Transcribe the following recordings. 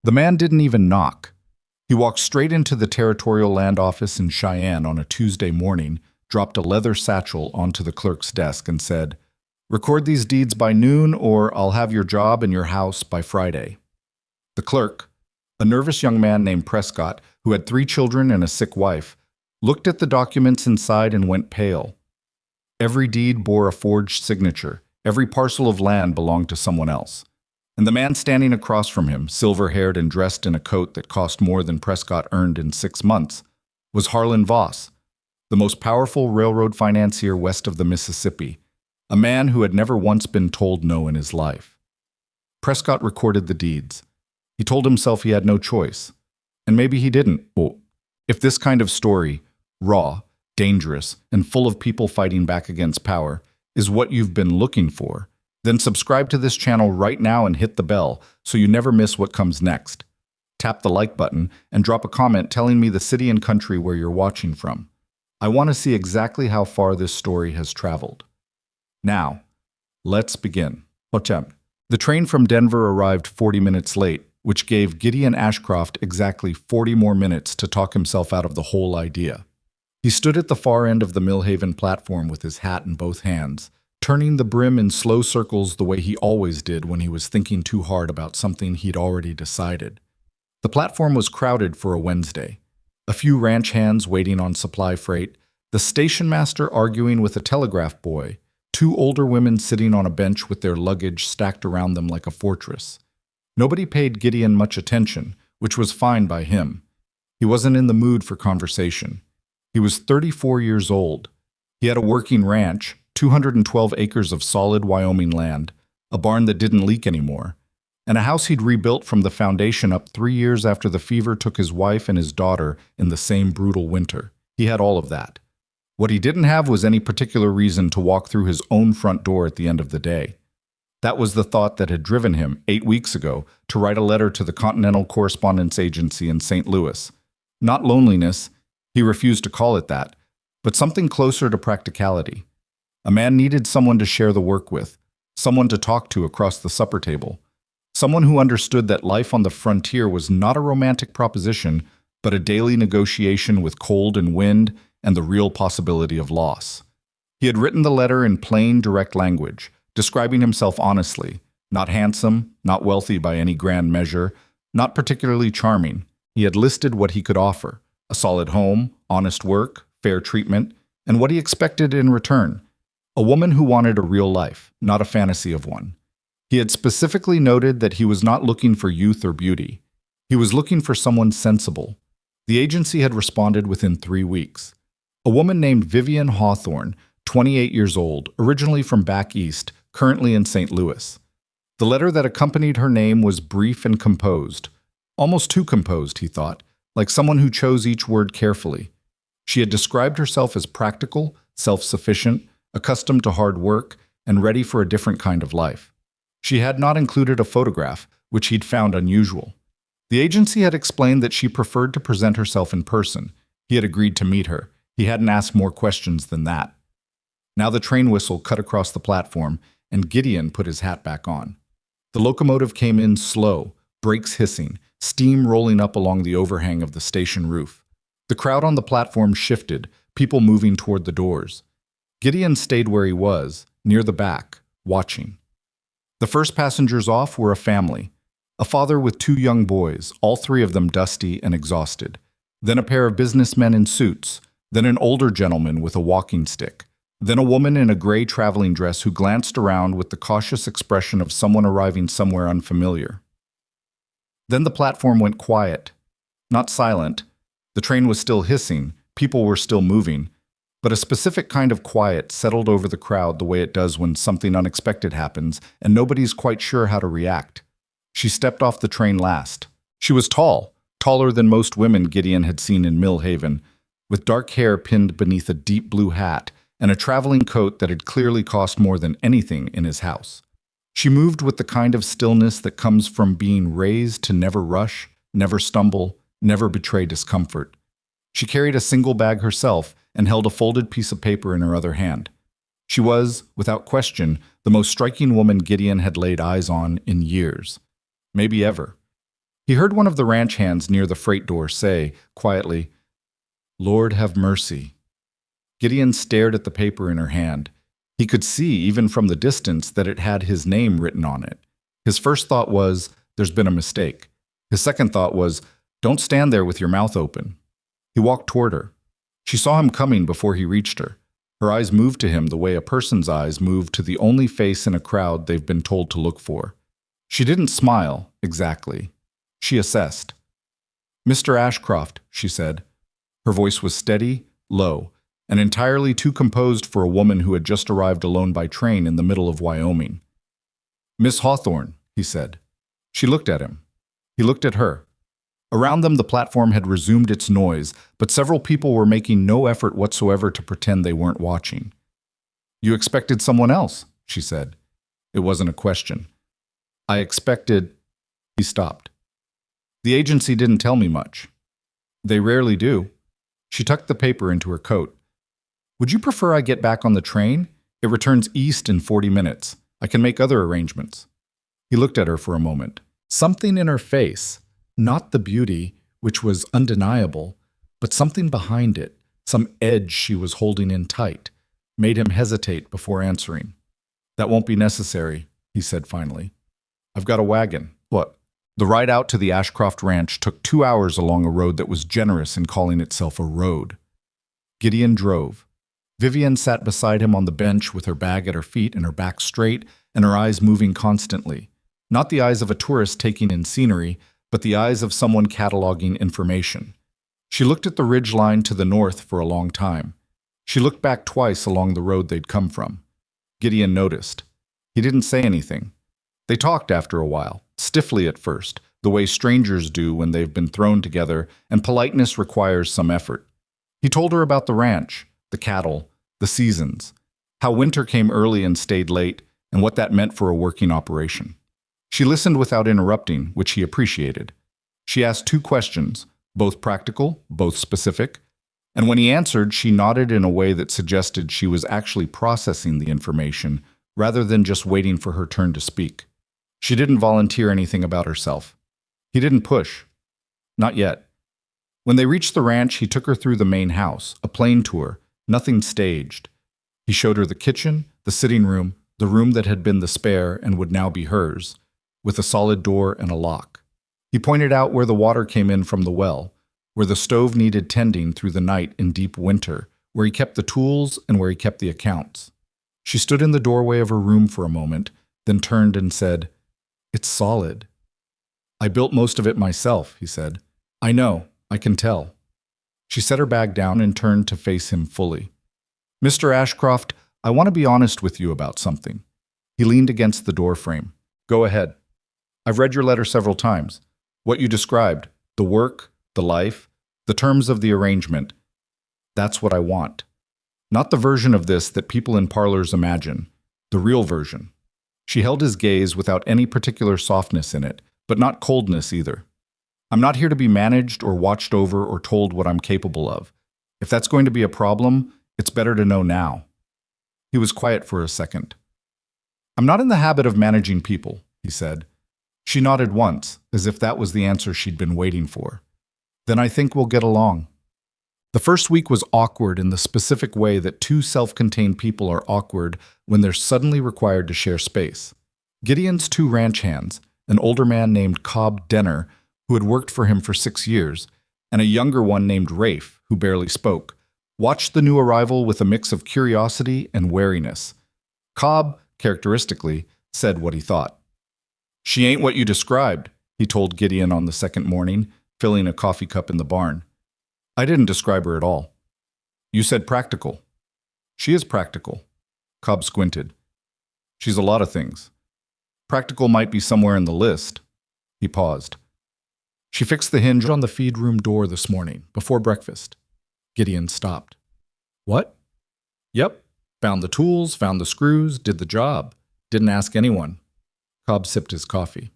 The man didn't even knock. He walked straight into the territorial land office in Cheyenne on a Tuesday morning, dropped a leather satchel onto the clerk's desk, and said, "Record these deeds by noon, or I'll have your job and your house by Friday." The clerk, a nervous young man named Prescott, who had 3 children and a sick wife, looked at the documents inside and went pale. Every deed bore a forged signature. Every parcel of land belonged to someone else. And the man standing across from him, silver-haired and dressed in a coat that cost more than Prescott earned in 6 months, was Harlan Voss, the most powerful railroad financier west of the Mississippi, a man who had never once been told no in his life. Prescott recorded the deeds. He told himself he had no choice. And maybe he didn't. Well, if this kind of story, raw, dangerous, and full of people fighting back against power, is what you've been looking for, then subscribe to this channel right now and hit the bell so you never miss what comes next. Tap the like button and drop a comment telling me the city and country where you're watching from. I want to see exactly how far this story has traveled. Now, let's begin. The train from Denver arrived 40 minutes late, which gave Gideon Ashcroft exactly 40 more minutes to talk himself out of the whole idea. He stood at the far end of the Millhaven platform with his hat in both hands, turning the brim in slow circles the way he always did when he was thinking too hard about something he'd already decided. The platform was crowded for a Wednesday. A few ranch hands waiting on supply freight, the station master arguing with a telegraph boy, 2 older women sitting on a bench with their luggage stacked around them like a fortress. Nobody paid Gideon much attention, which was fine by him. He wasn't in the mood for conversation. He was 34 years old. He had a working ranch, 212 acres of solid Wyoming land, a barn that didn't leak anymore, and a house he'd rebuilt from the foundation up 3 years after the fever took his wife and his daughter in the same brutal winter. He had all of that. What he didn't have was any particular reason to walk through his own front door at the end of the day. That was the thought that had driven him, 8 weeks ago, to write a letter to the Continental Correspondence Agency in St. Louis. Not loneliness, he refused to call it that, but something closer to practicality. A man needed someone to share the work with, someone to talk to across the supper table, someone who understood that life on the frontier was not a romantic proposition, but a daily negotiation with cold and wind and the real possibility of loss. He had written the letter in plain, direct language, describing himself honestly, not handsome, not wealthy by any grand measure, not particularly charming. He had listed what he could offer: a solid home, honest work, fair treatment, and what he expected in return: a woman who wanted a real life, not a fantasy of one. He had specifically noted that he was not looking for youth or beauty. He was looking for someone sensible. The agency had responded within 3 weeks. A woman named Vivian Hawthorne, 28 years old, originally from back east, currently in St. Louis. The letter that accompanied her name was brief and composed. Almost too composed, he thought, like someone who chose each word carefully. She had described herself as practical, self-sufficient, accustomed to hard work, and ready for a different kind of life. She had not included a photograph, which he'd found unusual. The agency had explained that she preferred to present herself in person. He had agreed to meet her. He hadn't asked more questions than that. Now the train whistle cut across the platform, and Gideon put his hat back on. The locomotive came in slow, brakes hissing, steam rolling up along the overhang of the station roof. The crowd on the platform shifted, people moving toward the doors. Gideon stayed where he was, near the back, watching. The first passengers off were a family, a father with 2 young boys, all 3 of them dusty and exhausted, then a pair of businessmen in suits, then an older gentleman with a walking stick, then a woman in a gray traveling dress who glanced around with the cautious expression of someone arriving somewhere unfamiliar. Then the platform went quiet, not silent. The train was still hissing, people were still moving, but a specific kind of quiet settled over the crowd the way it does when something unexpected happens and nobody's quite sure how to react. She stepped off the train last. She was tall, taller than most women Gideon had seen in Millhaven, with dark hair pinned beneath a deep blue hat and a traveling coat that had clearly cost more than anything in his house. She moved with the kind of stillness that comes from being raised to never rush, never stumble, never betray discomfort. She carried a single bag herself and held a folded piece of paper in her other hand. She was, without question, the most striking woman Gideon had laid eyes on in years, maybe ever. He heard one of the ranch hands near the freight door say, quietly, "Lord have mercy." Gideon stared at the paper in her hand. He could see, even from the distance, that it had his name written on it. His first thought was, "There's been a mistake." His second thought was, "Don't stand there with your mouth open." He walked toward her. She saw him coming before he reached her. Her eyes moved to him the way a person's eyes move to the only face in a crowd they've been told to look for. She didn't smile, exactly. She assessed. "Mr. Ashcroft," she said. Her voice was steady, low, and entirely too composed for a woman who had just arrived alone by train in the middle of Wyoming. "Miss Hawthorne," he said. She looked at him. He looked at her. Around them, the platform had resumed its noise, but several people were making no effort whatsoever to pretend they weren't watching. "You expected someone else," she said. It wasn't a question. "I expected—" He stopped. "The agency didn't tell me much." "They rarely do." She tucked the paper into her coat. "Would you prefer I get back on the train? It returns east in 40 minutes. I can make other arrangements." He looked at her for a moment. Something in her face, not the beauty, which was undeniable, but something behind it, some edge she was holding in tight, made him hesitate before answering. "That won't be necessary," he said finally. "I've got a wagon." "What?" The ride out to the Ashcroft Ranch took 2 hours along a road that was generous in calling itself a road. Gideon drove. Vivian sat beside him on the bench with her bag at her feet and her back straight and her eyes moving constantly. Not the eyes of a tourist taking in scenery, but the eyes of someone cataloging information. She looked at the ridge line to the north for a long time. She looked back twice along the road they'd come from. Gideon noticed. He didn't say anything. They talked after a while, stiffly at first, the way strangers do when they've been thrown together, and politeness requires some effort. He told her about the ranch, the cattle, the seasons, how winter came early and stayed late, and what that meant for a working operation. She listened without interrupting, which he appreciated. She asked 2 questions, both practical, both specific, and when he answered, she nodded in a way that suggested she was actually processing the information rather than just waiting for her turn to speak. She didn't volunteer anything about herself. He didn't push. Not yet. When they reached the ranch, he took her through the main house, a plain tour, nothing staged. He showed her the kitchen, the sitting room, the room that had been the spare and would now be hers, with a solid door and a lock. He pointed out where the water came in from the well, where the stove needed tending through the night in deep winter, where he kept the tools and where he kept the accounts. She stood in the doorway of her room for a moment, then turned and said, "It's solid." "I built most of it myself," he said. "I know, I can tell." She set her bag down and turned to face him fully. "Mr. Ashcroft, I want to be honest with you about something." He leaned against the door frame. "Go ahead. I've read your letter several times. What you described, the work, the life, the terms of the arrangement, that's what I want. Not the version of this that people in parlors imagine, the real version." She held his gaze without any particular softness in it, but not coldness either. "I'm not here to be managed or watched over or told what I'm capable of. If that's going to be a problem, it's better to know now." He was quiet for a second. "I'm not in the habit of managing people," he said. She nodded once, as if that was the answer she'd been waiting for. "Then I think we'll get along." The first week was awkward in the specific way that 2 self-contained people are awkward when they're suddenly required to share space. Gideon's 2 ranch hands, an older man named Cobb Denner, who had worked for him for 6 years, and a younger one named Rafe, who barely spoke, watched the new arrival with a mix of curiosity and wariness. Cobb, characteristically, said what he thought. "She ain't what you described," he told Gideon on the second morning, filling a coffee cup in the barn. "I didn't describe her at all." "You said practical." "She is practical." Cobb squinted. "She's a lot of things. Practical might be somewhere in the list." He paused. "She fixed the hinge on the feed room door this morning, before breakfast." Gideon stopped. "What?" "Yep. Found the tools, found the screws, did the job. Didn't ask anyone." Cobb sipped his coffee.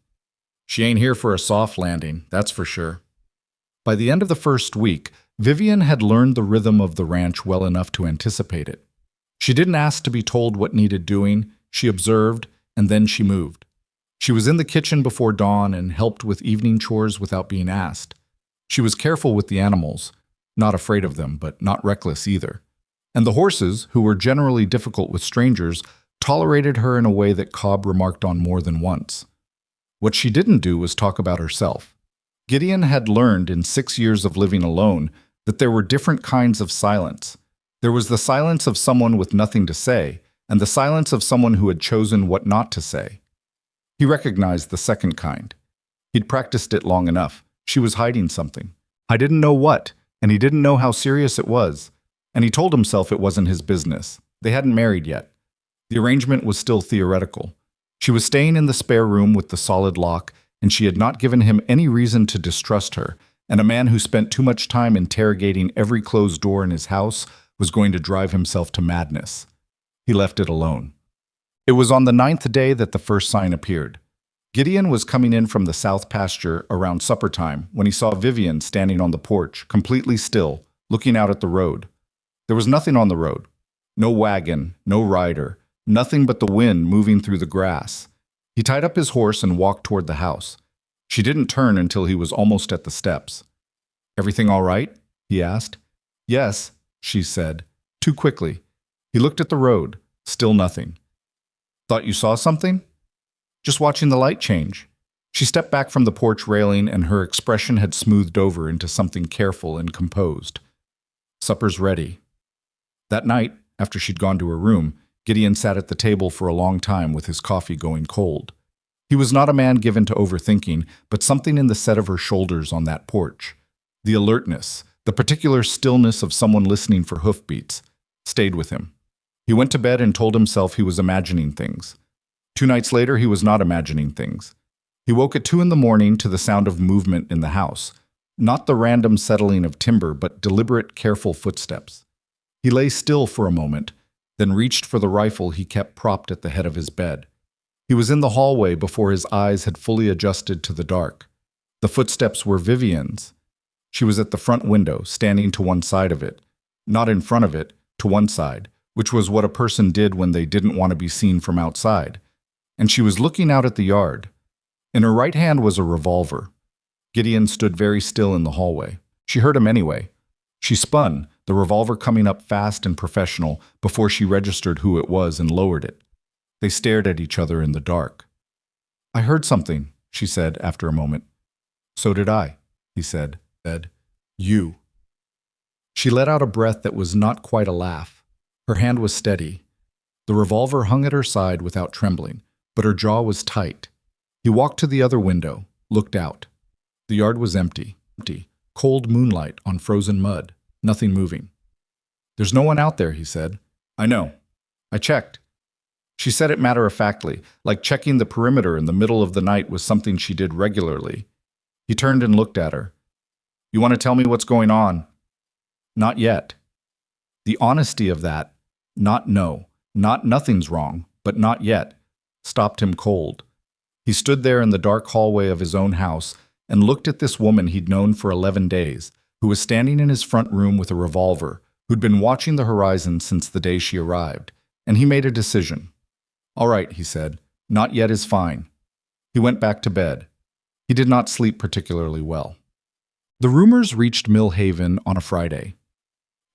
"She ain't here for a soft landing, that's for sure." By the end of the first week, Vivian had learned the rhythm of the ranch well enough to anticipate it. She didn't ask to be told what needed doing, she observed, and then she moved. She was in the kitchen before dawn and helped with evening chores without being asked. She was careful with the animals, not afraid of them, but not reckless either. And the horses, who were generally difficult with strangers, tolerated her in a way that Cobb remarked on more than once. What she didn't do was talk about herself. Gideon had learned in 6 years of living alone that there were different kinds of silence. There was the silence of someone with nothing to say, and the silence of someone who had chosen what not to say. He recognized the second kind. He'd practiced it long enough. She was hiding something. I didn't know what, and he didn't know how serious it was. And he told himself it wasn't his business. They hadn't married yet. The arrangement was still theoretical. She was staying in the spare room with the solid lock, and she had not given him any reason to distrust her, and a man who spent too much time interrogating every closed door in his house was going to drive himself to madness. He left it alone. It was on the 9th day that the first sign appeared. Gideon was coming in from the south pasture around supper time when he saw Vivian standing on the porch, completely still, looking out at the road. There was nothing on the road. No wagon, no rider, nothing but the wind moving through the grass. He tied up his horse and walked toward the house. She didn't turn until he was almost at the steps. "Everything all right?" he asked. "Yes," she said, too quickly. He looked at the road. Still nothing. "Thought you saw something?" "Just watching the light change." She stepped back from the porch railing, and her expression had smoothed over into something careful and composed. "Supper's ready." That night, after she'd gone to her room, Gideon sat at the table for a long time with his coffee going cold. He was not a man given to overthinking, but something in the set of her shoulders on that porch, the alertness, the particular stillness of someone listening for hoofbeats, stayed with him. He went to bed and told himself he was imagining things. 2 nights later, he was not imagining things. He woke at 2 in the morning to the sound of movement in the house, not the random settling of timber, but deliberate, careful footsteps. He lay still for a moment, then reached for the rifle he kept propped at the head of his bed. He was in the hallway before his eyes had fully adjusted to the dark. The footsteps were Vivian's. She was at the front window, standing to one side of it. Not in front of it, to one side, which was what a person did when they didn't want to be seen from outside. And she was looking out at the yard. In her right hand was a revolver. Gideon stood very still in the hallway. She heard him anyway. She spun, the revolver coming up fast and professional, before she registered who it was and lowered it. They stared at each other in the dark. "I heard something," she said after a moment. "So did I," he said. "You." She let out a breath that was not quite a laugh. Her hand was steady. The revolver hung at her side without trembling, but her jaw was tight. He walked to the other window, looked out. The yard was empty. Cold moonlight on frozen mud, nothing moving. "There's no one out there," he said. "I know. I checked." She said it matter-of-factly, like checking the perimeter in the middle of the night was something she did regularly. He turned and looked at her. "You want to tell me what's going on?" "Not yet." The honesty of that, not no, not nothing's wrong, but not yet, stopped him cold. He stood there in the dark hallway of his own house and looked at this woman he'd known for 11 days, who was standing in his front room with a revolver, who'd been watching the horizon since the day she arrived, and he made a decision. "All right," he said, "not yet is fine." He went back to bed. He did not sleep particularly well. The rumors reached Mill Haven on a Friday.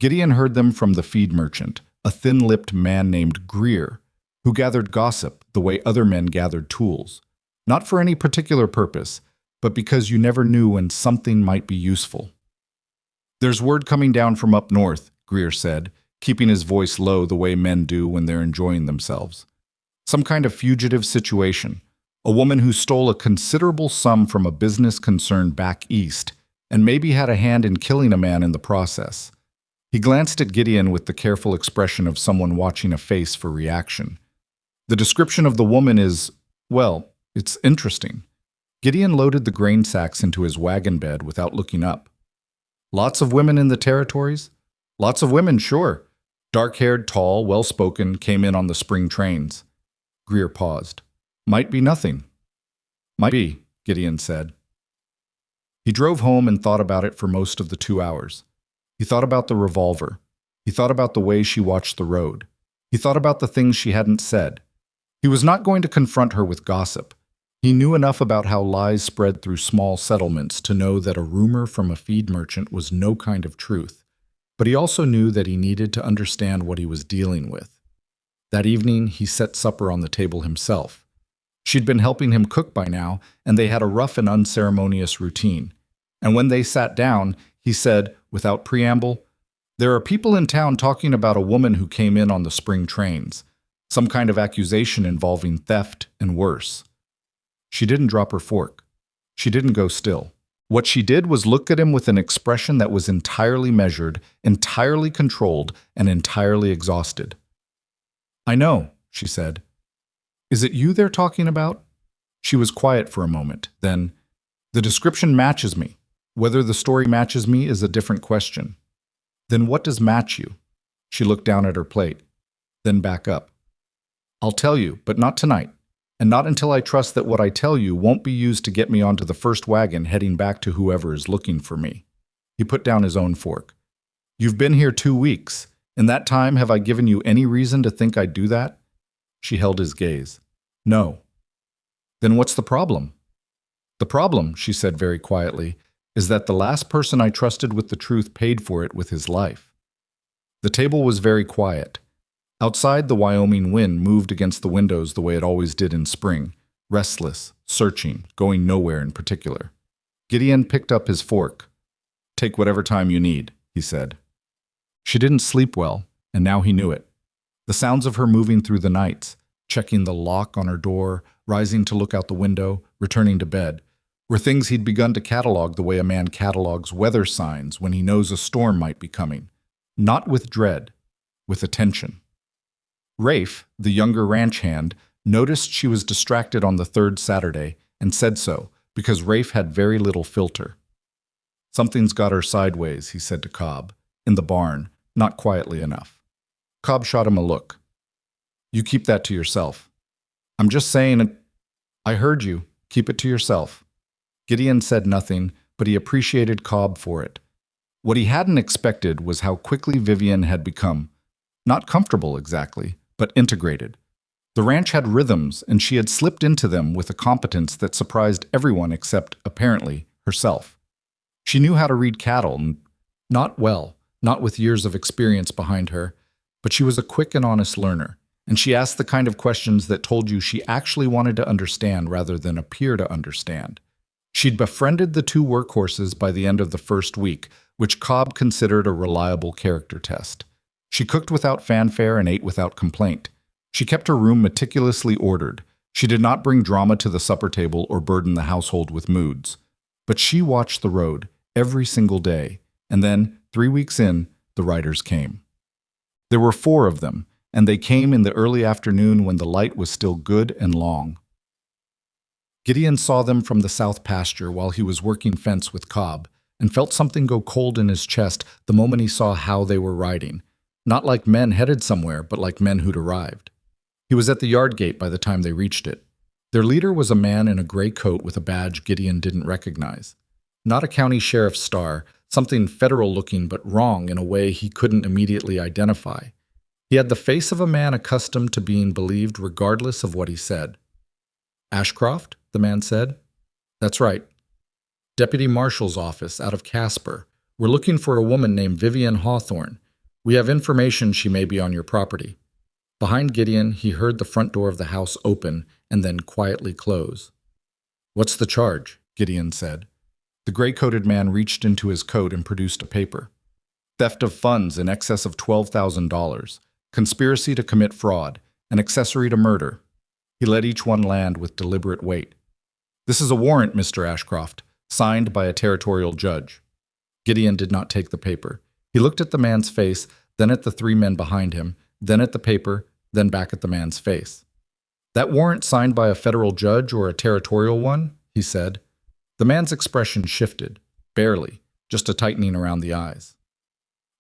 Gideon heard them from the feed merchant, a thin-lipped man named Greer, who gathered gossip the way other men gathered tools, not for any particular purpose, but because you never knew when something might be useful. "There's word coming down from up north," Greer said, keeping his voice low the way men do when they're enjoying themselves. "Some kind of fugitive situation. A woman who stole a considerable sum from a business concern back east, and maybe had a hand in killing a man in the process." He glanced at Gideon with the careful expression of someone watching a face for reaction. "The description of the woman is, well, it's interesting." Gideon loaded the grain sacks into his wagon bed without looking up. "Lots of women in the territories?" "Lots of women, sure. Dark-haired, tall, well-spoken, came in on the spring trains." Greer paused. "Might be nothing." "Might be," Gideon said. He drove home and thought about it for most of the 2 hours. He thought about the revolver. He thought about the way she watched the road. He thought about the things she hadn't said. He was not going to confront her with gossip. He knew enough about how lies spread through small settlements to know that a rumor from a feed merchant was no kind of truth, but he also knew that he needed to understand what he was dealing with. That evening, he set supper on the table himself. She'd been helping him cook by now, and they had a rough and unceremonious routine. And when they sat down, he said, without preamble, "There are people in town talking about a woman who came in on the spring trains, some kind of accusation involving theft and worse." She didn't drop her fork. She didn't go still. What she did was look at him with an expression that was entirely measured, entirely controlled, and entirely exhausted. "I know," she said. "Is it you they're talking about?" She was quiet for a moment. Then, "The description matches me. Whether the story matches me is a different question." "Then what does match you?" She looked down at her plate, then back up. "I'll tell you, but not tonight. And not until I trust that what I tell you won't be used to get me onto the first wagon heading back to whoever is looking for me." He put down his own fork. "You've been here 2 weeks. In that time, have I given you any reason to think I'd do that?" She held his gaze. "No." "Then what's the problem?" "The problem," she said very quietly, "is that the last person I trusted with the truth paid for it with his life." The table was very quiet. Outside, the Wyoming wind moved against the windows the way it always did in spring, restless, searching, going nowhere in particular. Gideon picked up his fork. "Take whatever time you need," he said. She didn't sleep well, and now he knew it. The sounds of her moving through the nights, checking the lock on her door, rising to look out the window, returning to bed, were things he'd begun to catalog the way a man catalogs weather signs when he knows a storm might be coming. Not with dread, with attention. Rafe, the younger ranch hand, noticed she was distracted on the third Saturday and said so, because Rafe had very little filter. "Something's got her sideways," he said to Cobb, in the barn, not quietly enough. Cobb shot him a look. "You keep that to yourself." "I'm just saying it." "I heard you. Keep it to yourself." Gideon said nothing, but he appreciated Cobb for it. What he hadn't expected was how quickly Vivian had become, not comfortable exactly, but integrated. The ranch had rhythms, and she had slipped into them with a competence that surprised everyone except, apparently, herself. She knew how to read cattle, not well, not with years of experience behind her, but she was a quick and honest learner, and she asked the kind of questions that told you she actually wanted to understand rather than appear to understand. She'd befriended the 2 workhorses by the end of the first week, which Cobb considered a reliable character test. She cooked without fanfare and ate without complaint. She kept her room meticulously ordered. She did not bring drama to the supper table or burden the household with moods. But she watched the road every single day, and then, 3 weeks in, the riders came. There were 4 of them, and they came in the early afternoon when the light was still good and long. Gideon saw them from the south pasture while he was working fence with Cobb, and felt something go cold in his chest the moment he saw how they were riding. Not like men headed somewhere, but like men who'd arrived. He was at the yard gate by the time they reached it. Their leader was a man in a gray coat with a badge Gideon didn't recognize. Not a county sheriff's star, something federal-looking but wrong in a way he couldn't immediately identify. He had the face of a man accustomed to being believed regardless of what he said. "Ashcroft?" the man said. "That's right. Deputy Marshal's office out of Casper. We're looking for a woman named Vivian Hawthorne. We have information she may be on your property." Behind Gideon, he heard the front door of the house open and then quietly close. "What's the charge?" Gideon said. The gray-coated man reached into his coat and produced a paper. "Theft of funds in excess of $12,000, conspiracy to commit fraud, and accessory to murder." He let each one land with deliberate weight. "This is a warrant, Mr. Ashcroft, signed by a territorial judge." Gideon did not take the paper. He looked at the man's face, then at the 3 men behind him, then at the paper, then back at the man's face. "That warrant signed by a federal judge or a territorial one?" he said. The man's expression shifted, barely, just a tightening around the eyes.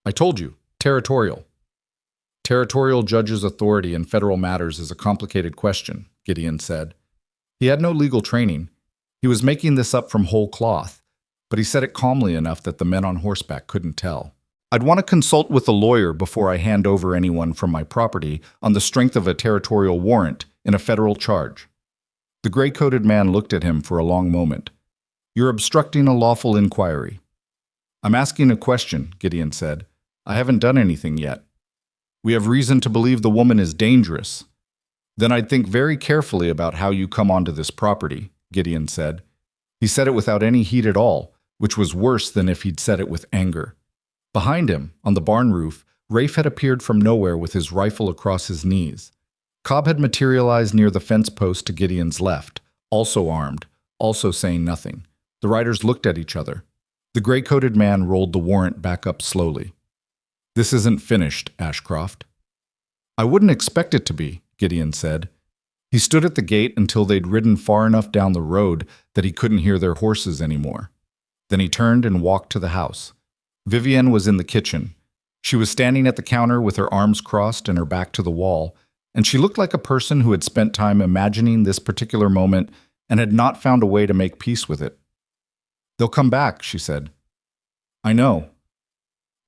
"I told you, territorial." "Territorial judge's authority in federal matters is a complicated question," Gideon said. He had no legal training. He was making this up from whole cloth, but he said it calmly enough that the men on horseback couldn't tell. "I'd want to consult with a lawyer before I hand over anyone from my property on the strength of a territorial warrant in a federal charge." The The gray-coated man looked at him for a long moment. "You're obstructing a lawful inquiry." "I'm asking a question," Gideon said. "I haven't done anything yet." "We have reason to believe the woman is dangerous." "Then I'd think very carefully about how you come onto this property," Gideon said. He said it without any heat at all, which was worse than if he'd said it with anger. Behind him, on the barn roof, Rafe had appeared from nowhere with his rifle across his knees. Cobb had materialized near the fence post to Gideon's left, also armed, also saying nothing. The riders looked at each other. The gray-coated man rolled the warrant back up slowly. "This isn't finished, Ashcroft." "I wouldn't expect it to be," Gideon said. He stood at the gate until they'd ridden far enough down the road that he couldn't hear their horses anymore. Then he turned and walked to the house. Vivienne was in the kitchen. She was standing at the counter with her arms crossed and her back to the wall, and she looked like a person who had spent time imagining this particular moment and had not found a way to make peace with it. "They'll come back," she said. "I know.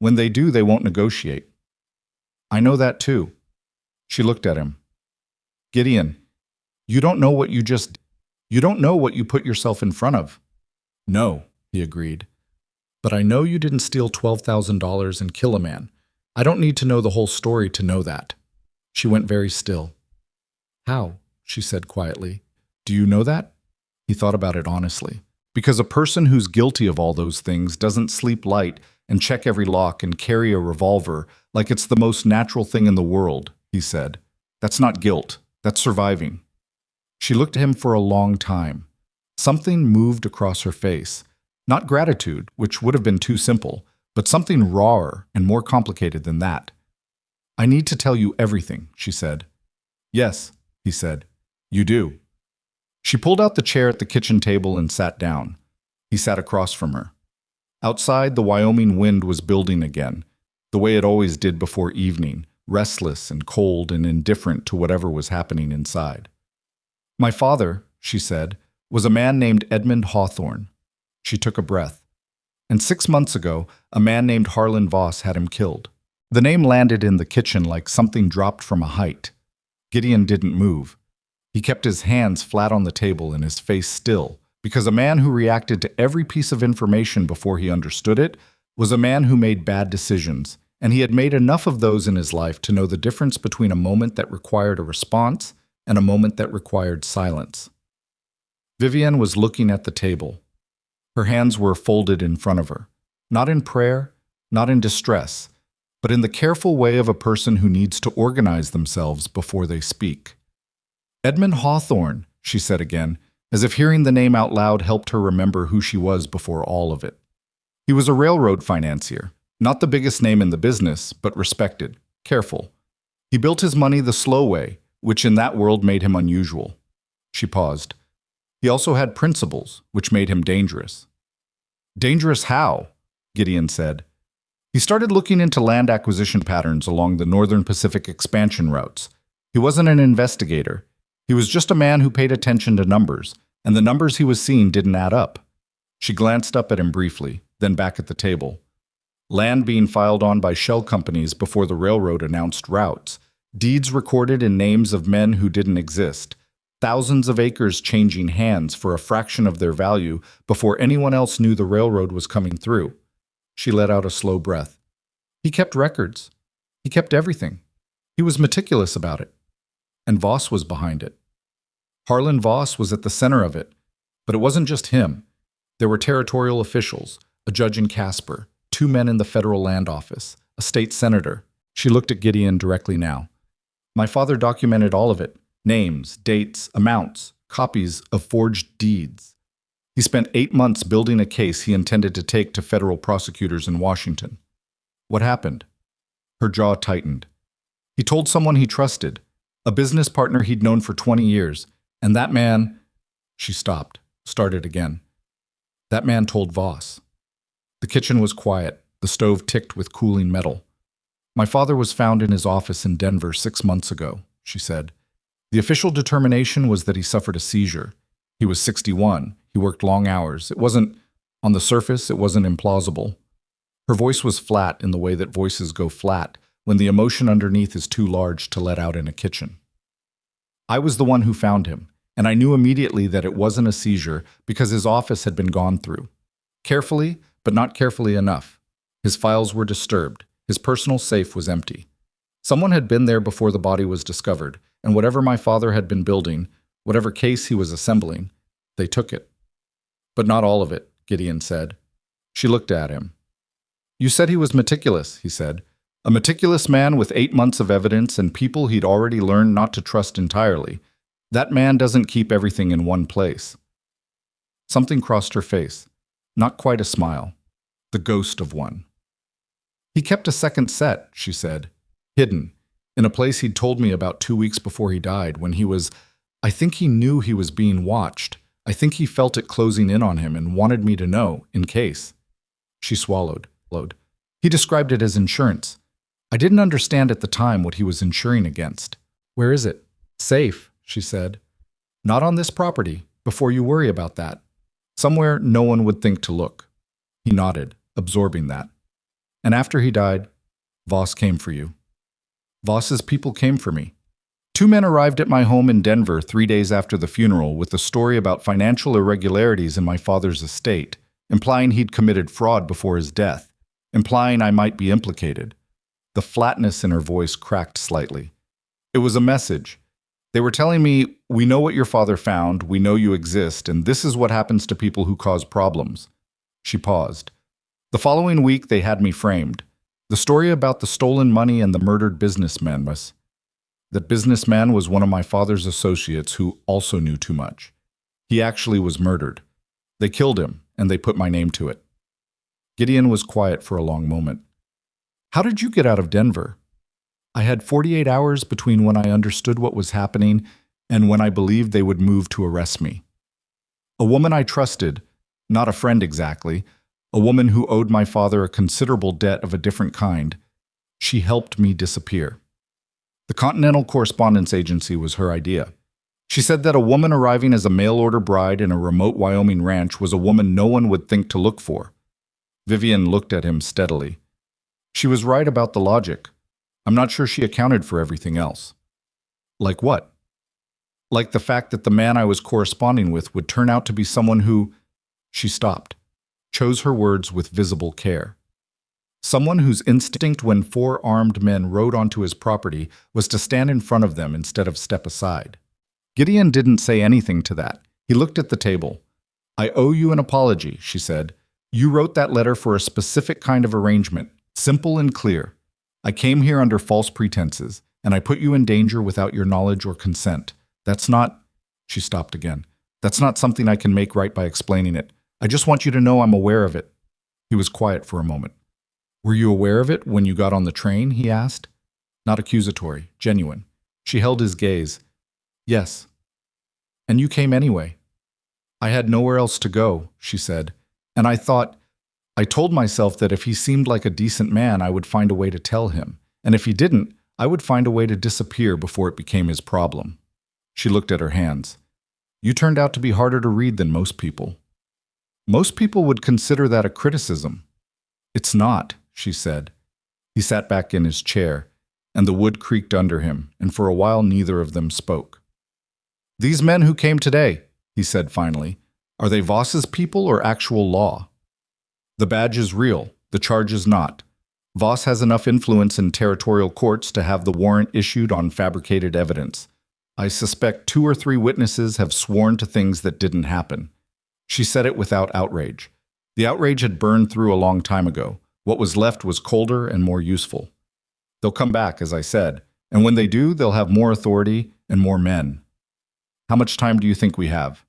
When they do, they won't negotiate." "I know that too." She looked at him. "Gideon, you don't know what you don't know what you put yourself in front of." "No," he agreed. "But I know you didn't steal $12,000 and kill a man. I don't need to know the whole story to know that." She went very still. "How?" she said quietly. "Do you know that?" He thought about it honestly. "Because a person who's guilty of all those things doesn't sleep light and check every lock and carry a revolver like it's the most natural thing in the world," he said. "That's not guilt. That's surviving." She looked at him for a long time. Something moved across her face. Not gratitude, which would have been too simple, but something rawer and more complicated than that. "I need to tell you everything," she said. "Yes," he said. "You do." She pulled out the chair at the kitchen table and sat down. He sat across from her. Outside, the Wyoming wind was building again, the way it always did before evening, restless and cold and indifferent to whatever was happening inside. "My father," she said, "was a man named Edmund Hawthorne." She took a breath. "And 6 months ago, a man named Harlan Voss had him killed." The name landed in the kitchen like something dropped from a height. Gideon didn't move. He kept his hands flat on the table and his face still, because a man who reacted to every piece of information before he understood it was a man who made bad decisions, and he had made enough of those in his life to know the difference between a moment that required a response and a moment that required silence. Vivienne was looking at the table. Her hands were folded in front of her, not in prayer, not in distress, but in the careful way of a person who needs to organize themselves before they speak. "Edmund Hawthorne," she said again, as if hearing the name out loud helped her remember who she was before all of it. "He was a railroad financier, not the biggest name in the business, but respected, careful. He built his money the slow way, which in that world made him unusual." She paused. "He also had principles, which made him dangerous." "Dangerous how?" Gideon said. He started looking into land acquisition patterns along the Northern Pacific expansion routes. He wasn't an investigator. He was just a man who paid attention to numbers, and the numbers he was seeing didn't add up. She glanced up at him briefly, then back at the table. Land being filed on by shell companies before the railroad announced routes. Deeds recorded in names of men who didn't exist. Thousands of acres changing hands for a fraction of their value before anyone else knew the railroad was coming through. She let out a slow breath. He kept records. He kept everything. He was meticulous about it. And Voss was behind it. Harlan Voss was at the center of it. But it wasn't just him. There were territorial officials, a judge in Casper, 2 men in the federal land office, a state senator. She looked at Gideon directly now. "My father documented all of it. Names, dates, amounts, copies of forged deeds. He spent 8 months building a case he intended to take to federal prosecutors in Washington." "What happened?" Her jaw tightened. "He told someone he trusted, a business partner he'd known for 20 years, and that man—" She stopped, started again. "That man told Voss." The kitchen was quiet. The stove ticked with cooling metal. "My father was found in his office in Denver 6 months ago," she said. "The official determination was that he suffered a seizure. He was 61. He worked long hours. On the surface, it wasn't implausible." Her voice was flat in the way that voices go flat when the emotion underneath is too large to let out in a kitchen. "I was the one who found him, and I knew immediately that it wasn't a seizure because his office had been gone through. Carefully, but not carefully enough. His files were disturbed. His personal safe was empty. Someone had been there before the body was discovered, and whatever my father had been building, whatever case he was assembling, they took it. But not all of it, Gideon said. She looked at him. You said he was meticulous, he said. A meticulous man with 8 months of evidence and people he'd already learned not to trust entirely. That man doesn't keep everything in one place. Something crossed her face. Not quite a smile. The ghost of one. He kept a second set, she said. Hidden. In a place he'd told me about 2 weeks before he died, when he was... I think he knew he was being watched. I think he felt it closing in on him and wanted me to know, in case. She swallowed. He described it as insurance. I didn't understand at the time what he was insuring against. Where is it? Safe, she said. Not on this property, before you worry about that. Somewhere no one would think to look. He nodded, absorbing that. And after he died, Voss came for you. Voss's people came for me. 2 men arrived at my home in Denver 3 days after the funeral with a story about financial irregularities in my father's estate, implying he'd committed fraud before his death, implying I might be implicated. The flatness in her voice cracked slightly. It was a message. They were telling me, we know what your father found, we know you exist, and this is what happens to people who cause problems. She paused. The following week they had me framed. The story about the stolen money and the murdered businessman was... That businessman was one of my father's associates who also knew too much. He actually was murdered. They killed him, and they put my name to it. Gideon was quiet for a long moment. How did you get out of Denver? I had 48 hours between when I understood what was happening and when I believed they would move to arrest me. A woman I trusted, not a friend exactly, a woman who owed my father a considerable debt of a different kind, she helped me disappear. The Continental Correspondence Agency was her idea. She said that a woman arriving as a mail-order bride in a remote Wyoming ranch was a woman no one would think to look for. Vivian looked at him steadily. She was right about the logic. I'm not sure she accounted for everything else. Like what? Like the fact that the man I was corresponding with would turn out to be someone who... She stopped, chose her words with visible care. Someone whose instinct when 4 armed men rode onto his property was to stand in front of them instead of step aside. Gideon didn't say anything to that. He looked at the table. I owe you an apology, she said. You wrote that letter for a specific kind of arrangement, simple and clear. I came here under false pretenses, and I put you in danger without your knowledge or consent. That's not... She stopped again. That's not something I can make right by explaining it. I just want you to know I'm aware of it. He was quiet for a moment. Were you aware of it when you got on the train? He asked. Not accusatory, genuine. She held his gaze. Yes. And you came anyway. I had nowhere else to go, she said. And I told myself that if he seemed like a decent man, I would find a way to tell him. And if he didn't, I would find a way to disappear before it became his problem. She looked at her hands. You turned out to be harder to read than most people. Most people would consider that a criticism. It's not, she said. He sat back in his chair, and the wood creaked under him, and for a while neither of them spoke. These men who came today, he said finally, are they Voss's people or actual law? The badge is real, the charge is not. Voss has enough influence in territorial courts to have the warrant issued on fabricated evidence. I suspect 2 or 3 witnesses have sworn to things that didn't happen. She said it without outrage. The outrage had burned through a long time ago. What was left was colder and more useful. They'll come back, as I said, and when they do, they'll have more authority and more men. How much time do you think we have?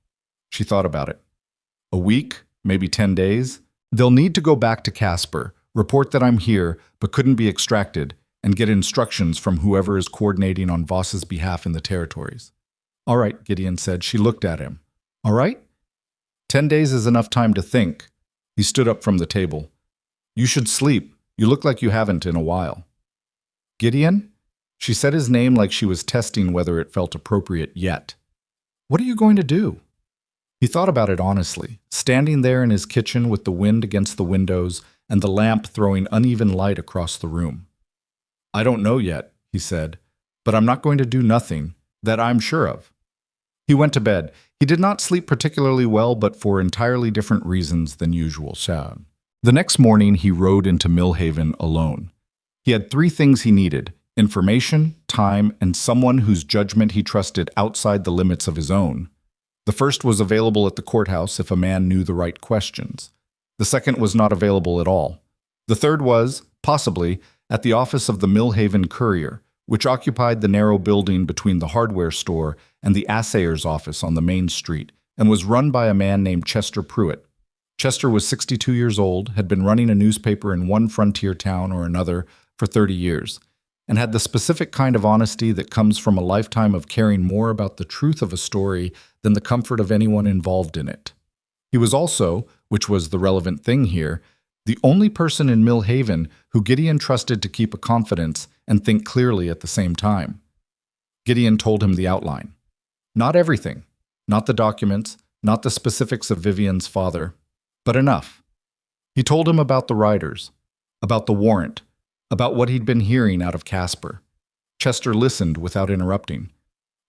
She thought about it. A week, maybe 10 days? They'll need to go back to Casper, report that I'm here but couldn't be extracted, and get instructions from whoever is coordinating on Voss's behalf in the territories. All right, Gideon said. She looked at him. All right? 10 days is enough time to think. He stood up from the table. You should sleep. You look like you haven't in a while. Gideon? She said his name like she was testing whether it felt appropriate yet. What are you going to do? He thought about it honestly, standing there in his kitchen with the wind against the windows and the lamp throwing uneven light across the room. I don't know yet, he said, but I'm not going to do nothing that I'm sure of. He went to bed. He did not sleep particularly well, but for entirely different reasons than usual. The next morning, he rode into Millhaven alone. He had three things he needed: information, time, and someone whose judgment he trusted outside the limits of his own. The first was available at the courthouse if a man knew the right questions. The second was not available at all. The third was, possibly, at the office of the Millhaven Courier, which occupied the narrow building between the hardware store and the assayer's office on the main street, and was run by a man named Chester Pruitt. Chester was 62 years old, had been running a newspaper in one frontier town or another for 30 years, and had the specific kind of honesty that comes from a lifetime of caring more about the truth of a story than the comfort of anyone involved in it. He was also, which was the relevant thing here, the only person in Millhaven who Gideon trusted to keep a confidence and think clearly at the same time. Gideon told him the outline. Not everything, not the documents, not the specifics of Vivian's father, but enough. He told him about the riders, about the warrant, about what he'd been hearing out of Casper. Chester listened without interrupting.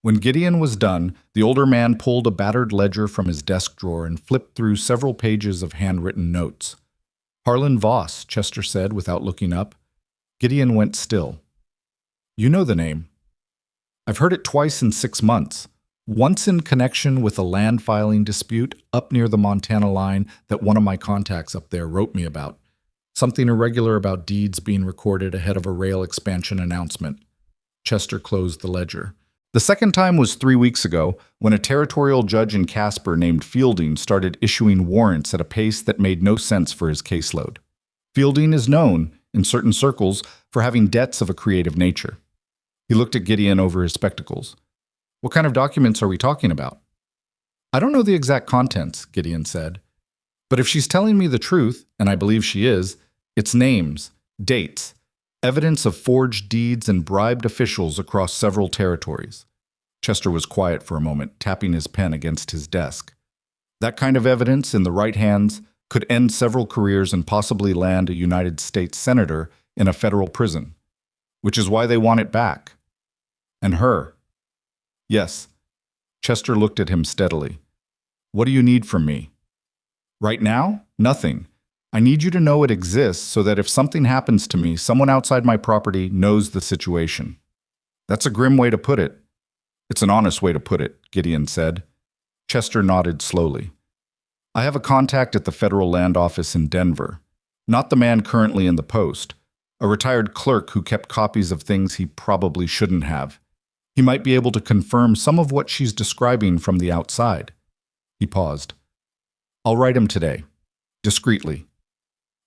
When Gideon was done, the older man pulled a battered ledger from his desk drawer and flipped through several pages of handwritten notes. Harlan Voss, Chester said without looking up. Gideon went still. You know the name. I've heard it twice in 6 months. Once in connection with a land filing dispute up near the Montana line that one of my contacts up there wrote me about. Something irregular about deeds being recorded ahead of a rail expansion announcement. Chester closed the ledger. The second time was 3 weeks ago, when a territorial judge in Casper named Fielding started issuing warrants at a pace that made no sense for his caseload. Fielding is known, in certain circles, for having debts of a creative nature. He looked at Gideon over his spectacles. What kind of documents are we talking about? I don't know the exact contents, Gideon said. But if she's telling me the truth, and I believe she is, it's names, dates, evidence of forged deeds and bribed officials across several territories. Chester was quiet for a moment, tapping his pen against his desk. That kind of evidence, in the right hands, could end several careers and possibly land a United States senator in a federal prison. Which is why they want it back. And her. Yes. Chester looked at him steadily. What do you need from me? Right now? Nothing. I need you to know it exists so that if something happens to me, someone outside my property knows the situation. That's a grim way to put it. It's an honest way to put it, Gideon said. Chester nodded slowly. I have a contact at the federal land office in Denver. Not the man currently in the post. A retired clerk who kept copies of things he probably shouldn't have. He might be able to confirm some of what she's describing from the outside. He paused. I'll write him today. Discreetly.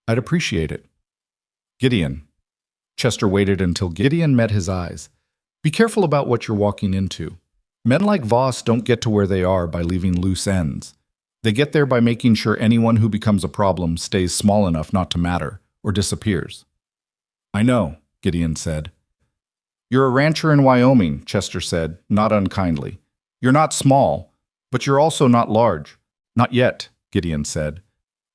I'd appreciate it. Gideon. Chester waited until Gideon met his eyes. Be careful about what you're walking into. Men like Voss don't get to where they are by leaving loose ends. They get there by making sure anyone who becomes a problem stays small enough not to matter, or disappears. I know, Gideon said. You're a rancher in Wyoming, Chester said, not unkindly. You're not small, but you're also not large. Not yet, Gideon said.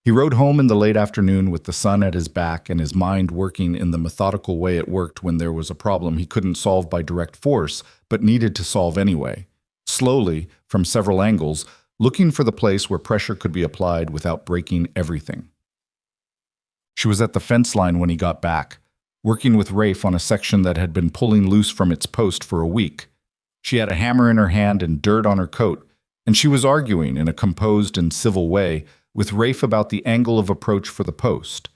He rode home in the late afternoon with the sun at his back and his mind working in the methodical way it worked when there was a problem he couldn't solve by direct force, but needed to solve anyway. Slowly, from several angles, looking for the place where pressure could be applied without breaking everything. She was at the fence line when he got back, working with Rafe on a section that had been pulling loose from its post for a week. She had a hammer in her hand and dirt on her coat, and she was arguing in a composed and civil way with Rafe about the angle of approach for the post.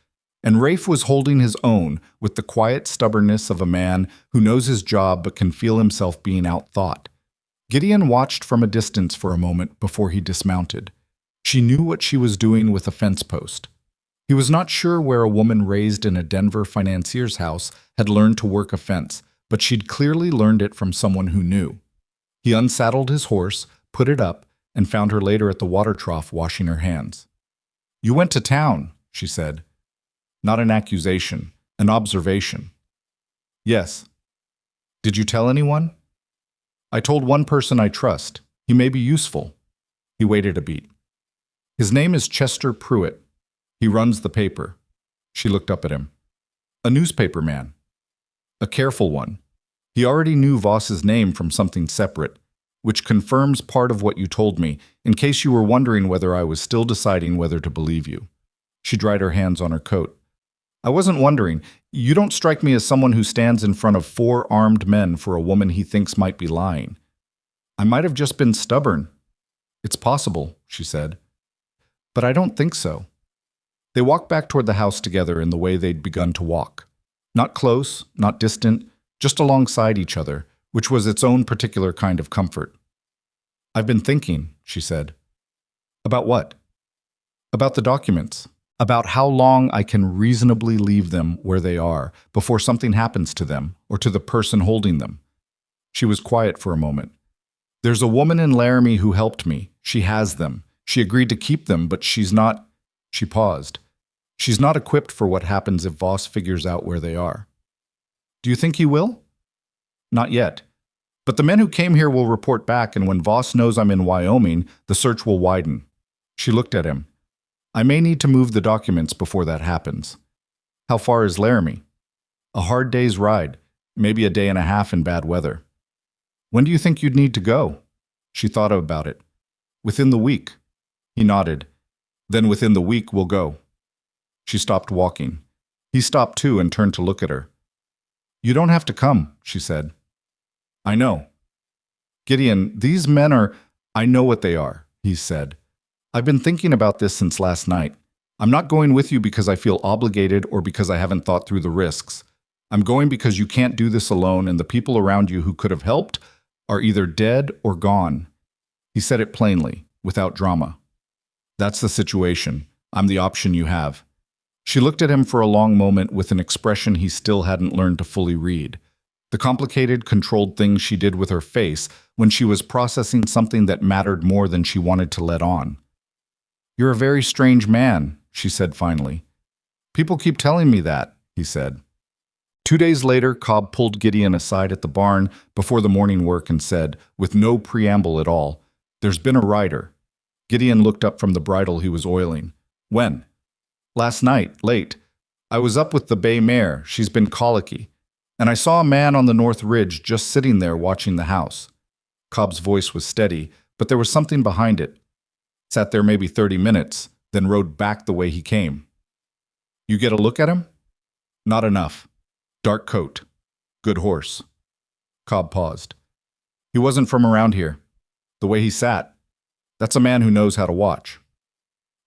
And Rafe was holding his own with the quiet stubbornness of a man who knows his job but can feel himself being outthought. Gideon watched from a distance for a moment before he dismounted. She knew what she was doing with a fence post. He was not sure where a woman raised in a Denver financier's house had learned to work a fence, but she'd clearly learned it from someone who knew. He unsaddled his horse, put it up, and found her later at the water trough washing her hands. You went to town, she said. Not an accusation, an observation. Yes. Did you tell anyone? I told one person I trust. He may be useful. He waited a beat. His name is Chester Pruitt. He runs the paper. She looked up at him. A newspaper man. A careful one. He already knew Voss's name from something separate. which confirms part of what you told me, in case you were wondering whether I was still deciding whether to believe you." She dried her hands on her coat. "I wasn't wondering. You don't strike me as someone who stands in front of 4 armed men for a woman he thinks might be lying. I might have just been stubborn." "It's possible," she said. "But I don't think so." They walked back toward the house together in the way they'd begun to walk. Not close, not distant, just alongside each other, which was its own particular kind of comfort. "I've been thinking," she said. "About what?" "About the documents. About how long I can reasonably leave them where they are before something happens to them or to the person holding them." She was quiet for a moment. "There's a woman in Laramie who helped me. She has them. She agreed to keep them, but she's not—" She paused. "She's not equipped for what happens if Voss figures out where they are." "Do you think he will?" "Not yet. But the men who came here will report back, and when Voss knows I'm in Wyoming, the search will widen." She looked at him. "I may need to move the documents before that happens." "How far is Laramie?" "A hard day's ride, maybe a day and a half in bad weather." "When do you think you'd need to go?" She thought about it. "Within the week." He nodded. "Then within the week we'll go." She stopped walking. He stopped too and turned to look at her. "You don't have to come," she said. "I know." "Gideon, these men are—" "I know what they are," he said. "I've been thinking about this since last night. I'm not going with you because I feel obligated or because I haven't thought through the risks. I'm going because you can't do this alone, and the people around you who could have helped are either dead or gone." He said it plainly, without drama. "That's the situation. I'm the option you have." She looked at him for a long moment with an expression he still hadn't learned to fully read. The complicated, controlled things she did with her face when she was processing something that mattered more than she wanted to let on. "You're a very strange man," she said finally. "People keep telling me that," he said. 2 days later, Cobb pulled Gideon aside at the barn before the morning work and said, with no preamble at all, "There's been a rider." Gideon looked up from the bridle he was oiling. "When?" "Last night, late. I was up with the bay mare. She's been colicky. And I saw a man on the north ridge just sitting there watching the house." Cobb's voice was steady, but there was something behind it. "Sat there maybe 30 minutes, then rode back the way he came." "You get a look at him?" "Not enough. Dark coat. Good horse." Cobb paused. "He wasn't from around here. The way he sat. That's a man who knows how to watch."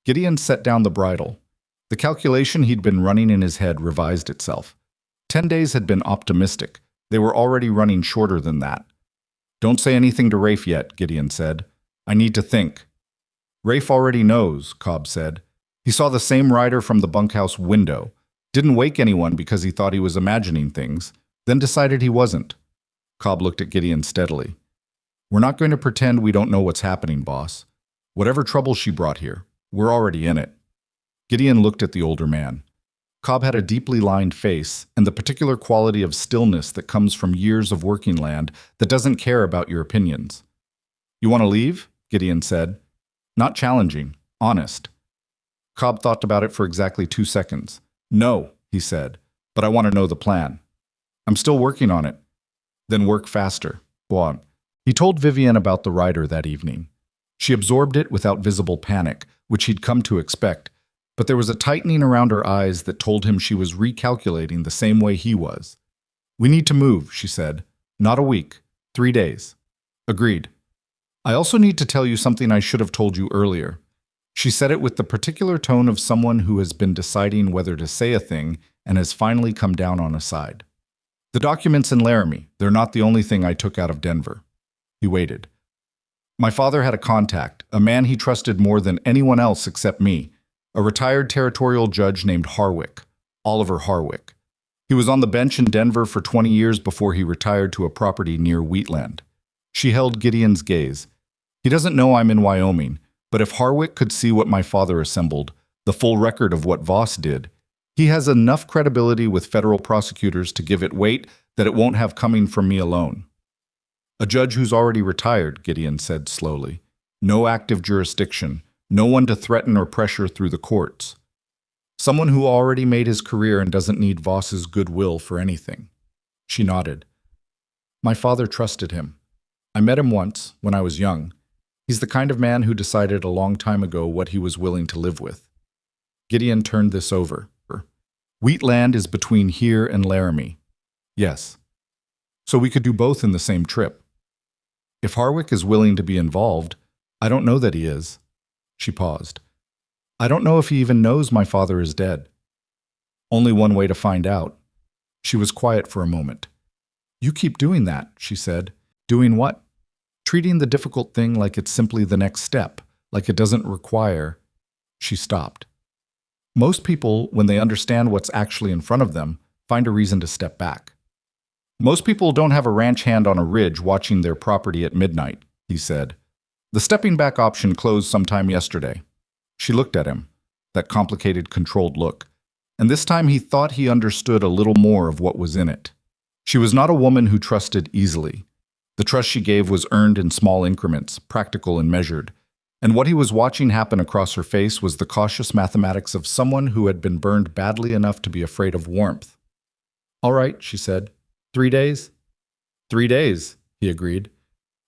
Gideon set down the bridle. The calculation he'd been running in his head revised itself. 10 days had been optimistic. They were already running shorter than that. "Don't say anything to Rafe yet," Gideon said. "I need to think." "Rafe already knows," Cobb said. "He saw the same rider from the bunkhouse window. Didn't wake anyone because he thought he was imagining things, then decided he wasn't." Cobb looked at Gideon steadily. "We're not going to pretend we don't know what's happening, boss. Whatever trouble she brought here, we're already in it." Gideon looked at the older man. Cobb had a deeply lined face and the particular quality of stillness that comes from years of working land that doesn't care about your opinions. "You want to leave?" Gideon said. Not challenging, honest. Cobb thought about it for exactly 2 seconds. "No," he said, "but I want to know the plan." "I'm still working on it." "Then work faster. Go on." He told Vivian about the rider that evening. She absorbed it without visible panic, which he'd come to expect, but there was a tightening around her eyes that told him she was recalculating the same way he was. "We need to move," she said. "Not a week. 3 days." "Agreed." "I also need to tell you something I should have told you earlier." She said it with the particular tone of someone who has been deciding whether to say a thing and has finally come down on a side. "The documents in Laramie, they're not the only thing I took out of Denver." He waited. "My father had a contact, a man he trusted more than anyone else except me, a retired territorial judge named Harwick, Oliver Harwick. He was on the bench in Denver for 20 years before he retired to a property near Wheatland." She held Gideon's gaze. "He doesn't know I'm in Wyoming, but if Harwick could see what my father assembled, the full record of what Voss did, he has enough credibility with federal prosecutors to give it weight that it won't have coming from me alone." "A judge who's already retired," Gideon said slowly. "No active jurisdiction, no one to threaten or pressure through the courts. Someone who already made his career and doesn't need Voss's goodwill for anything." She nodded. "My father trusted him." I met him once, when I was young. He's the kind of man who decided a long time ago what he was willing to live with. Gideon turned this over. Wheatland is between here and Laramie. Yes. So we could do both in the same trip. If Harwick is willing to be involved, I don't know that he is. She paused. I don't know if he even knows my father is dead. Only one way to find out. She was quiet for a moment. You keep doing that, she said. Doing what? Treating the difficult thing like it's simply the next step, like it doesn't require. She stopped. Most people, when they understand what's actually in front of them, find a reason to step back. Most people don't have a ranch hand on a ridge watching their property at midnight, he said. The stepping back option closed sometime yesterday. She looked at him, that complicated, controlled look, and this time he thought he understood a little more of what was in it. She was not a woman who trusted easily. The trust she gave was earned in small increments, practical and measured. And what he was watching happen across her face was the cautious mathematics of someone who had been burned badly enough to be afraid of warmth. All right, she said. 3 days? 3 days, he agreed.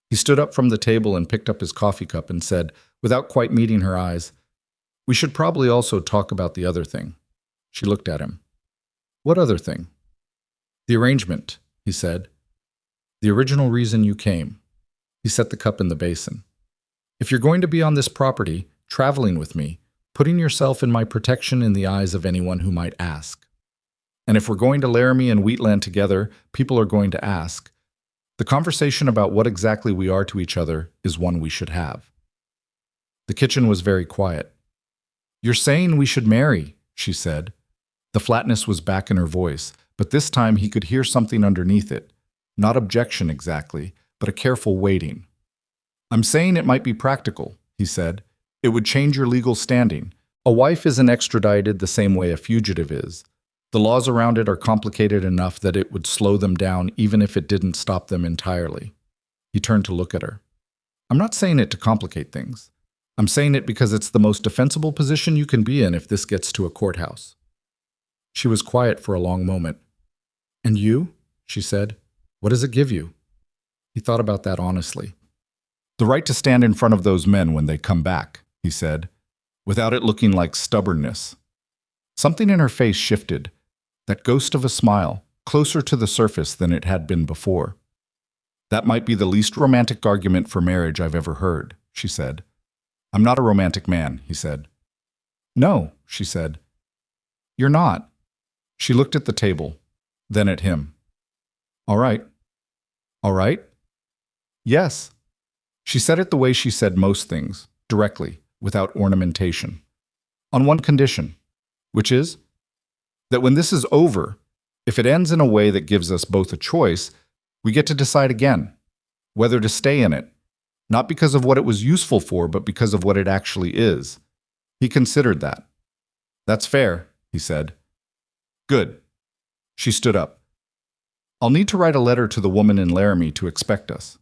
He stood up from the table and picked up his coffee cup and said, without quite meeting her eyes, we should probably also talk about the other thing. She looked at him. What other thing? The arrangement, he said. The original reason you came. He set the cup in the basin. If you're going to be on this property, traveling with me, putting yourself in my protection in the eyes of anyone who might ask. And if we're going to Laramie and Wheatland together, people are going to ask. The conversation about what exactly we are to each other is one we should have. The kitchen was very quiet. You're saying we should marry, she said. The flatness was back in her voice, but this time he could hear something underneath it. Not objection exactly, but a careful waiting. I'm saying it might be practical, he said. It would change your legal standing. A wife isn't extradited the same way a fugitive is. The laws around it are complicated enough that it would slow them down even if it didn't stop them entirely. He turned to look at her. I'm not saying it to complicate things. I'm saying it because it's the most defensible position you can be in if this gets to a courthouse. She was quiet for a long moment. And you? She said. What does it give you? He thought about that honestly. The right to stand in front of those men when they come back, he said, without it looking like stubbornness. Something in her face shifted, that ghost of a smile, closer to the surface than it had been before. That might be the least romantic argument for marriage I've ever heard, she said. I'm not a romantic man, he said. No, she said. You're not. She looked at the table, then at him. All right. All right? Yes. She said it the way she said most things, directly, without ornamentation. On one condition, which is that when this is over, if it ends in a way that gives us both a choice, we get to decide again whether to stay in it, not because of what it was useful for, but because of what it actually is. He considered that. That's fair, he said. Good. She stood up. I'll need to write a letter to the woman in Laramie to expect us.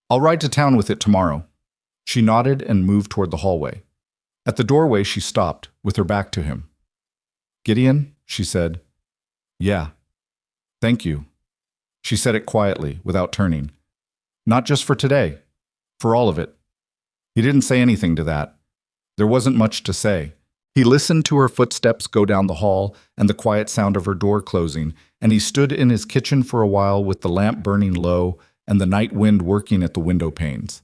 I'll ride to town with it tomorrow. She nodded and moved toward the hallway. At the doorway, she stopped, with her back to him. Gideon, she said. Yeah. Thank you. She said it quietly, without turning. Not just for today. For all of it. He didn't say anything to that. There wasn't much to say. He listened to her footsteps go down the hall and the quiet sound of her door closing, and he stood in his kitchen for a while with the lamp burning low and the night wind working at the window panes.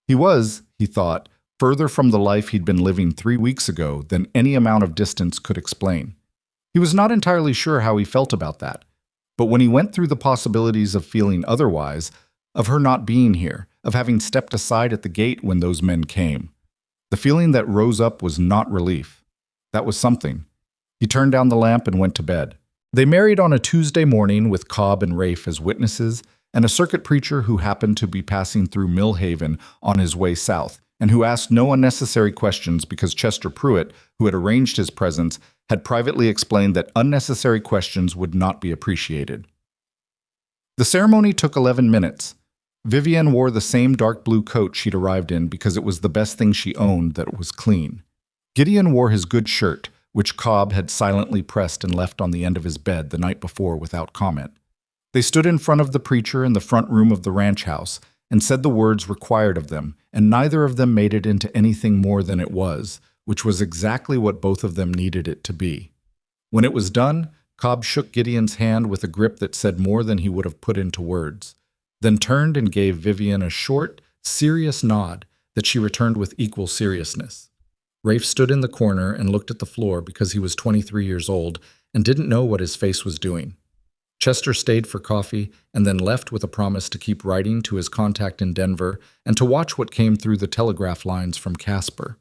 He was, he thought, further from the life he'd been living 3 weeks ago than any amount of distance could explain. He was not entirely sure how he felt about that, but when he went through the possibilities of feeling otherwise, of her not being here, of having stepped aside at the gate when those men came, the feeling that rose up was not relief. That was something. He turned down the lamp and went to bed. They married on a Tuesday morning with Cobb and Rafe as witnesses, and a circuit preacher who happened to be passing through Mill Haven on his way south, and who asked no unnecessary questions because Chester Pruitt, who had arranged his presence, had privately explained that unnecessary questions would not be appreciated. The ceremony took 11 minutes. Vivienne wore the same dark blue coat she'd arrived in because it was the best thing she owned that was clean. Gideon wore his good shirt, which Cobb had silently pressed and left on the end of his bed the night before without comment. They stood in front of the preacher in the front room of the ranch house, and said the words required of them, and neither of them made it into anything more than it was, which was exactly what both of them needed it to be. When it was done, Cobb shook Gideon's hand with a grip that said more than he would have put into words, then turned and gave Vivian a short, serious nod that she returned with equal seriousness. Rafe stood in the corner and looked at the floor because he was 23 years old and didn't know what his face was doing. Chester stayed for coffee and then left with a promise to keep writing to his contact in Denver and to watch what came through the telegraph lines from Casper.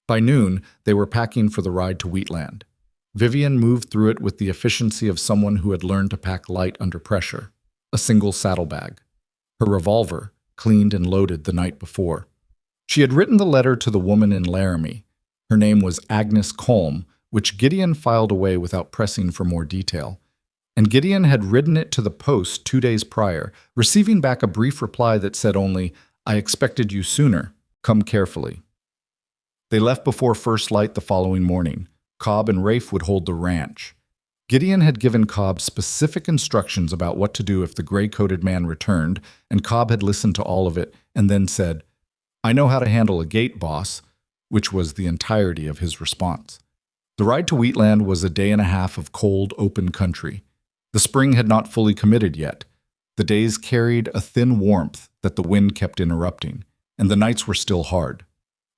By noon, they were packing for the ride to Wheatland. Vivian moved through it with the efficiency of someone who had learned to pack light under pressure. A single saddlebag. Her revolver, cleaned and loaded the night before. She had written the letter to the woman in Laramie. Her name was Agnes Colm, which Gideon filed away without pressing for more detail. And Gideon had ridden it to the post 2 days prior, receiving back a brief reply that said only, "I expected you sooner. Come carefully." They left before first light the following morning. Cobb and Rafe would hold the ranch. Gideon had given Cobb specific instructions about what to do if the gray-coated man returned, and Cobb had listened to all of it and then said, "I know how to handle a gate, boss," which was the entirety of his response. The ride to Wheatland was a day and a half of cold, open country. The spring had not fully committed yet. The days carried a thin warmth that the wind kept interrupting, and the nights were still hard.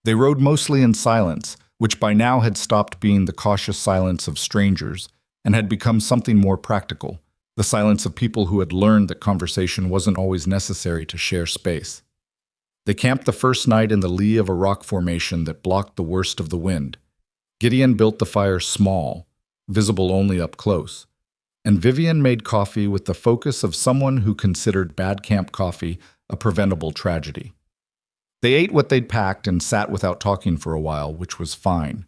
They rode mostly in silence, which by now had stopped being the cautious silence of strangers and had become something more practical, the silence of people who had learned that conversation wasn't always necessary to share space. They camped the first night in the lee of a rock formation that blocked the worst of the wind. Gideon built the fire small, visible only up close, and Vivian made coffee with the focus of someone who considered bad camp coffee a preventable tragedy. They ate what they'd packed and sat without talking for a while, which was fine.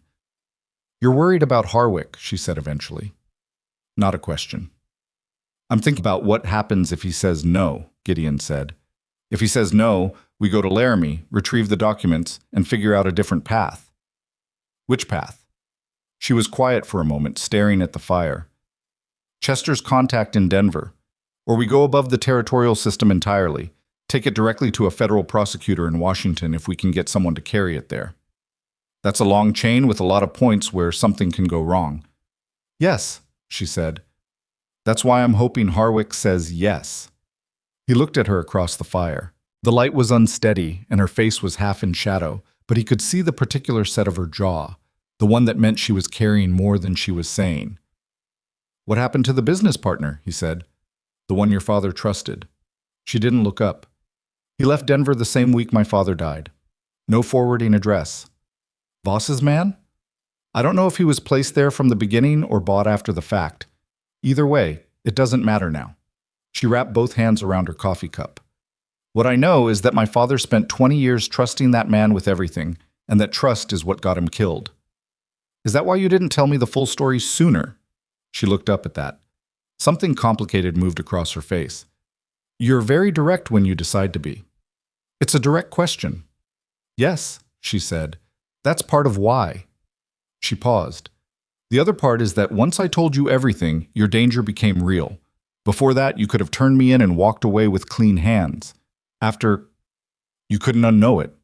"You're worried about Harwick," she said eventually. Not a question. "I'm thinking about what happens if he says no," Gideon said. "If he says no, we go to Laramie, retrieve the documents, and figure out a different path." "Which path?" She was quiet for a moment, staring at the fire. "Chester's contact in Denver. Or we go above the territorial system entirely, take it directly to a federal prosecutor in Washington if we can get someone to carry it there. That's a long chain with a lot of points where something can go wrong." "Yes," she said. "That's why I'm hoping Harwick says yes." He looked at her across the fire. The light was unsteady, and her face was half in shadow, but he could see the particular set of her jaw, the one that meant she was carrying more than she was saying. "What happened to the business partner?" he said. "The one your father trusted." She didn't look up. "He left Denver the same week my father died. No forwarding address." "Voss's man?" "I don't know if he was placed there from the beginning or bought after the fact. Either way, it doesn't matter now." She wrapped both hands around her coffee cup. "What I know is that my father spent 20 years trusting that man with everything, and that trust is what got him killed." "Is that why you didn't tell me the full story sooner?" She looked up at that. Something complicated moved across her face. "You're very direct when you decide to be." "It's a direct question." "Yes," she said. "That's part of why." She paused. "The other part is that once I told you everything, your danger became real. Before that, you could have turned me in and walked away with clean hands. After, you couldn't unknow it."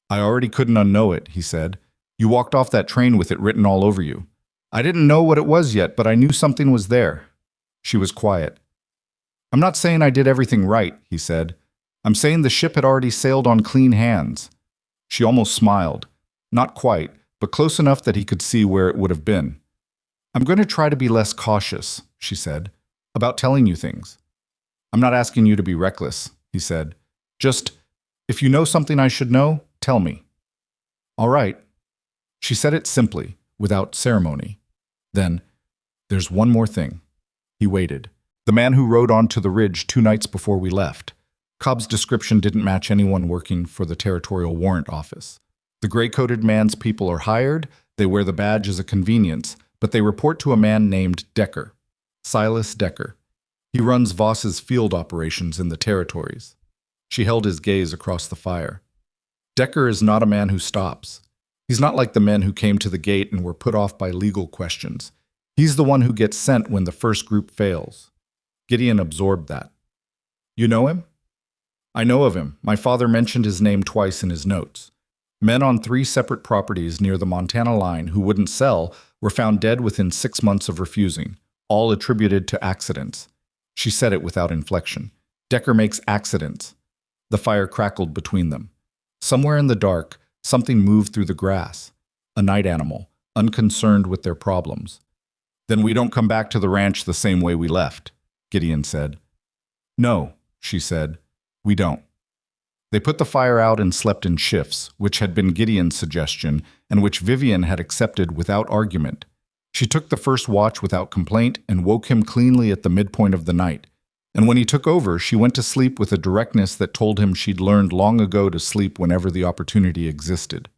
"I already couldn't unknow it," he said. "You walked off that train with it written all over you. I didn't know what it was yet, but I knew something was there." She was quiet. "I'm not saying I did everything right," he said. "I'm saying the ship had already sailed on clean hands." She almost smiled. Not quite, but close enough that he could see where it would have been. "I'm going to try to be less cautious," she said, "about telling you things." "I'm not asking you to be reckless," he said. "Just, if you know something I should know, tell me." "All right." She said it simply, without ceremony. Then, "There's one more thing." He waited. "The man who rode onto the ridge 2 nights before we left." Cobb's description didn't match anyone working for the Territorial Warrant Office. The gray-coated man's people are hired, they wear the badge as a convenience, but they report to a man named Decker. Silas Decker. He runs Voss's field operations in the territories. She held his gaze across the fire. Decker is not a man who stops. He's not like the men who came to the gate and were put off by legal questions. He's the one who gets sent when the first group fails. Gideon absorbed that. "You know him?" I know of him. My father mentioned his name twice in his notes. Men on 3 separate properties near the Montana line who wouldn't sell were found dead within 6 months of refusing, all attributed to accidents. She said it without inflection. Decker makes accidents. The fire crackled between them. Somewhere in the dark, something moved through the grass. A night animal, unconcerned with their problems. Then we don't come back to the ranch the same way we left, Gideon said. No, she said, we don't. They put the fire out and slept in shifts, which had been Gideon's suggestion and which Vivian had accepted without argument. She took the first watch without complaint and woke him cleanly at the midpoint of the night. And when he took over, she went to sleep with a directness that told him she'd learned long ago to sleep whenever the opportunity existed.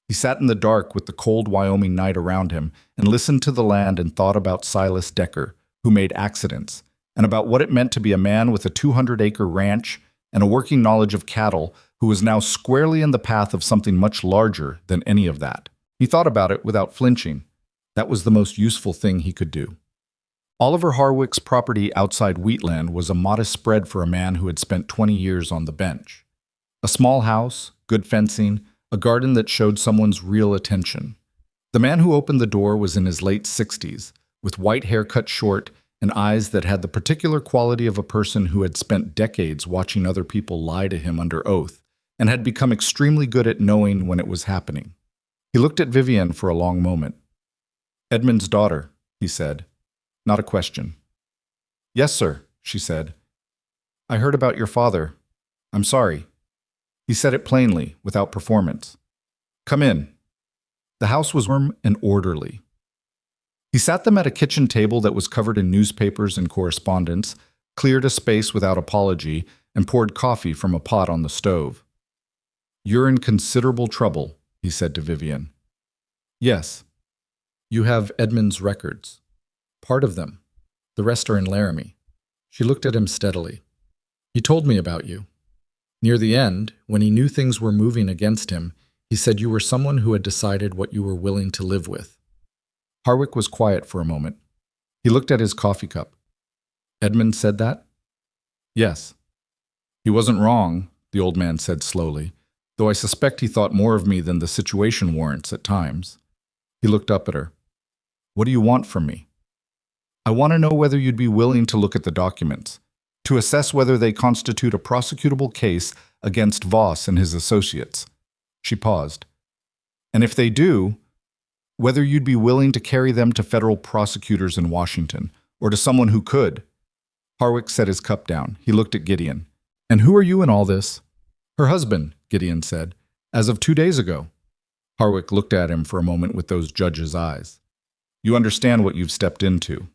He sat in the dark with the cold Wyoming night around him and listened to the land and thought about Silas Decker, who made accidents, and about what it meant to be a man with a 200-acre ranch and a working knowledge of cattle who was now squarely in the path of something much larger than any of that. He thought about it without flinching. That was the most useful thing he could do. Oliver Harwick's property outside Wheatland was a modest spread for a man who had spent 20 years on the bench. A small house, good fencing, a garden that showed someone's real attention. The man who opened the door was in his late 60s, with white hair cut short and eyes that had the particular quality of a person who had spent decades watching other people lie to him under oath and had become extremely good at knowing when it was happening. He looked at Vivian for a long moment. "Edmund's daughter," he said. Not a question. "Yes, sir," she said. "I heard about your father. I'm sorry." He said it plainly, without performance. "Come in." The house was warm and orderly. He sat them at a kitchen table that was covered in newspapers and correspondence, cleared a space without apology, and poured coffee from a pot on the stove. "You're in considerable trouble," he said to Vivian. "Yes. You have Edmund's records. Part of them. The rest are in Laramie." She looked at him steadily. "He told me about you. Near the end, when he knew things were moving against him, he said you were someone who had decided what you were willing to live with." Harwick was quiet for a moment. He looked at his coffee cup. "Edmund said that?" "Yes." "He wasn't wrong," the old man said slowly, "though I suspect he thought more of me than the situation warrants at times." He looked up at her. "What do you want from me?" "I want to know whether you'd be willing to look at the documents, to assess whether they constitute a prosecutable case against Voss and his associates." She paused. "And if they do, whether you'd be willing to carry them to federal prosecutors in Washington, or to someone who could." Harwick set his cup down. He looked at Gideon. "And who are you in all this?" "Her husband," Gideon said, "as of 2 days ago." Harwick looked at him for a moment with those judge's eyes. "You understand what you've stepped into."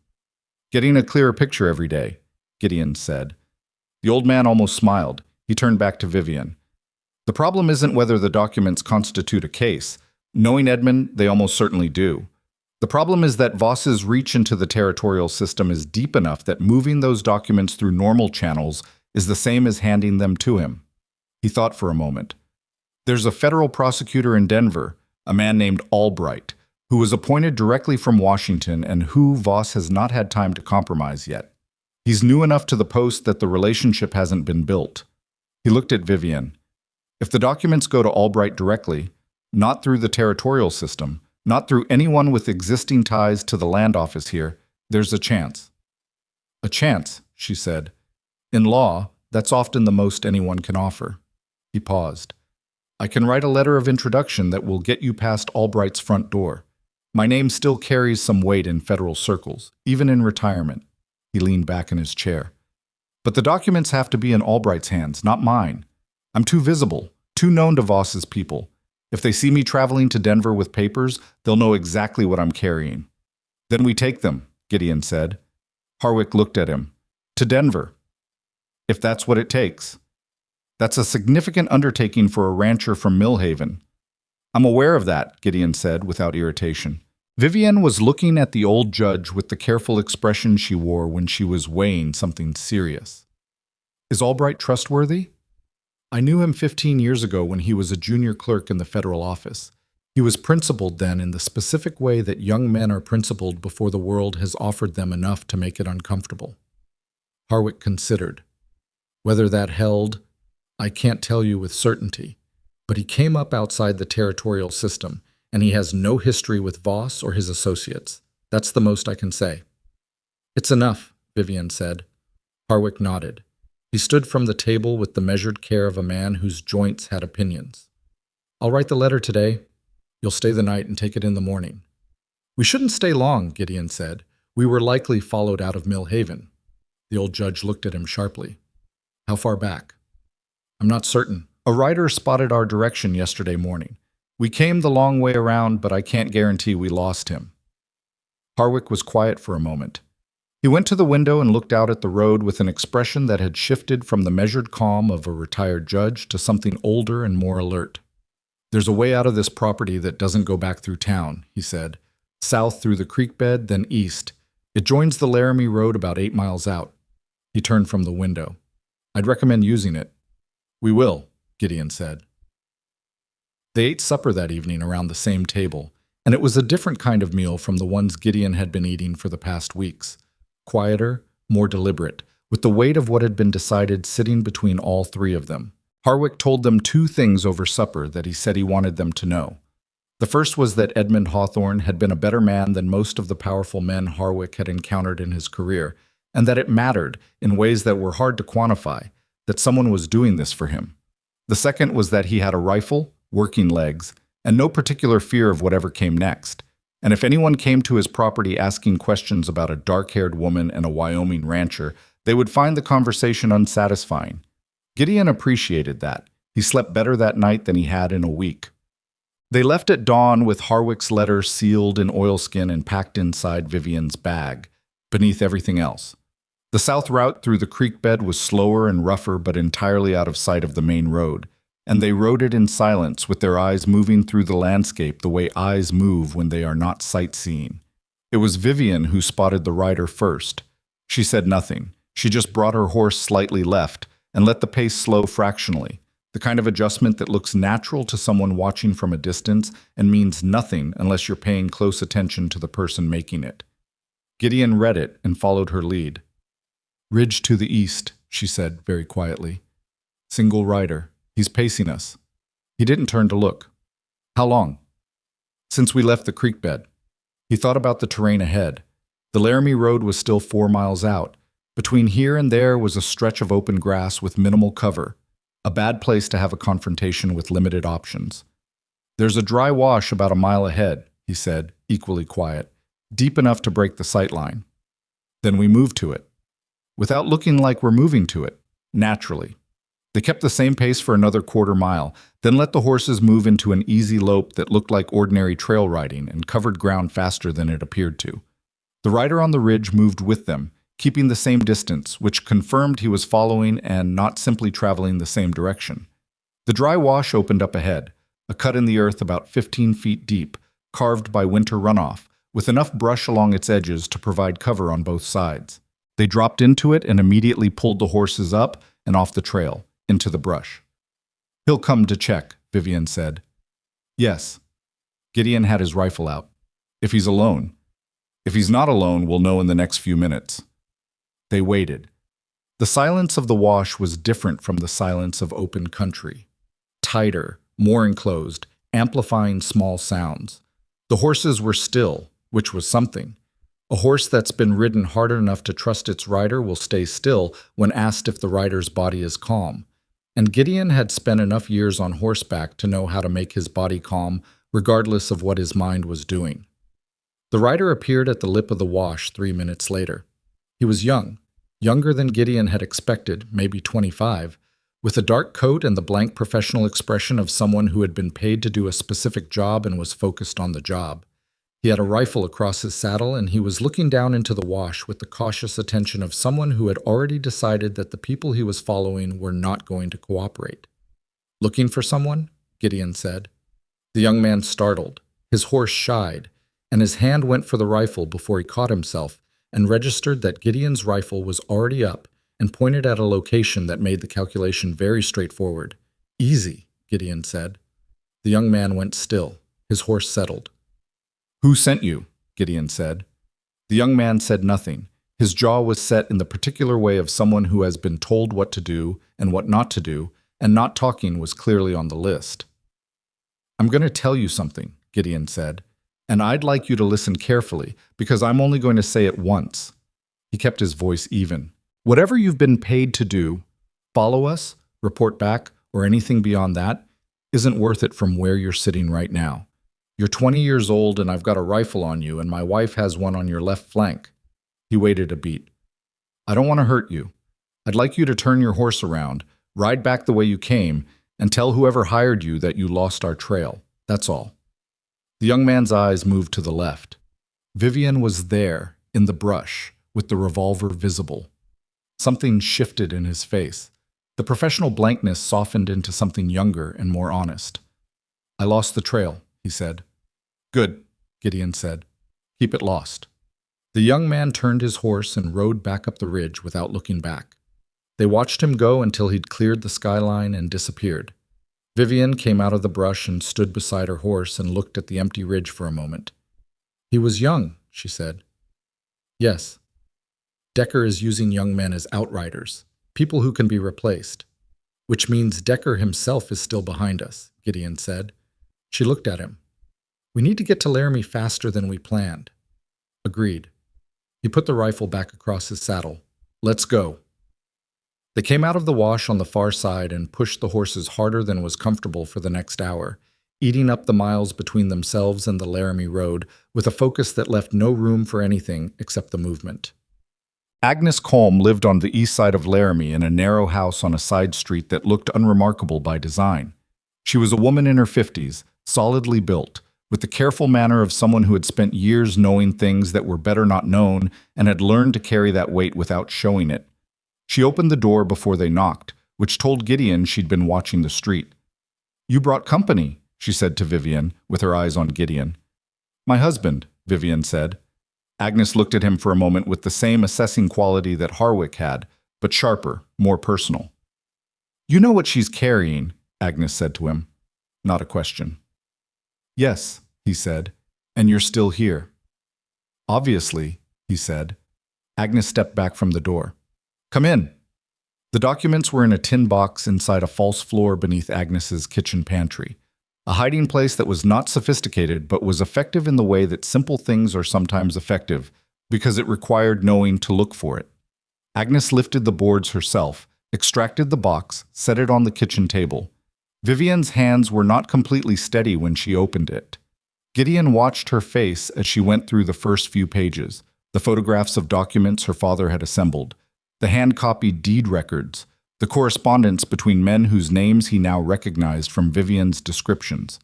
"Getting a clearer picture every day," Gideon said. The old man almost smiled. He turned back to Vivian. "The problem isn't whether the documents constitute a case. Knowing Edmund, they almost certainly do. The problem is that Voss's reach into the territorial system is deep enough that moving those documents through normal channels is the same as handing them to him." He thought for a moment. "There's a federal prosecutor in Denver, a man named Albright, who was appointed directly from Washington and who Voss has not had time to compromise yet. He's new enough to the post that the relationship hasn't been built." He looked at Vivian. "If the documents go to Albright directly, not through the territorial system, not through anyone with existing ties to the land office here, there's a chance." "A chance," she said. "In law, that's often the most anyone can offer." He paused. "I can write a letter of introduction that will get you past Albright's front door. My name still carries some weight in federal circles, even in retirement." He leaned back in his chair. "But the documents have to be in Albright's hands, not mine. I'm too visible, too known to Voss's people. If they see me traveling to Denver with papers, they'll know exactly what I'm carrying." "Then we take them," Gideon said. Harwick looked at him. "To Denver." "If that's what it takes." "That's a significant undertaking for a rancher from Millhaven." "I'm aware of that," Gideon said without irritation. Vivian was looking at the old judge with the careful expression she wore when she was weighing something serious. "Is Albright trustworthy?" "I knew him 15 years ago when he was a junior clerk in the federal office. He was principled then in the specific way that young men are principled before the world has offered them enough to make it uncomfortable." Harwick considered. Whether that held, I can't tell you with certainty, but he came up outside the territorial system, and he has no history with Voss or his associates. That's the most I can say. It's enough, Vivian said. Harwick nodded. He stood from the table with the measured care of a man whose joints had opinions. I'll write the letter today. You'll stay the night and take it in the morning. We shouldn't stay long, Gideon said. We were likely followed out of Mill Haven. The old judge looked at him sharply. How far back? I'm not certain. A rider spotted our direction yesterday morning. We came the long way around, but I can't guarantee we lost him. Harwick was quiet for a moment. He went to the window and looked out at the road with an expression that had shifted from the measured calm of a retired judge to something older and more alert. There's a way out of this property that doesn't go back through town, he said. South through the creek bed, then east. It joins the Laramie Road about 8 miles out. He turned from the window. I'd recommend using it. We will, Gideon said. They ate supper that evening around the same table, and it was a different kind of meal from the ones Gideon had been eating for the past weeks. Quieter, more deliberate, with the weight of what had been decided sitting between all three of them. Harwick told them 2 things over supper that he said he wanted them to know. The first was that Edmund Hawthorne had been a better man than most of the powerful men Harwick had encountered in his career, and that it mattered, in ways that were hard to quantify, that someone was doing this for him. The second was that he had a rifle, working legs, and no particular fear of whatever came next. And if anyone came to his property asking questions about a dark-haired woman and a Wyoming rancher, they would find the conversation unsatisfying. Gideon appreciated that. He slept better that night than he had in a week. They left at dawn with Harwick's letter sealed in oilskin and packed inside Vivian's bag, beneath everything else. The south route through the creek bed was slower and rougher but entirely out of sight of the main road, and they rode it in silence with their eyes moving through the landscape the way eyes move when they are not sightseeing. It was Vivian who spotted the rider first. She said nothing. She just brought her horse slightly left and let the pace slow fractionally, the kind of adjustment that looks natural to someone watching from a distance and means nothing unless you're paying close attention to the person making it. Gideon read it and followed her lead. Ridge to the east, she said very quietly. Single rider. He's pacing us. He didn't turn to look. How long? Since we left the creek bed. He thought about the terrain ahead. The Laramie Road was still 4 miles out. Between here and there was a stretch of open grass with minimal cover, a bad place to have a confrontation with limited options. There's a dry wash about a mile ahead, he said, equally quiet, deep enough to break the sight line. Then we moved to it. Without looking like we're moving to it, naturally. They kept the same pace for another 1/4 mile, then let the horses move into an easy lope that looked like ordinary trail riding and covered ground faster than it appeared to. The rider on the ridge moved with them, keeping the same distance, which confirmed he was following and not simply traveling the same direction. The dry wash opened up ahead, a cut in the earth about 15 feet deep, carved by winter runoff, with enough brush along its edges to provide cover on both sides. They dropped into it and immediately pulled the horses up and off the trail, into the brush. He'll come to check, Vivian said. Yes. Gideon had his rifle out. If he's alone. If he's not alone, we'll know in the next few minutes. They waited. The silence of the wash was different from the silence of open country. Tighter, more enclosed, amplifying small sounds. The horses were still, which was something. A horse that's been ridden hard enough to trust its rider will stay still when asked if the rider's body is calm. And Gideon had spent enough years on horseback to know how to make his body calm, regardless of what his mind was doing. The rider appeared at the lip of the wash 3 minutes later. He was young, younger than Gideon had expected, maybe 25, with a dark coat and the blank professional expression of someone who had been paid to do a specific job and was focused on the job. He had a rifle across his saddle, and he was looking down into the wash with the cautious attention of someone who had already decided that the people he was following were not going to cooperate. Looking for someone? Gideon said. The young man startled. His horse shied, and his hand went for the rifle before he caught himself and registered that Gideon's rifle was already up and pointed at a location that made the calculation very straightforward. Easy, Gideon said. The young man went still. His horse settled. Who sent you? Gideon said. The young man said nothing. His jaw was set in the particular way of someone who has been told what to do and what not to do, and not talking was clearly on the list. "I'm going to tell you something," Gideon said, "and I'd like you to listen carefully, because I'm only going to say it once." He kept his voice even. "Whatever you've been paid to do, follow us, report back, or anything beyond that, isn't worth it from where you're sitting right now. You're 20 years old and I've got a rifle on you and my wife has one on your left flank." He waited a beat. "I don't want to hurt you. I'd like you to turn your horse around, ride back the way you came, and tell whoever hired you that you lost our trail. That's all." The young man's eyes moved to the left. Vivian was there, in the brush, with the revolver visible. Something shifted in his face. The professional blankness softened into something younger and more honest. "I lost the trail," he said. "Good," Gideon said. "Keep it lost." The young man turned his horse and rode back up the ridge without looking back. They watched him go until he'd cleared the skyline and disappeared. Vivian came out of the brush and stood beside her horse and looked at the empty ridge for a moment. "He was young," she said. "Yes. Decker is using young men as outriders, people who can be replaced. Which means Decker himself is still behind us," Gideon said. She looked at him. "We need to get to Laramie faster than we planned." "Agreed." He put the rifle back across his saddle. "Let's go." They came out of the wash on the far side and pushed the horses harder than was comfortable for the next hour, eating up the miles between themselves and the Laramie Road with a focus that left no room for anything except the movement. Agnes Colm lived on the east side of Laramie in a narrow house on a side street that looked unremarkable by design. She was a woman in her 50s, solidly built, with the careful manner of someone who had spent years knowing things that were better not known and had learned to carry that weight without showing it. She opened the door before they knocked, which told Gideon she'd been watching the street. "You brought company," she said to Vivian, with her eyes on Gideon. "My husband," Vivian said. Agnes looked at him for a moment with the same assessing quality that Harwick had, but sharper, more personal. "You know what she's carrying," Agnes said to him. Not a question. "Yes," he said, "and you're still here." "Obviously," he said. Agnes stepped back from the door. "Come in." The documents were in a tin box inside a false floor beneath Agnes's kitchen pantry, a hiding place that was not sophisticated but was effective in the way that simple things are sometimes effective, because it required knowing to look for it. Agnes lifted the boards herself, extracted the box, set it on the kitchen table. Vivian's hands were not completely steady when she opened it. Gideon watched her face as she went through the first few pages, the photographs of documents her father had assembled, the hand-copied deed records, the correspondence between men whose names he now recognized from Vivian's descriptions.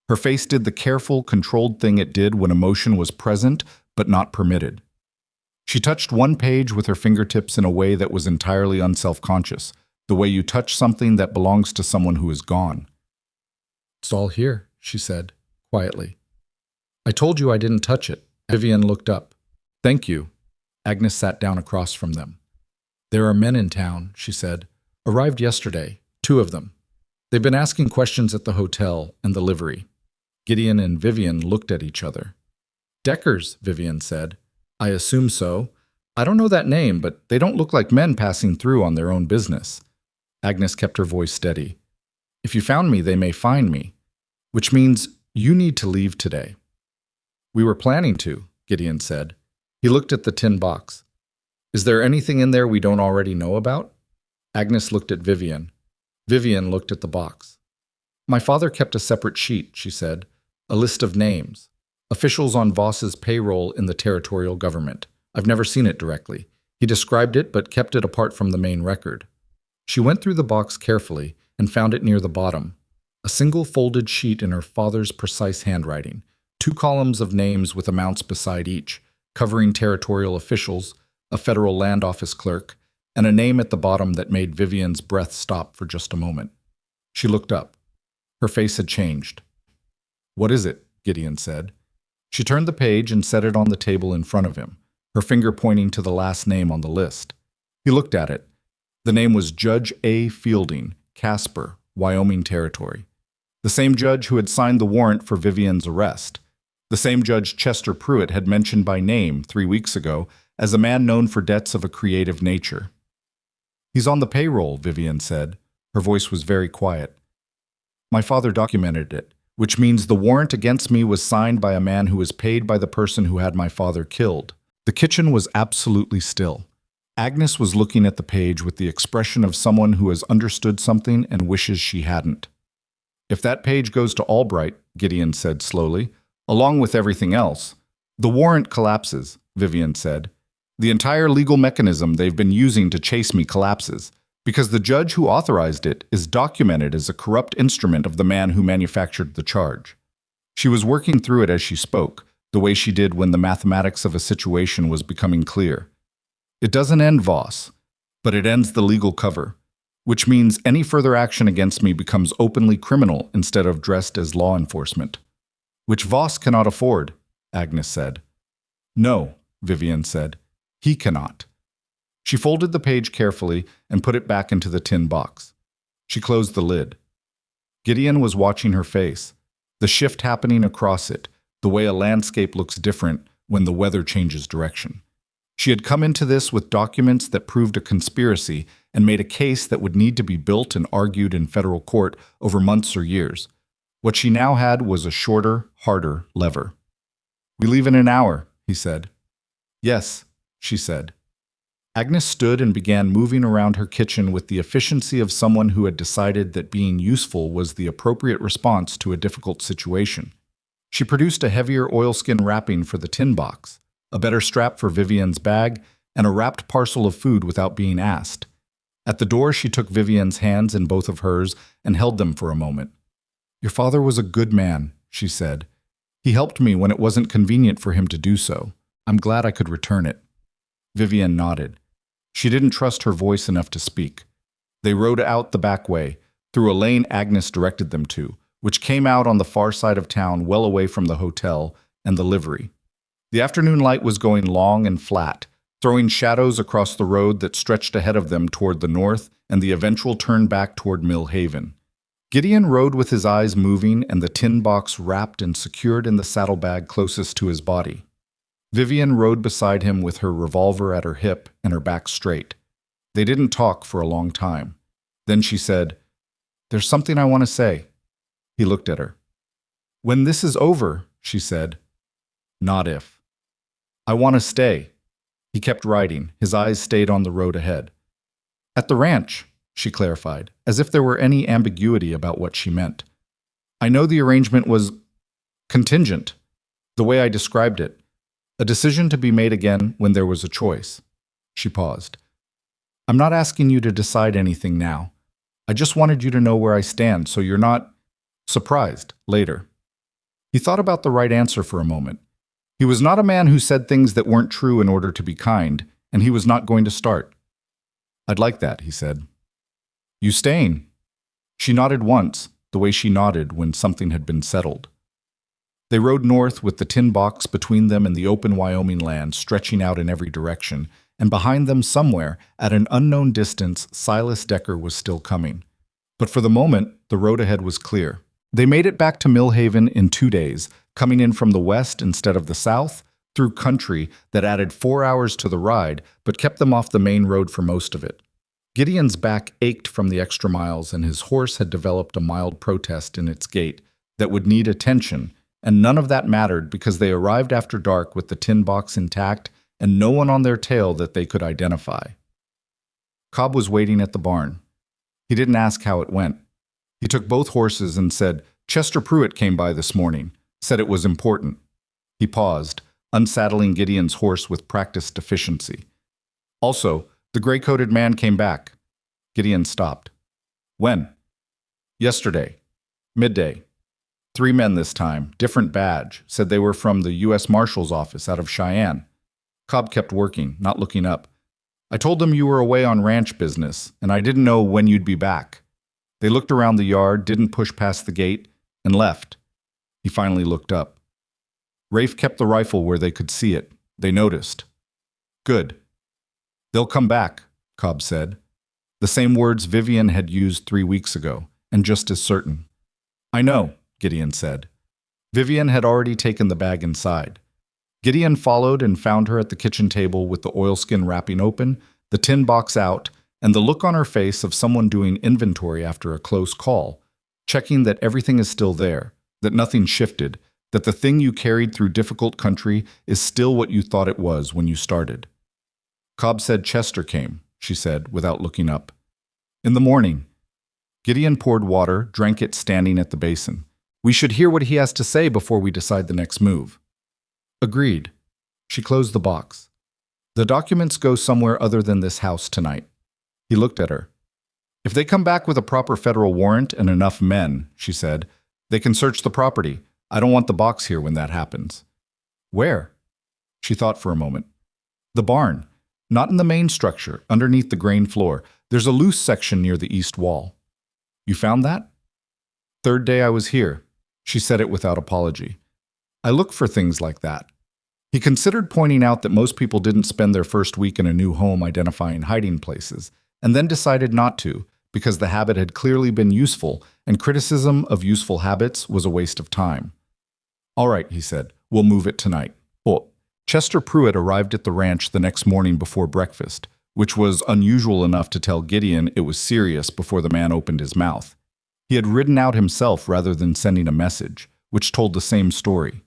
Her face did the careful, controlled thing it did when emotion was present but not permitted. She touched one page with her fingertips in a way that was entirely unself-conscious, the way you touch something that belongs to someone who is gone. "It's all here," she said, quietly. "I told you I didn't touch it." Vivian looked up. "Thank you." Agnes sat down across from them. "There are men in town," she said. "Arrived yesterday, 2 of them. They've been asking questions at the hotel and the livery." Gideon and Vivian looked at each other. "Deckers," Vivian said. "I assume so. I don't know that name, but they don't look like men passing through on their own business." Agnes kept her voice steady. "If you found me, they may find me. Which means you need to leave today." "We were planning to," Gideon said. He looked at the tin box. "Is there anything in there we don't already know about?" Agnes looked at Vivian. Vivian looked at the box. "My father kept a separate sheet," she said. "A list of names. Officials on Voss's payroll in the territorial government. I've never seen it directly. He described it but kept it apart from the main record." She went through the box carefully and found it near the bottom. A single folded sheet in her father's precise handwriting, 2 columns of names with amounts beside each, covering territorial officials, a federal land office clerk, and a name at the bottom that made Vivian's breath stop for just a moment. She looked up. Her face had changed. "What is it?" Gideon said. She turned the page and set it on the table in front of him, her finger pointing to the last name on the list. He looked at it. The name was Judge A. Fielding, Casper, Wyoming Territory. The same judge who had signed the warrant for Vivian's arrest. The same Judge Chester Pruitt had mentioned by name 3 weeks ago as a man known for debts of a creative nature. He's on the payroll, Vivian said. Her voice was very quiet. My father documented it, which means the warrant against me was signed by a man who was paid by the person who had my father killed. The kitchen was absolutely still. Agnes was looking at the page with the expression of someone who has understood something and wishes she hadn't. If that page goes to Albright, Gideon said slowly, along with everything else, the warrant collapses, Vivian said. The entire legal mechanism they've been using to chase me collapses, because the judge who authorized it is documented as a corrupt instrument of the man who manufactured the charge. She was working through it as she spoke, the way she did when the mathematics of a situation was becoming clear. It doesn't end Voss, but it ends the legal cover, which means any further action against me becomes openly criminal instead of dressed as law enforcement. Which Voss cannot afford, Agnes said. No, Vivian said. He cannot. She folded the page carefully and put it back into the tin box. She closed the lid. Gideon was watching her face, the shift happening across it, the way a landscape looks different when the weather changes direction. She had come into this with documents that proved a conspiracy and made a case that would need to be built and argued in federal court over months or years. What she now had was a shorter, harder lever. We leave in an hour, he said. Yes, she said. Agnes stood and began moving around her kitchen with the efficiency of someone who had decided that being useful was the appropriate response to a difficult situation. She produced a heavier oilskin wrapping for the tin box, a better strap for Vivian's bag, and a wrapped parcel of food without being asked. At the door, she took Vivian's hands in both of hers and held them for a moment. Your father was a good man, she said. He helped me when it wasn't convenient for him to do so. I'm glad I could return it. Vivian nodded. She didn't trust her voice enough to speak. They rode out the back way, through a lane Agnes directed them to, which came out on the far side of town well away from the hotel and the livery. The afternoon light was going long and flat, throwing shadows across the road that stretched ahead of them toward the north and the eventual turn back toward Mill Haven. Gideon rode with his eyes moving and the tin box wrapped and secured in the saddlebag closest to his body. Vivian rode beside him with her revolver at her hip and her back straight. They didn't talk for a long time. Then she said, There's something I want to say. He looked at her. When this is over, she said. Not if. I want to stay. He kept riding. His eyes stayed on the road ahead. At the ranch, she clarified, as if there were any ambiguity about what she meant. I know the arrangement was contingent, the way I described it. A decision to be made again when there was a choice. She paused. I'm not asking you to decide anything now. I just wanted you to know where I stand so you're not surprised later. He thought about the right answer for a moment. He was not a man who said things that weren't true in order to be kind, and he was not going to start. I'd like that, he said. You staying? She nodded once, the way she nodded when something had been settled. They rode north with the tin box between them and the open Wyoming land stretching out in every direction, and behind them somewhere, at an unknown distance, Silas Decker was still coming. But for the moment, the road ahead was clear. They made it back to Mill Haven in 2 days, coming in from the west instead of the south, through country that added 4 hours to the ride, but kept them off the main road for most of it. Gideon's back ached from the extra miles, and his horse had developed a mild protest in its gait that would need attention, and none of that mattered because they arrived after dark with the tin box intact and no one on their tail that they could identify. Cobb was waiting at the barn. He didn't ask how it went. He took both horses and said, Chester Pruitt came by this morning, said it was important. He paused, unsaddling Gideon's horse with practiced efficiency. Also, the gray-coated man came back. Gideon stopped. When? Yesterday. Midday. 3 men this time, different badge, said they were from the U.S. Marshal's office out of Cheyenne. Cobb kept working, not looking up. I told them you were away on ranch business, and I didn't know when you'd be back. They looked around the yard, didn't push past the gate, and left. He finally looked up. Rafe kept the rifle where they could see it. They noticed. Good. They'll come back, Cobb said. The same words Vivian had used 3 weeks ago, and just as certain. I know, Gideon said. Vivian had already taken the bag inside. Gideon followed and found her at the kitchen table with the oilskin wrapping open, the tin box out, and the look on her face of someone doing inventory after a close call, checking that everything is still there, that nothing shifted, that the thing you carried through difficult country is still what you thought it was when you started. Cobb said Chester came, she said, without looking up. In the morning. Gideon poured water, drank it standing at the basin. We should hear what he has to say before we decide the next move. Agreed. She closed the box. The documents go somewhere other than this house tonight. He looked at her. If they come back with a proper federal warrant and enough men, she said, they can search the property. I don't want the box here when that happens. Where? She thought for a moment. The barn. Not in the main structure, underneath the grain floor. There's a loose section near the east wall. You found that? Third day I was here. She said it without apology. I look for things like that. He considered pointing out that most people didn't spend their first week in a new home identifying hiding places, and then decided not to, because the habit had clearly been useful, and criticism of useful habits was a waste of time. All right, he said, we'll move it tonight. Oh, Chester Pruitt arrived at the ranch the next morning before breakfast, which was unusual enough to tell Gideon it was serious before the man opened his mouth. He had ridden out himself rather than sending a message, which told the same story.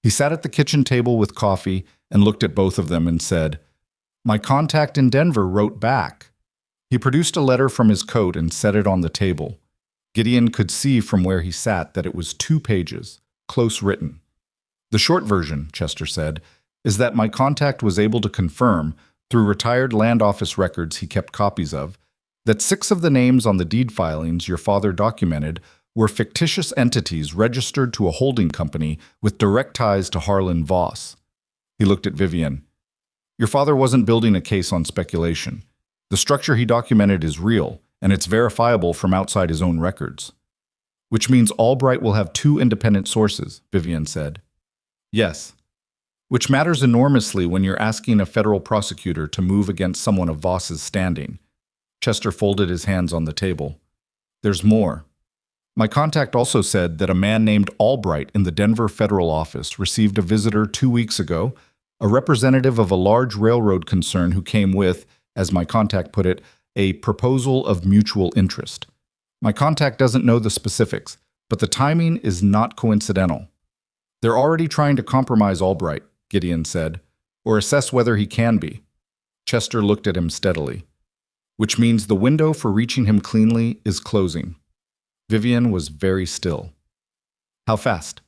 He sat at the kitchen table with coffee and looked at both of them and said, My contact in Denver wrote back. He produced a letter from his coat and set it on the table. Gideon could see from where he sat that it was 2 pages, close written. The short version, Chester said, is that my contact was able to confirm, through retired land office records he kept copies of, that 6 of the names on the deed filings your father documented were fictitious entities registered to a holding company with direct ties to Harlan Voss. He looked at Vivian. Your father wasn't building a case on speculation. The structure he documented is real, and it's verifiable from outside his own records. Which means Albright will have 2 independent sources, Vivian said. Yes. Which matters enormously when you're asking a federal prosecutor to move against someone of Voss's standing. Chester folded his hands on the table. There's more. My contact also said that a man named Albright in the Denver federal office received a visitor 2 weeks ago, a representative of a large railroad concern who came with, as my contact put it, a proposal of mutual interest. My contact doesn't know the specifics, but the timing is not coincidental. They're already trying to compromise Albright, Gideon said, or assess whether he can be. Chester looked at him steadily. Which means the window for reaching him cleanly is closing. Vivian was very still. How fast?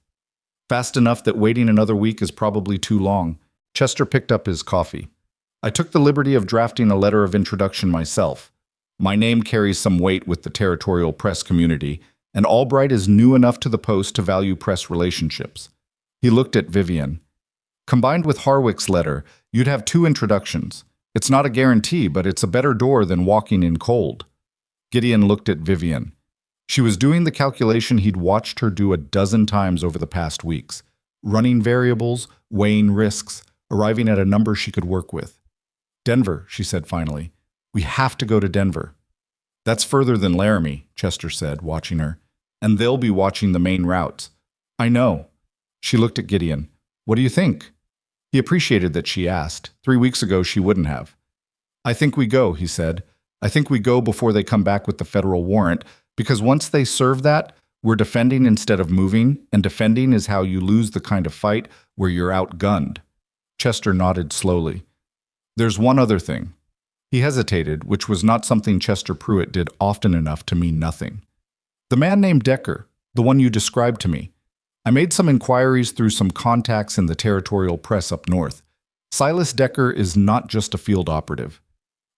Fast enough that waiting another week is probably too long. Chester picked up his coffee. I took the liberty of drafting a letter of introduction myself. My name carries some weight with the territorial press community, and Albright is new enough to the post to value press relationships. He looked at Vivian. Combined with Harwick's letter, you'd have 2 introductions. It's not a guarantee, but it's a better door than walking in cold. Gideon looked at Vivian. She was doing the calculation he'd watched her do a dozen times over the past weeks, running variables, weighing risks, arriving at a number she could work with. Denver, she said finally. We have to go to Denver. That's further than Laramie, Chester said, watching her. And they'll be watching the main routes. I know. She looked at Gideon. What do you think? He appreciated that she asked. 3 weeks ago she wouldn't have. I think we go, he said. I think we go before they come back with the federal warrant, because once they serve that, we're defending instead of moving, and defending is how you lose the kind of fight where you're outgunned. Chester nodded slowly. There's one other thing. He hesitated, which was not something Chester Pruitt did often enough to mean nothing. The man named Decker, the one you described to me. I made some inquiries through some contacts in the territorial press up north. Silas Decker is not just a field operative.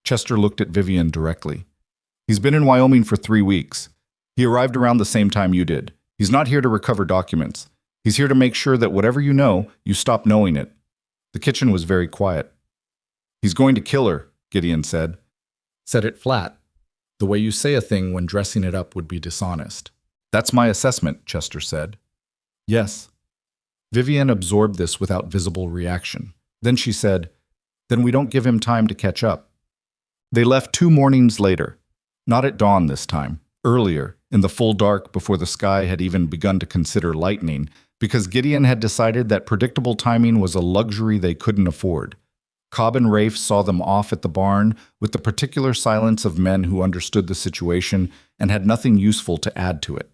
Chester looked at Vivian directly. He's been in Wyoming for 3 weeks. He arrived around the same time you did. He's not here to recover documents. He's here to make sure that whatever you know, you stop knowing it. The kitchen was very quiet. He's going to kill her, Gideon said. Said it flat. The way you say a thing when dressing it up would be dishonest. That's my assessment, Chester said. Yes. Vivian absorbed this without visible reaction. Then she said, Then we don't give him time to catch up. They left 2 mornings later. Not at dawn this time. Earlier, in the full dark before the sky had even begun to consider lightning, because Gideon had decided that predictable timing was a luxury they couldn't afford. Cobb and Rafe saw them off at the barn with the particular silence of men who understood the situation and had nothing useful to add to it.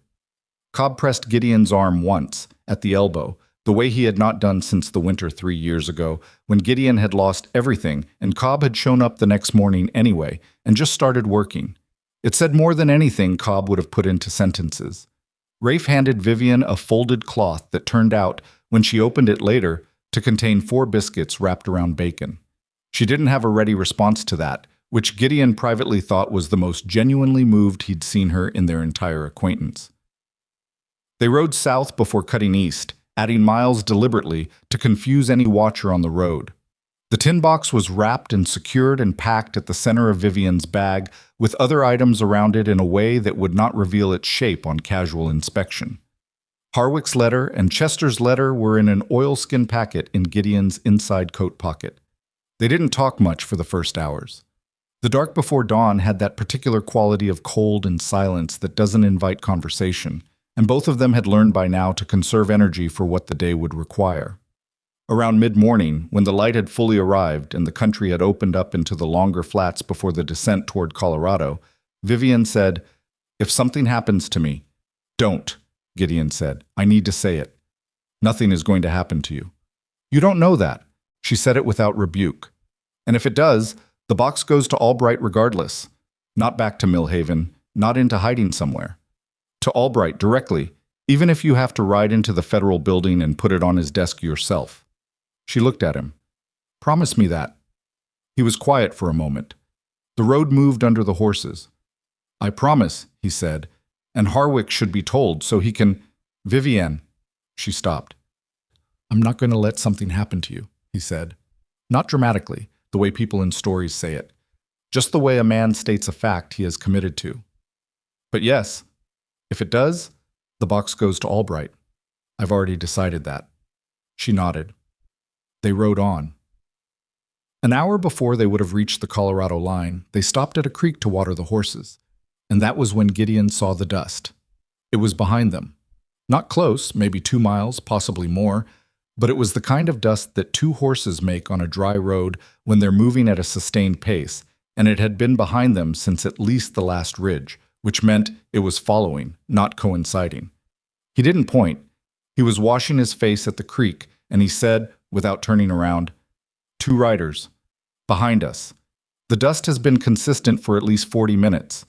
Cobb pressed Gideon's arm once, at the elbow, the way he had not done since the winter 3 years ago, when Gideon had lost everything and Cobb had shown up the next morning anyway and just started working. It said more than anything Cobb would have put into sentences. Rafe handed Vivian a folded cloth that turned out, when she opened it later, to contain 4 biscuits wrapped around bacon. She didn't have a ready response to that, which Gideon privately thought was the most genuinely moved he'd seen her in their entire acquaintance. They rode south before cutting east, adding miles deliberately to confuse any watcher on the road. The tin box was wrapped and secured and packed at the center of Vivian's bag, with other items around it in a way that would not reveal its shape on casual inspection. Harwick's letter and Chester's letter were in an oilskin packet in Gideon's inside coat pocket. They didn't talk much for the first hours. The dark before dawn had that particular quality of cold and silence that doesn't invite conversation, and both of them had learned by now to conserve energy for what the day would require. Around mid-morning, when the light had fully arrived and the country had opened up into the longer flats before the descent toward Colorado, Vivian said, "If something happens to me—" "Don't," Gideon said. "I need to say it. Nothing is going to happen to you." "You don't know that." She said it without rebuke. "And if it does, the box goes to Albright regardless. Not back to Millhaven, not into hiding somewhere. To Albright directly, even if you have to ride into the federal building and put it on his desk yourself." She looked at him. "Promise me that." He was quiet for a moment. The road moved under the horses. "I promise," he said, "and Harwick should be told so he can—" "Vivian." She stopped. "I'm not going to let something happen to you," he said. Not dramatically, the way people in stories say it. Just the way a man states a fact he has committed to. "But yes, if it does, the box goes to Albright. I've already decided that." She nodded. They rode on. An hour before they would have reached the Colorado line, they stopped at a creek to water the horses. And that was when Gideon saw the dust. It was behind them. Not close, maybe 2 miles, possibly more, but it was the kind of dust that 2 horses make on a dry road when they're moving at a sustained pace, and it had been behind them since at least the last ridge, which meant it was following, not coinciding. He didn't point. He was washing his face at the creek, and he said, without turning around, "2 riders. Behind us. The dust has been consistent for at least 40 minutes.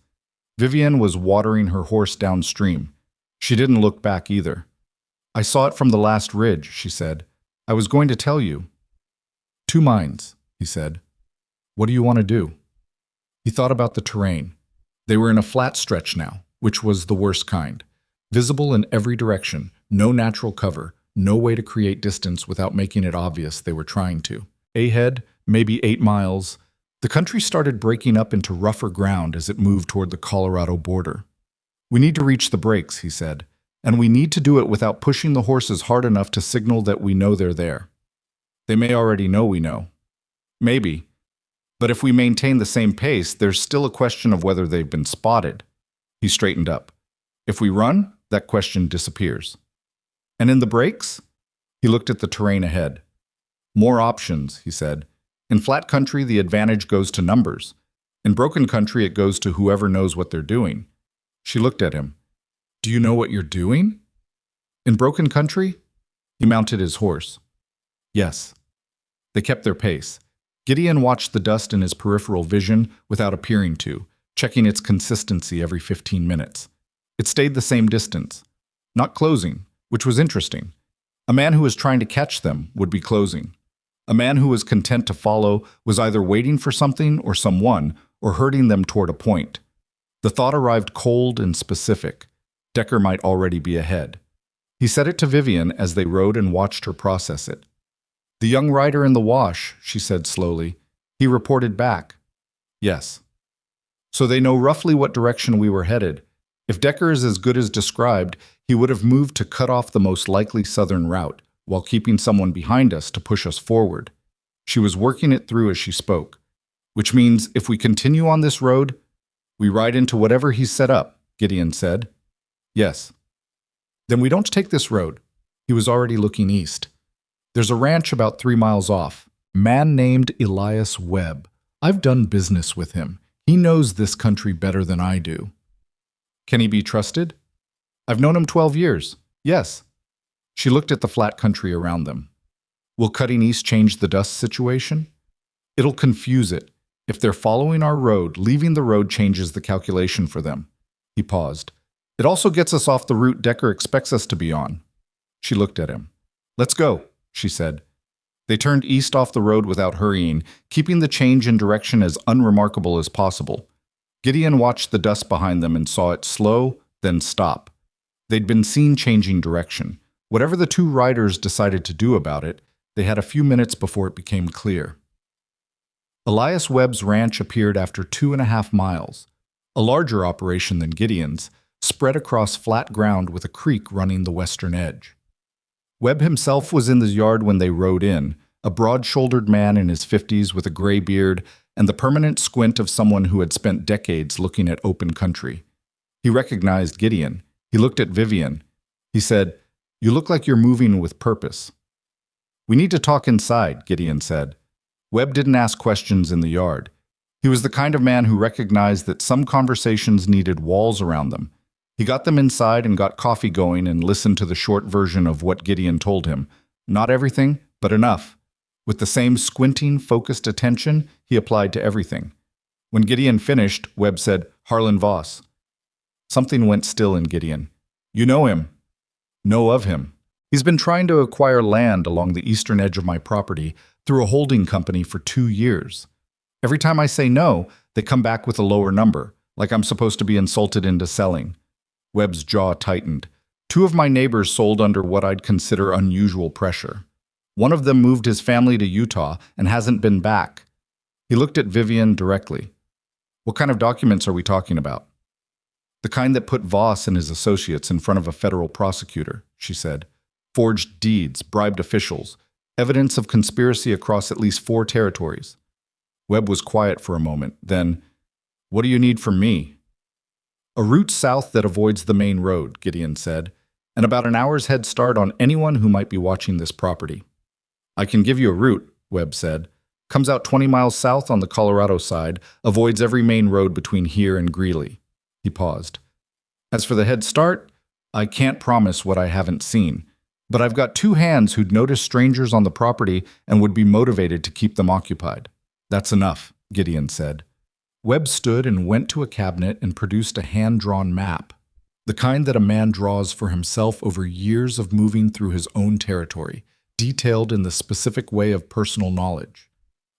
Vivian was watering her horse downstream. She didn't look back either. "I saw it from the last ridge," she said. "I was going to tell you." "2 minds," he said. "What do you want to do?" He thought about the terrain. They were in a flat stretch now, which was the worst kind. Visible in every direction, no natural cover, no way to create distance without making it obvious they were trying to. Ahead, maybe 8 miles, the country started breaking up into rougher ground as it moved toward the Colorado border. "We need to reach the breaks," he said, "and we need to do it without pushing the horses hard enough to signal that we know they're there. They may already know we know. Maybe. But if we maintain the same pace, there's still a question of whether they've been spotted." He straightened up. "If we run, that question disappears." "And in the breaks?" He looked at the terrain ahead. "More options," he said. "In flat country, the advantage goes to numbers. In broken country, it goes to whoever knows what they're doing." She looked at him. "Do you know what you're doing?" "In broken country?" He mounted his horse. "Yes." They kept their pace. Gideon watched the dust in his peripheral vision without appearing to, checking its consistency every 15 minutes. It stayed the same distance. Not closing, which was interesting. A man who was trying to catch them would be closing. A man who was content to follow was either waiting for something or someone, or herding them toward a point. The thought arrived cold and specific. Decker might already be ahead. He said it to Vivian as they rode and watched her process it. "The young rider in the wash," she said slowly. "He reported back." "Yes." "So they know roughly what direction we were headed. If Decker is as good as described, he would have moved to cut off the most likely southern route, while keeping someone behind us to push us forward." She was working it through as she spoke. "Which means if we continue on this road, we ride into whatever he's set up," Gideon said. "Yes." "Then we don't take this road." He was already looking east. There's a ranch about 3 miles off. Man named Elias Webb. I've done business with him. He knows this country better than I do. Can he be trusted? I've known him 12 years. Yes. She looked at the flat country around them. Will cutting east change the dust situation? It'll confuse it. If they're following our road, leaving the road changes the calculation for them. He paused. It also gets us off the route Decker expects us to be on. She looked at him. Let's go, she said. They turned east off the road without hurrying, keeping the change in direction as unremarkable as possible. Gideon watched the dust behind them and saw it slow, then stop. They'd been seen changing direction. Whatever the two riders decided to do about it, they had a few minutes before it became clear. Elias Webb's ranch appeared after 2.5 miles, a larger operation than Gideon's, spread across flat ground with a creek running the western edge. Webb himself was in the yard when they rode in, a broad-shouldered man in his 50s with a gray beard and the permanent squint of someone who had spent decades looking at open country. He recognized Gideon. He looked at Vivian. He said, "You look like you're moving with purpose." "We need to talk inside," Gideon said. Webb didn't ask questions in the yard. He was the kind of man who recognized that some conversations needed walls around them. He got them inside and got coffee going and listened to the short version of what Gideon told him. Not everything, but enough. With the same squinting, focused attention, he applied to everything. When Gideon finished, Webb said, "Harlan Voss." Something went still in Gideon. "You know him?" "Know of him. He's been trying to acquire land along the eastern edge of my property through a holding company for 2 years. Every time I say no, they come back with a lower number, like I'm supposed to be insulted into selling." Webb's jaw tightened. "2 of my neighbors sold under what I'd consider unusual pressure. One of them moved his family to Utah and hasn't been back." He looked at Vivian directly. "What kind of documents are we talking about?" "The kind that put Voss and his associates in front of a federal prosecutor," she said. "Forged deeds, bribed officials, evidence of conspiracy across at least 4 territories." Webb was quiet for a moment. Then, "What do you need from me?" "A route south that avoids the main road," Gideon said, "and about an hour's head start on anyone who might be watching this property." "I can give you a route," Webb said. "Comes out 20 miles south on the Colorado side, avoids every main road between here and Greeley." He paused. "As for the head start, I can't promise what I haven't seen, but I've got 2 hands who'd notice strangers on the property and would be motivated to keep them occupied." "That's enough," Gideon said. Webb stood and went to a cabinet and produced a hand-drawn map, the kind that a man draws for himself over years of moving through his own territory, detailed in the specific way of personal knowledge.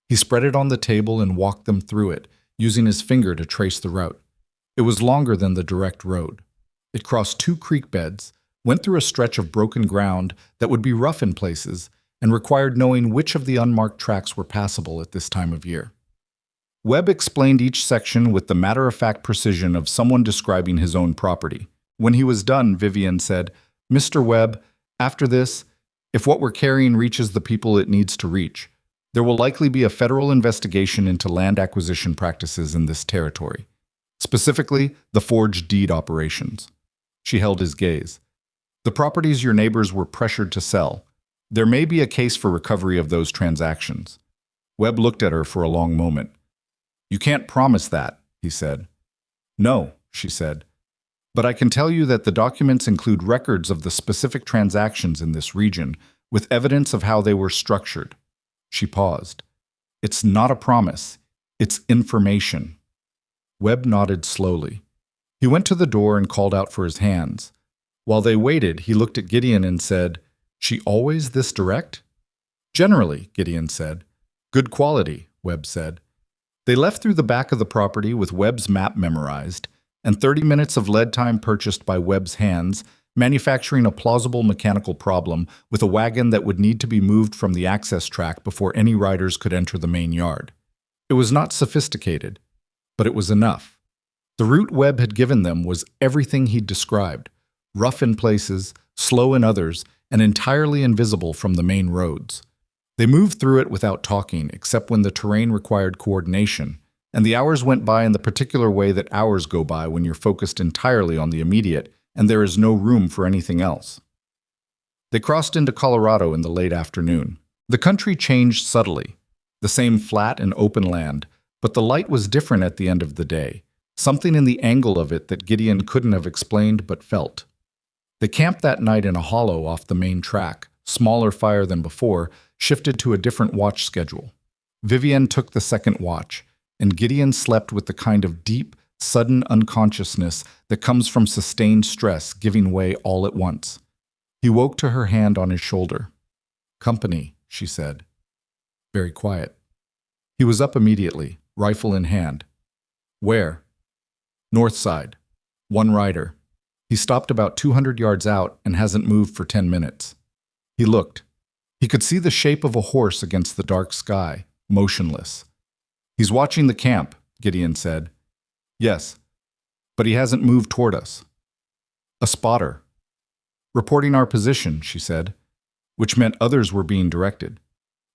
He spread it on the table and walked them through it, using his finger to trace the route. It was longer than the direct road. It crossed 2 creek beds, went through a stretch of broken ground that would be rough in places, and required knowing which of the unmarked tracks were passable at this time of year. Webb explained each section with the matter-of-fact precision of someone describing his own property. When he was done, Vivian said, "Mr. Webb, after this, if what we're carrying reaches the people it needs to reach, there will likely be a federal investigation into land acquisition practices in this territory, specifically the forged deed operations." She held his gaze. "The properties your neighbors were pressured to sell, there may be a case for recovery of those transactions." Webb looked at her for a long moment. "You can't promise that," he said. "No," she said. "But I can tell you that the documents include records of the specific transactions in this region, with evidence of how they were structured." She paused. "It's not a promise. It's information." Webb nodded slowly. He went to the door and called out for his hands. While they waited, he looked at Gideon and said, "She always this direct?" "Generally," Gideon said. "Good quality," Webb said. They left through the back of the property with Webb's map memorized, and 30 minutes of lead time purchased by Webb's hands, manufacturing a plausible mechanical problem with a wagon that would need to be moved from the access track before any riders could enter the main yard. It was not sophisticated, but it was enough. The route Webb had given them was everything he'd described, rough in places, slow in others, and entirely invisible from the main roads. They moved through it without talking, except when the terrain required coordination, and the hours went by in the particular way that hours go by when you're focused entirely on the immediate and there is no room for anything else. They crossed into Colorado in the late afternoon. The country changed subtly. The same flat and open land, but the light was different at the end of the day. Something in the angle of it that Gideon couldn't have explained but felt. They camped that night in a hollow off the main track. Smaller fire than before, shifted to a different watch schedule. Vivian took the second watch, and Gideon slept with the kind of deep, sudden unconsciousness that comes from sustained stress giving way all at once. He woke to her hand on his shoulder. "Company," she said. Very quiet. He was up immediately, rifle in hand. "Where?" "North side. One rider. He stopped about 200 yards out and hasn't moved for 10 minutes. He looked. He could see the shape of a horse against the dark sky, motionless. "He's watching the camp," Gideon said. "Yes, but he hasn't moved toward us." "A spotter." "Reporting our position," she said, which meant others were being directed.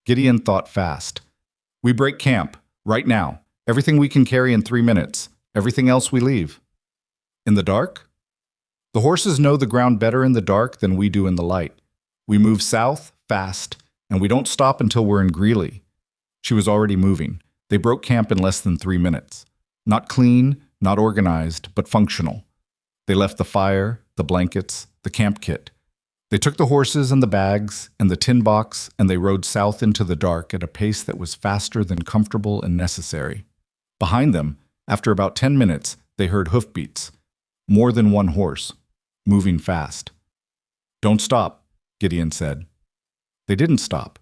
Gideon thought fast. "We break camp, right now. Everything we can carry in 3 minutes. Everything else we leave." "In the dark?" "The horses know the ground better in the dark than we do in the light. We move south, fast, and we don't stop until we're in Greeley." She was already moving. They broke camp in less than 3 minutes. Not clean, not organized, but functional. They left the fire, the blankets, the camp kit. They took the horses and the bags and the tin box, and they rode south into the dark at a pace that was faster than comfortable and necessary. Behind them, after about 10 minutes, they heard hoofbeats. More than one horse, moving fast. "Don't stop," Gideon said. They didn't stop.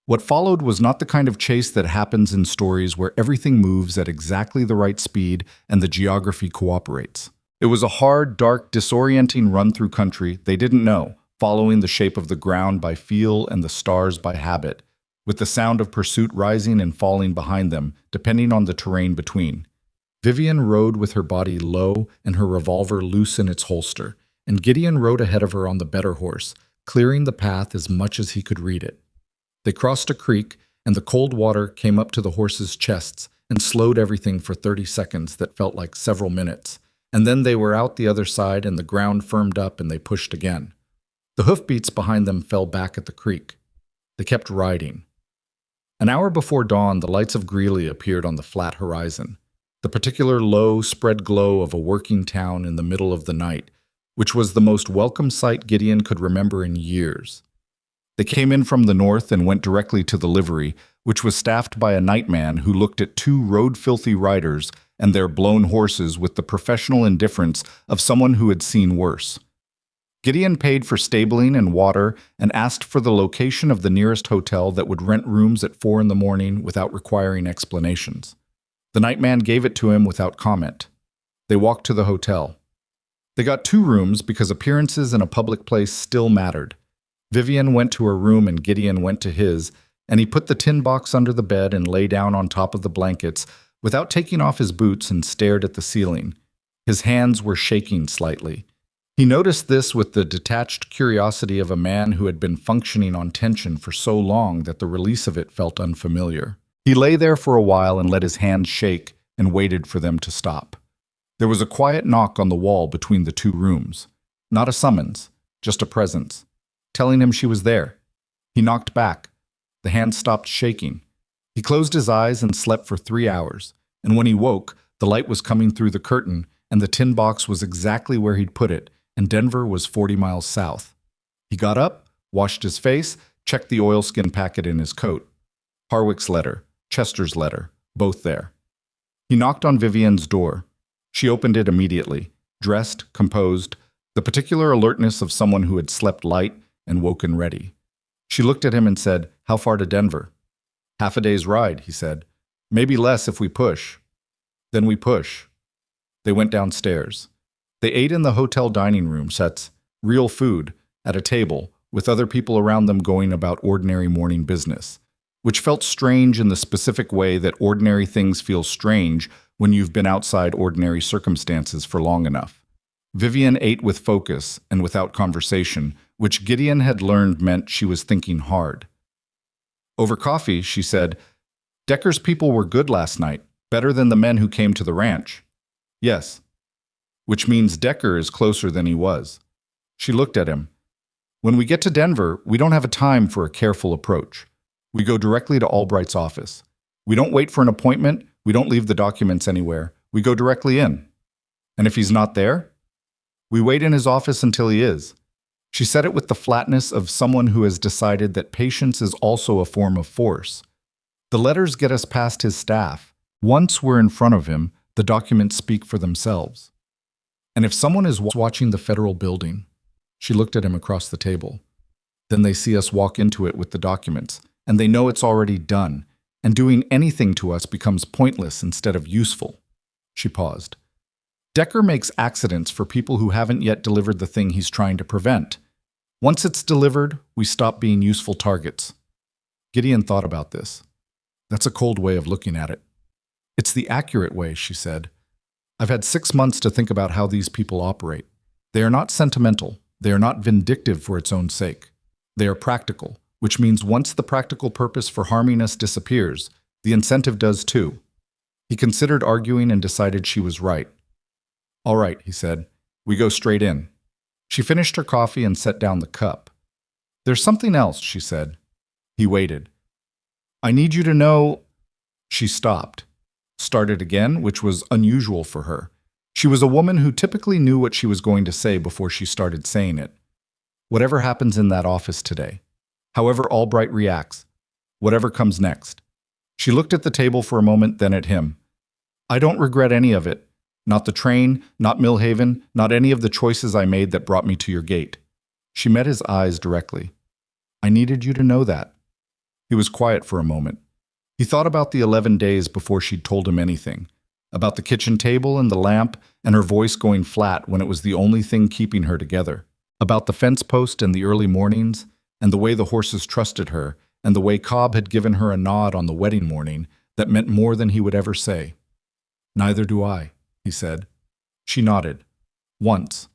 What followed was not the kind of chase that happens in stories where everything moves at exactly the right speed and the geography cooperates. It was a hard, dark, disorienting run through country they didn't know, following the shape of the ground by feel and the stars by habit, with the sound of pursuit rising and falling behind them, depending on the terrain between. Vivian rode with her body low and her revolver loose in its holster, and Gideon rode ahead of her on the better horse, clearing the path as much as he could read it. They crossed a creek, and the cold water came up to the horses' chests and slowed everything for 30 seconds that felt like several minutes. And then they were out the other side, and the ground firmed up, and they pushed again. The hoofbeats behind them fell back at the creek. They kept riding. An hour before dawn, the lights of Greeley appeared on the flat horizon, the particular low, spread glow of a working town in the middle of the night, which was the most welcome sight Gideon could remember in years. They came in from the north and went directly to the livery, which was staffed by a nightman who looked at 2 road-filthy riders and their blown horses with the professional indifference of someone who had seen worse. Gideon paid for stabling and water and asked for the location of the nearest hotel that would rent rooms at 4 in the morning without requiring explanations. The nightman gave it to him without comment. They walked to the hotel. They got 2 rooms because appearances in a public place still mattered. Vivian went to her room and Gideon went to his, and he put the tin box under the bed and lay down on top of the blankets without taking off his boots and stared at the ceiling. His hands were shaking slightly. He noticed this with the detached curiosity of a man who had been functioning on tension for so long that the release of it felt unfamiliar. He lay there for a while and let his hands shake and waited for them to stop. There was a quiet knock on the wall between the 2 rooms. Not a summons, just a presence, telling him she was there. He knocked back. The hand stopped shaking. He closed his eyes and slept for 3 hours, and when he woke, the light was coming through the curtain, and the tin box was exactly where he'd put it, and Denver was 40 miles south. He got up, washed his face, checked the oilskin packet in his coat. Harwick's letter, Chester's letter, both there. He knocked on Vivian's door. She opened it immediately, dressed, composed, the particular alertness of someone who had slept light and woken ready. She looked at him and said, "How far to Denver?" "Half a day's ride," he said. "Maybe less if we push." "Then we push." They went downstairs. They ate in the hotel dining room sets, real food, at a table, with other people around them going about ordinary morning business, which felt strange in the specific way that ordinary things feel strange when you've been outside ordinary circumstances for long enough. Vivian ate with focus and without conversation, which Gideon had learned meant she was thinking hard. Over coffee, she said, "Decker's people were good last night, better than the men who came to the ranch." "Yes." "Which means Decker is closer than he was." She looked at him. When we get to Denver, we don't have a time for a careful approach. We go directly to Albright's office. We don't wait for an appointment. We don't leave the documents anywhere. We go directly in. And if he's not there, we wait in his office until he is. She said it with the flatness of someone who has decided that patience is also a form of force. The letters get us past his staff. Once we're in front of him, the documents speak for themselves. And if someone is watching the federal building, she looked at him across the table. Then they see us walk into it with the documents, and they know it's already done, and doing anything to us becomes pointless instead of useful. She paused. Decker makes accidents for people who haven't yet delivered the thing he's trying to prevent. Once it's delivered, we stop being useful targets. Gideon thought about this. That's a cold way of looking at it. It's the accurate way, she said. I've had 6 months to think about how these people operate. They are not sentimental. They are not vindictive for its own sake. They are practical, which means once the practical purpose for harming us disappears, the incentive does too. He considered arguing and decided she was right. All right, he said. We go straight in. She finished her coffee and set down the cup. There's something else, she said. He waited. I need you to know... She stopped. Started again, which was unusual for her. She was a woman who typically knew what she was going to say before she started saying it. Whatever happens in that office today, however Albright reacts, whatever comes next. She looked at the table for a moment, then at him. I don't regret any of it. Not the train, not Millhaven, not any of the choices I made that brought me to your gate. She met his eyes directly. I needed you to know that. He was quiet for a moment. He thought about the 11 days before she'd told him anything, about the kitchen table and the lamp and her voice going flat when it was the only thing keeping her together, about the fence post and the early mornings, and the way the horses trusted her, and the way Cobb had given her a nod on the wedding morning that meant more than he would ever say. Neither do I, he said. She nodded. Once.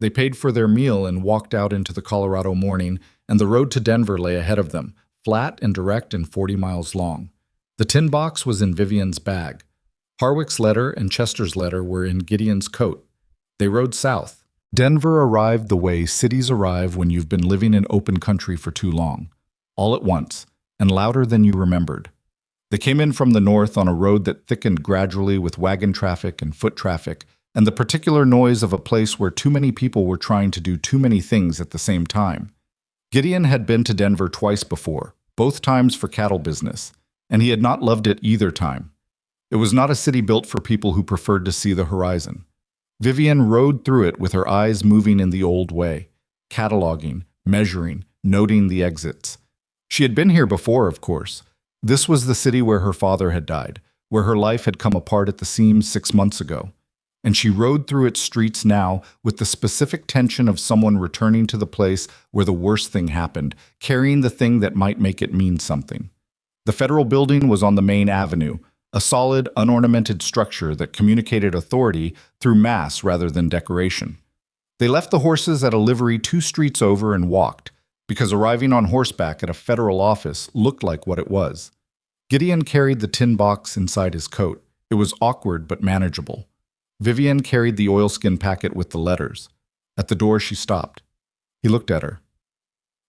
They paid for their meal and walked out into the Colorado morning, and the road to Denver lay ahead of them, flat and direct and 40 miles long. The tin box was in Vivian's bag. Harwick's letter and Chester's letter were in Gideon's coat. They rode south. Denver arrived the way cities arrive when you've been living in open country for too long. All at once, and louder than you remembered. They came in from the north on a road that thickened gradually with wagon traffic and foot traffic, and the particular noise of a place where too many people were trying to do too many things at the same time. Gideon had been to Denver twice before, both times for cattle business, and he had not loved it either time. It was not a city built for people who preferred to see the horizon. Vivian rode through it with her eyes moving in the old way, cataloging, measuring, noting the exits. She had been here before, of course. This was the city where her father had died, where her life had come apart at the seams 6 months ago. And she rode through its streets now with the specific tension of someone returning to the place where the worst thing happened, carrying the thing that might make it mean something. The federal building was on the main avenue, a solid, unornamented structure that communicated authority through mass rather than decoration. They left the horses at a livery 2 streets over and walked, because arriving on horseback at a federal office looked like what it was. Gideon carried the tin box inside his coat. It was awkward but manageable. Vivian carried the oilskin packet with the letters. At the door she stopped. He looked at her.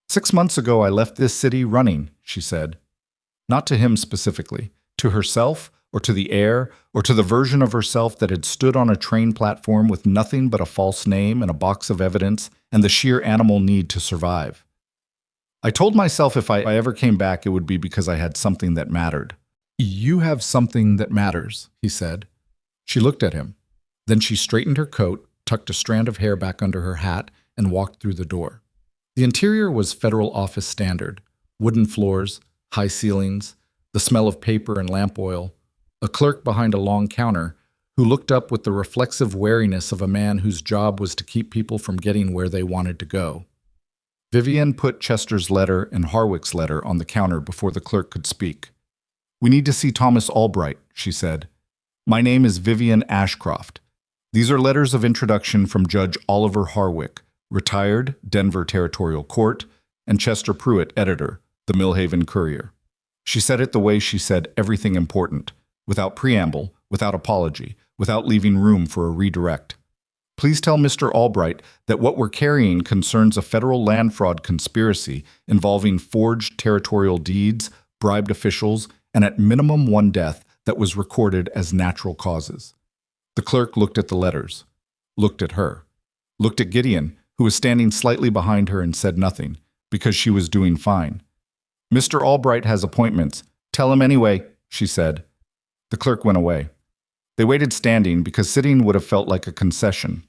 6 months ago I left this city running, she said. Not to him specifically, to herself, or to the air, or to the version of herself that had stood on a train platform with nothing but a false name and a box of evidence and the sheer animal need to survive. I told myself if I ever came back, it would be because I had something that mattered. You have something that matters, he said. She looked at him. Then she straightened her coat, tucked a strand of hair back under her hat, and walked through the door. The interior was federal office standard. Wooden floors, high ceilings, the smell of paper and lamp oil, a clerk behind a long counter who looked up with the reflexive wariness of a man whose job was to keep people from getting where they wanted to go. Vivian put Chester's letter and Harwick's letter on the counter before the clerk could speak. We need to see Thomas Albright, she said. My name is Vivian Ashcroft. These are letters of introduction from Judge Oliver Harwick, retired, Denver Territorial Court, and Chester Pruitt, editor, the Millhaven Courier. She said it the way she said everything important, without preamble, without apology, without leaving room for a redirect. Please tell Mr. Albright that what we're carrying concerns a federal land fraud conspiracy involving forged territorial deeds, bribed officials, and at minimum one death that was recorded as natural causes. The clerk looked at the letters, looked at her, looked at Gideon, who was standing slightly behind her, and said nothing, because she was doing fine. Mr. Albright has appointments. Tell him anyway, she said. The clerk went away. They waited standing because sitting would have felt like a concession.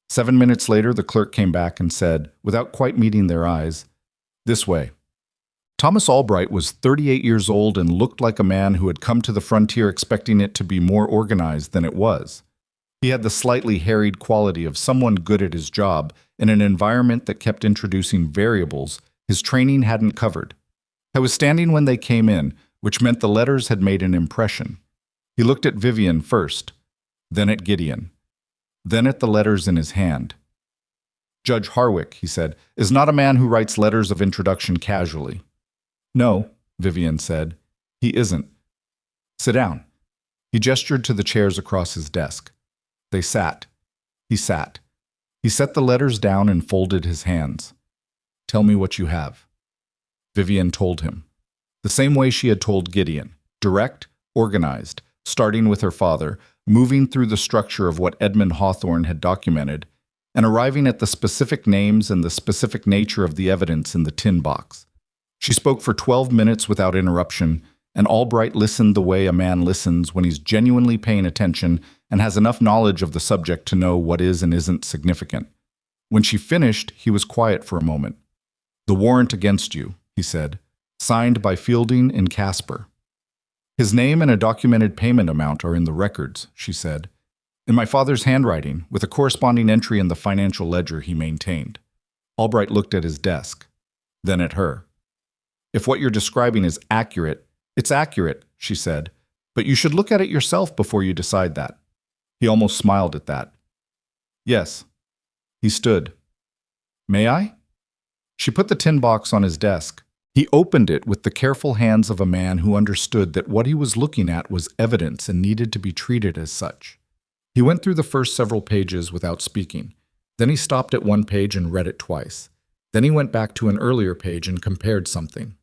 7 minutes later, the clerk came back and said, without quite meeting their eyes, "This way." Thomas Albright was 38 years old and looked like a man who had come to the frontier expecting it to be more organized than it was. He had the slightly harried quality of someone good at his job in an environment that kept introducing variables his training hadn't covered. I was standing when they came in, which meant the letters had made an impression. He looked at Vivian first, then at Gideon, then at the letters in his hand. Judge Harwick, he said, is not a man who writes letters of introduction casually. No, Vivian said, he isn't. Sit down. He gestured to the chairs across his desk. They sat. He sat. He set the letters down and folded his hands. Tell me what you have. Vivian told him. The same way she had told Gideon, direct, organized, starting with her father, moving through the structure of what Edmund Hawthorne had documented, and arriving at the specific names and the specific nature of the evidence in the tin box. She spoke for 12 minutes without interruption, and Albright listened the way a man listens when he's genuinely paying attention and has enough knowledge of the subject to know what is and isn't significant. When she finished, he was quiet for a moment. The warrant against you, he said, signed by Fielding and Casper. His name and a documented payment amount are in the records, she said, in my father's handwriting, with a corresponding entry in the financial ledger he maintained. Albright looked at his desk, then at her. If what you're describing is accurate, it's accurate, she said, but you should look at it yourself before you decide that. He almost smiled at that. Yes. He stood. May I? She put the tin box on his desk. He opened it with the careful hands of a man who understood that what he was looking at was evidence and needed to be treated as such. He went through the first several pages without speaking. Then he stopped at one page and read it twice. Then he went back to an earlier page and compared something.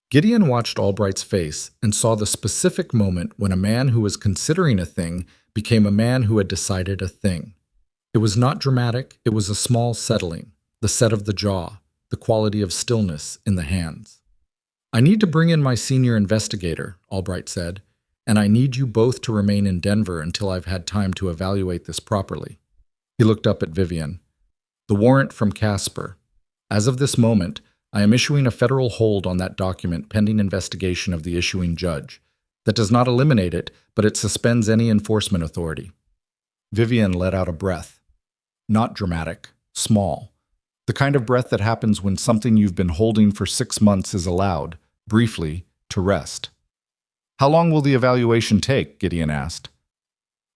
Gideon watched Albright's face and saw the specific moment when a man who was considering a thing became a man who had decided a thing. It was not dramatic, it was a small settling, the set of the jaw, the quality of stillness in the hands. I need to bring in my senior investigator, Albright said, and I need you both to remain in Denver until I've had time to evaluate this properly. He looked up at Vivian. The warrant from Casper. As of this moment, I am issuing a federal hold on that document pending investigation of the issuing judge. That does not eliminate it, but it suspends any enforcement authority. Vivian let out a breath. Not dramatic, small. The kind of breath that happens when something you've been holding for 6 months is allowed, briefly, to rest. How long will the evaluation take? Gideon asked.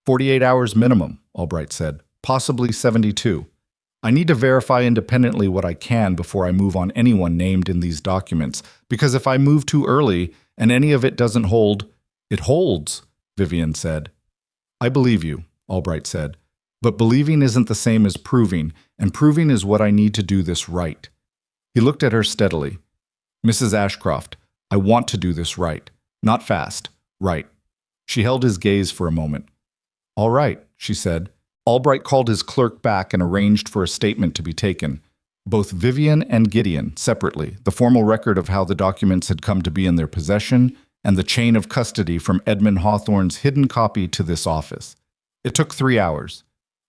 48 hours minimum, Albright said, possibly 72. I need to verify independently what I can before I move on anyone named in these documents, because if I move too early and any of it doesn't hold, it holds, Vivian said. I believe you, Albright said, but believing isn't the same as proving, and proving is what I need to do this right. He looked at her steadily. Mrs. Ashcroft, I want to do this right. Not fast, right. She held his gaze for a moment. All right, she said. Albright called his clerk back and arranged for a statement to be taken. Both Vivian and Gideon, separately, the formal record of how the documents had come to be in their possession, and the chain of custody from Edmund Hawthorne's hidden copy to this office. It took 3 hours.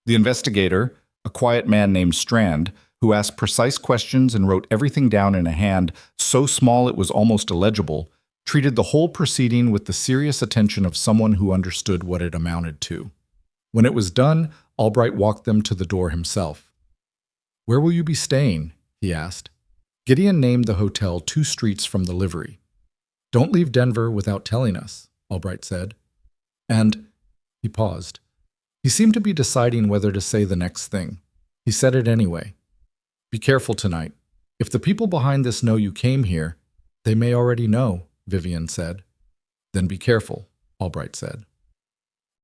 The investigator, a quiet man named Strand, who asked precise questions and wrote everything down in a hand so small it was almost illegible, treated the whole proceeding with the serious attention of someone who understood what it amounted to. When it was done, Albright walked them to the door himself. Where will you be staying? He asked. Gideon named the hotel 2 streets from the livery. Don't leave Denver without telling us, Albright said. And he paused. He seemed to be deciding whether to say the next thing. He said it anyway. Be careful tonight. If the people behind this know you came here, they may already know, Vivian said. Then be careful, Albright said.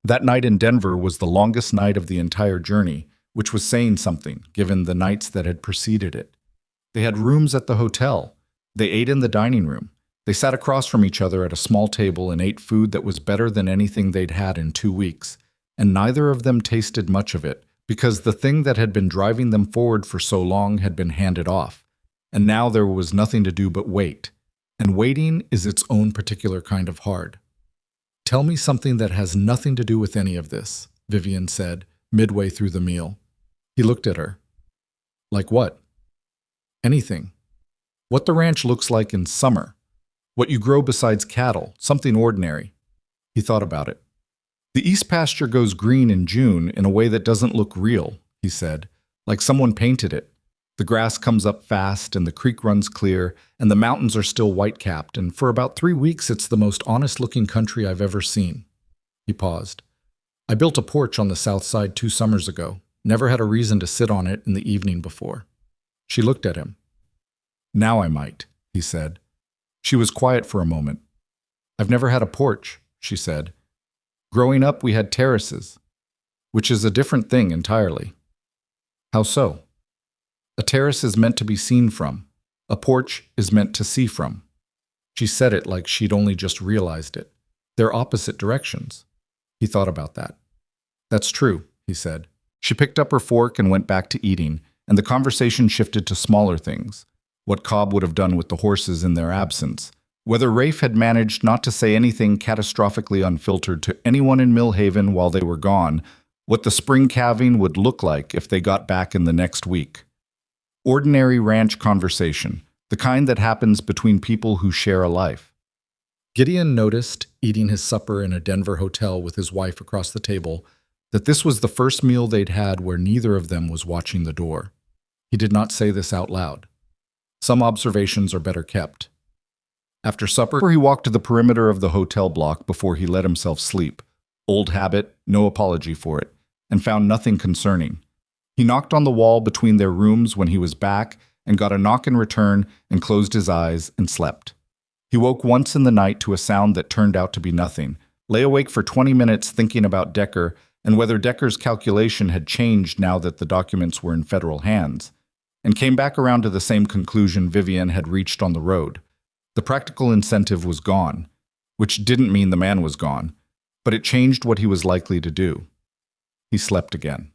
That night in Denver was the longest night of the entire journey, which was saying something, given the nights that had preceded it. They had rooms at the hotel. They ate in the dining room. They sat across from each other at a small table and ate food that was better than anything they'd had in 2 weeks, and neither of them tasted much of it, because the thing that had been driving them forward for so long had been handed off, and now there was nothing to do but wait. And waiting is its own particular kind of hard. "Tell me something that has nothing to do with any of this," Vivian said, midway through the meal. He looked at her. "Like what?" "Anything. What the ranch looks like in summer. What you grow besides cattle, something ordinary." He thought about it. "The east pasture goes green in June in a way that doesn't look real," he said, "like someone painted it. The grass comes up fast, and the creek runs clear, and the mountains are still white-capped, and for about 3 weeks it's the most honest-looking country I've ever seen." He paused. "I built a porch on the south side 2 summers ago. Never had a reason to sit on it in the evening before." She looked at him. "Now I might," he said. She was quiet for a moment. "I've never had a porch," she said. "Growing up, we had terraces, which is a different thing entirely." "How so?" "A terrace is meant to be seen from. A porch is meant to see from." She said it like she'd only just realized it. They're opposite directions. He thought about that. "That's true," he said. She picked up her fork and went back to eating, and the conversation shifted to smaller things. What Cobb would have done with the horses in their absence. Whether Rafe had managed not to say anything catastrophically unfiltered to anyone in Millhaven while they were gone. What the spring calving would look like if they got back in the next week. Ordinary ranch conversation, the kind that happens between people who share a life. Gideon noticed, eating his supper in a Denver hotel with his wife across the table, that this was the first meal they'd had where neither of them was watching the door. He did not say this out loud. Some observations are better kept. After supper, he walked to the perimeter of the hotel block before he let himself sleep. Old habit, no apology for it, and found nothing concerning. He knocked on the wall between their rooms when he was back and got a knock in return and closed his eyes and slept. He woke once in the night to a sound that turned out to be nothing, lay awake for 20 minutes thinking about Decker and whether Decker's calculation had changed now that the documents were in federal hands, and came back around to the same conclusion Vivian had reached on the road. The practical incentive was gone, which didn't mean the man was gone, but it changed what he was likely to do. He slept again.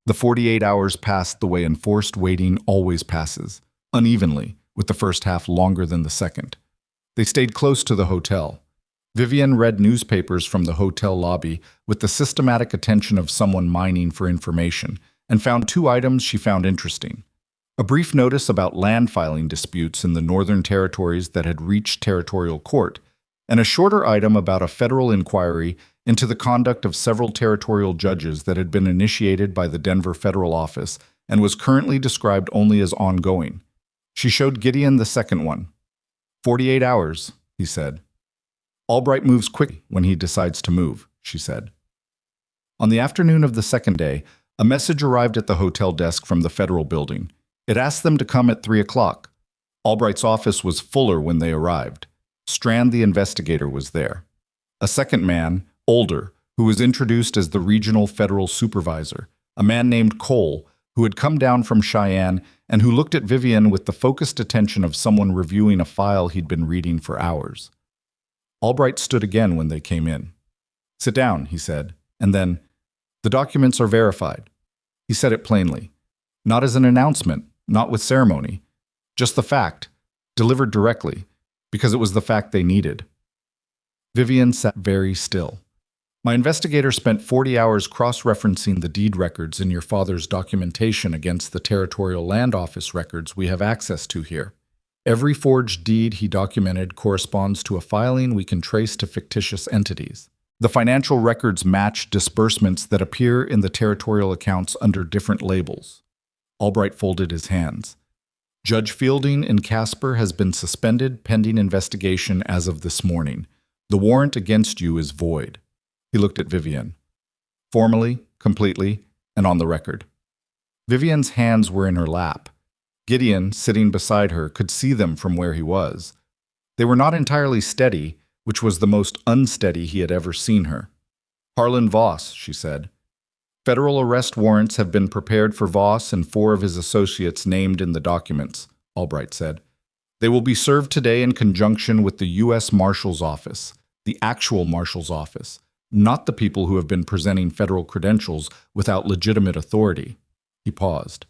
The 48 hours passed the way enforced waiting always passes, unevenly, with the first half longer than the second. They stayed close to the hotel. Vivian read newspapers from the hotel lobby with the systematic attention of someone mining for information, and found 2 items she found interesting. A brief notice about land filing disputes in the Northern Territories that had reached territorial court, and a shorter item about a federal inquiry into the conduct of several territorial judges that had been initiated by the Denver federal office and was currently described only as ongoing. She showed Gideon the second one. 48 hours, he said. Albright moves quickly when he decides to move, she said. On the afternoon of the second day, a message arrived at the hotel desk from the federal building. It asked them to come at 3 o'clock. Albright's office was fuller when they arrived. Strand, the investigator, was there. A second man, older, who was introduced as the regional federal supervisor, a man named Cole, who had come down from Cheyenne and who looked at Vivian with the focused attention of someone reviewing a file he'd been reading for hours. Albright stood again when they came in. "Sit down," he said, and then, "The documents are verified." He said it plainly. Not as an announcement, not with ceremony. Just the fact, delivered directly, because it was the fact they needed. Vivian sat very still. "My investigator spent 40 hours cross-referencing the deed records in your father's documentation against the Territorial Land Office records we have access to here. Every forged deed he documented corresponds to a filing we can trace to fictitious entities. The financial records match disbursements that appear in the territorial accounts under different labels." Albright folded his hands. "Judge Fielding in Casper has been suspended pending investigation as of this morning. The warrant against you is void." He looked at Vivian. "Formally, completely, and on the record." Vivian's hands were in her lap. Gideon, sitting beside her, could see them from where he was. They were not entirely steady, which was the most unsteady he had ever seen her. "Harlan Voss," she said. Federal arrest warrants have been prepared for Voss and 4 of his associates named in the documents, Albright said. They will be served today in conjunction with the U.S. Marshal's Office, the actual Marshal's Office, not the people who have been presenting federal credentials without legitimate authority. He paused.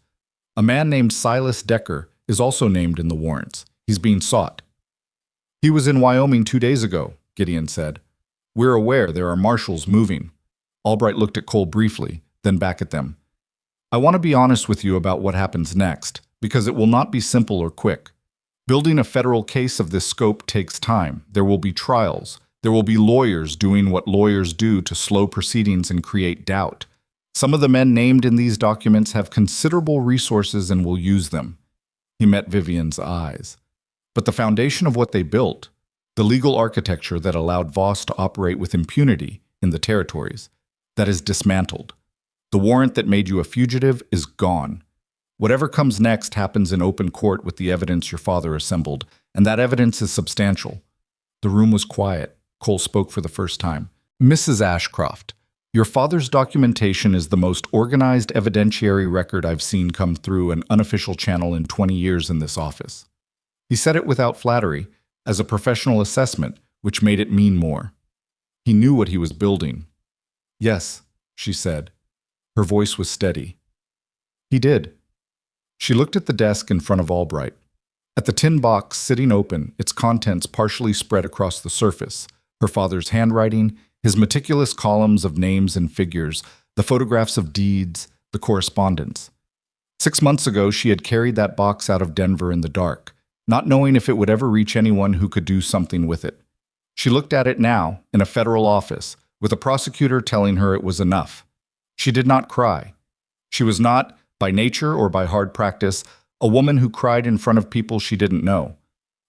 A man named Silas Decker is also named in the warrants. He's being sought. He was in Wyoming 2 days ago, Gideon said. We're aware there are marshals moving. Albright looked at Cole briefly, then back at them. I want to be honest with you about what happens next, because it will not be simple or quick. Building a federal case of this scope takes time. There will be trials. There will be lawyers doing what lawyers do to slow proceedings and create doubt. Some of the men named in these documents have considerable resources and will use them. He met Vivian's eyes. But the foundation of what they built, the legal architecture that allowed Voss to operate with impunity in the territories, that is dismantled. The warrant that made you a fugitive is gone. Whatever comes next happens in open court with the evidence your father assembled, and that evidence is substantial. The room was quiet. Cole spoke for the first time. Mrs. Ashcroft, your father's documentation is the most organized evidentiary record I've seen come through an unofficial channel in 20 years in this office. He said it without flattery, as a professional assessment, which made it mean more. He knew what he was building. Yes, she said. Her voice was steady. He did. She looked at the desk in front of Albright. At the tin box sitting open, its contents partially spread across the surface, her father's handwriting, his meticulous columns of names and figures, the photographs of deeds, the correspondence. 6 months ago, she had carried that box out of Denver in the dark, not knowing if it would ever reach anyone who could do something with it. She looked at it now, in a federal office, with a prosecutor telling her it was enough. She did not cry. She was not, by nature or by hard practice, a woman who cried in front of people she didn't know.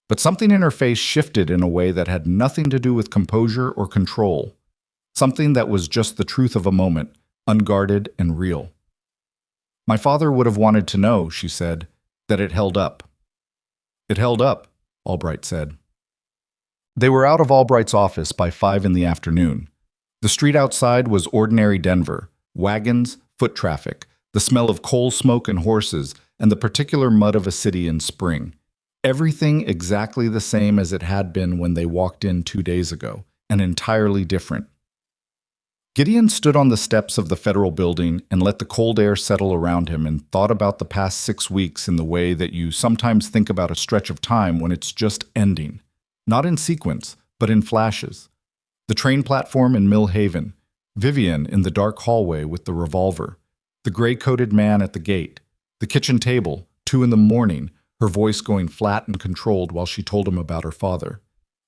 But something in her face shifted in a way that had nothing to do with composure or control. Something that was just the truth of a moment, unguarded and real. My father would have wanted to know, she said, that it held up. It held up, Albright said. They were out of Albright's office by 5 in the afternoon. The street outside was ordinary Denver, wagons, foot traffic, the smell of coal smoke and horses, and the particular mud of a city in spring. Everything exactly the same as it had been when they walked in 2 days ago, and entirely different. Gideon stood on the steps of the federal building and let the cold air settle around him and thought about the past 6 weeks in the way that you sometimes think about a stretch of time when it's just ending. Not in sequence, but in flashes. The train platform in Mill Haven, Vivian in the dark hallway with the revolver, the gray-coated man at the gate, the kitchen table, 2 in the morning, her voice going flat and controlled while she told him about her father,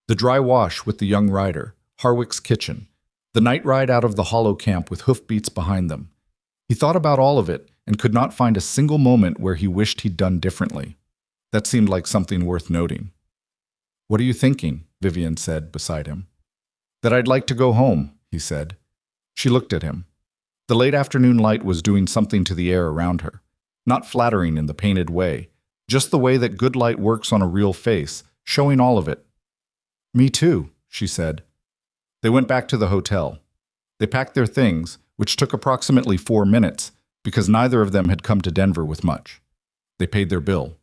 the dry wash with the young rider, Harwick's kitchen, the night ride out of the hollow camp with hoofbeats behind them. He thought about all of it and could not find a single moment where he wished he'd done differently. That seemed like something worth noting. What are you thinking? Vivian said beside him. That I'd like to go home, he said. She looked at him. The late afternoon light was doing something to the air around her, not flattering in the painted way, just the way that good light works on a real face, showing all of it. Me too, she said. They went back to the hotel. They packed their things, which took approximately 4 minutes, because neither of them had come to Denver with much. They paid their bill.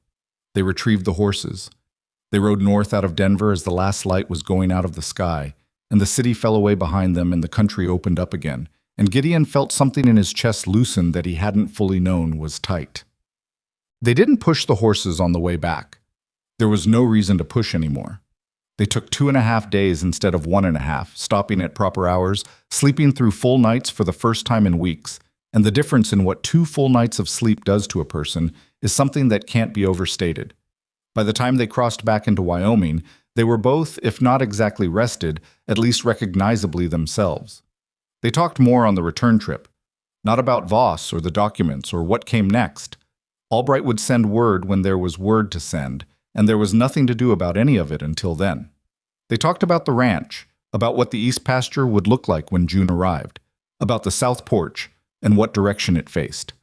They retrieved the horses. They rode north out of Denver as the last light was going out of the sky, and the city fell away behind them and the country opened up again, and Gideon felt something in his chest loosen that he hadn't fully known was tight. They didn't push the horses on the way back. There was no reason to push anymore. They took 2.5 days instead of 1.5, stopping at proper hours, sleeping through full nights for the first time in weeks, and the difference in what 2 full nights of sleep does to a person is something that can't be overstated. By the time they crossed back into Wyoming, they were both, if not exactly rested, at least recognizably themselves. They talked more on the return trip, not about Voss or the documents or what came next. Albright would send word when there was word to send, and there was nothing to do about any of it until then. They talked about the ranch, about what the east pasture would look like when June arrived, about the south porch and what direction it faced,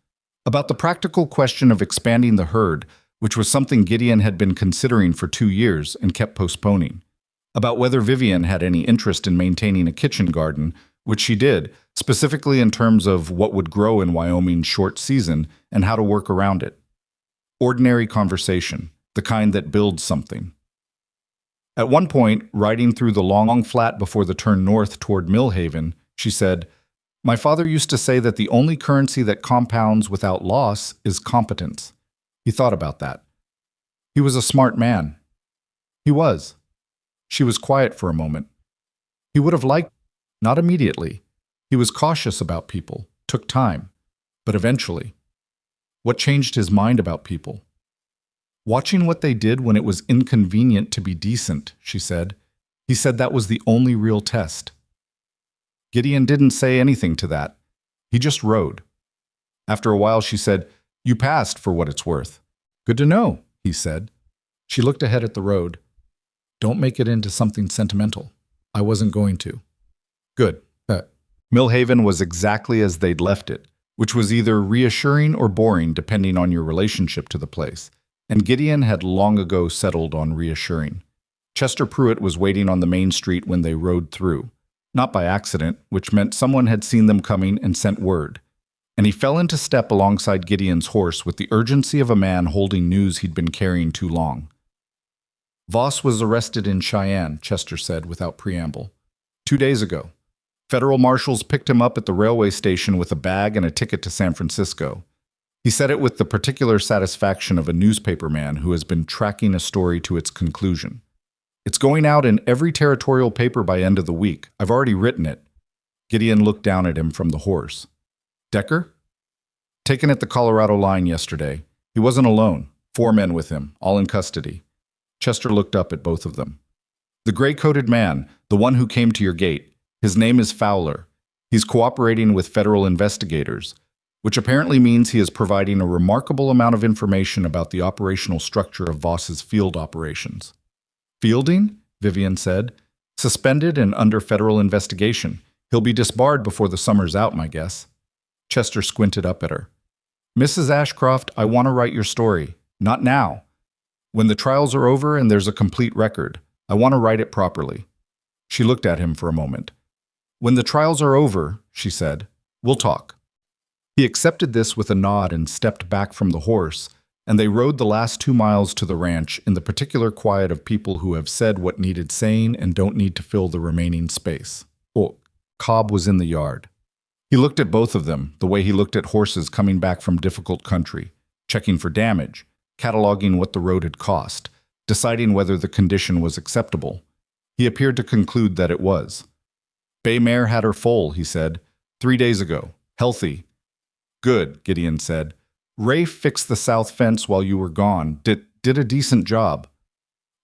about the practical question of expanding the herd, which was something Gideon had been considering for 2 years and kept postponing, about whether Vivian had any interest in maintaining a kitchen garden, which she did, specifically in terms of what would grow in Wyoming's short season and how to work around it. Ordinary conversation, the kind that builds something. At one point, riding through the long flat before the turn north toward Millhaven, she said, "My father used to say that the only currency that compounds without loss is competence." He thought about that. He was a smart man. He was. She was quiet for a moment. He would have liked, not immediately. He was cautious about people, took time, but eventually. What changed his mind about people? Watching what they did when it was inconvenient to be decent, she said. He said that was the only real test. Gideon didn't say anything to that. He just rode. After a while, she said, "You passed for what it's worth." "Good to know," he said. She looked ahead at the road. "Don't make it into something sentimental." "I wasn't going to." "Good." Millhaven was exactly as they'd left it, which was either reassuring or boring depending on your relationship to the place. And Gideon had long ago settled on reassuring. Chester Pruitt was waiting on the main street when they rode through. Not by accident, which meant someone had seen them coming and sent word. And he fell into step alongside Gideon's horse with the urgency of a man holding news he'd been carrying too long. "Voss was arrested in Cheyenne," Chester said without preamble. 2 days ago. Federal marshals picked him up at the railway station with a bag and a ticket to San Francisco. He said it with the particular satisfaction of a newspaperman who has been tracking a story to its conclusion. "It's going out in every territorial paper by end of the week. I've already written it." Gideon looked down at him from the horse. "Decker?" "Taken at the Colorado line yesterday. He wasn't alone. 4 men with him, all in custody." Chester looked up at both of them. "The gray-coated man, the one who came to your gate. His name is Fowler. He's cooperating with federal investigators, which apparently means he is providing a remarkable amount of information about the operational structure of Voss's field operations." "Fielding?" Vivian said. "Suspended and under federal investigation. He'll be disbarred before the summer's out, my guess." Chester squinted up at her. "Mrs. Ashcroft, I want to write your story. Not now. When the trials are over and there's a complete record, I want to write it properly." She looked at him for a moment. "When the trials are over," she said, "we'll talk." He accepted this with a nod and stepped back from the horse, and they rode the last 2 miles to the ranch in the particular quiet of people who have said what needed saying and don't need to fill the remaining space. Cobb was in the yard. He looked at both of them, the way he looked at horses coming back from difficult country, checking for damage, cataloging what the road had cost, deciding whether the condition was acceptable. He appeared to conclude that it was. "Bay mare had her foal," he said. 3 days ago. Healthy." "Good," Gideon said. "Rafe fixed the south fence while you were gone. Did a decent job."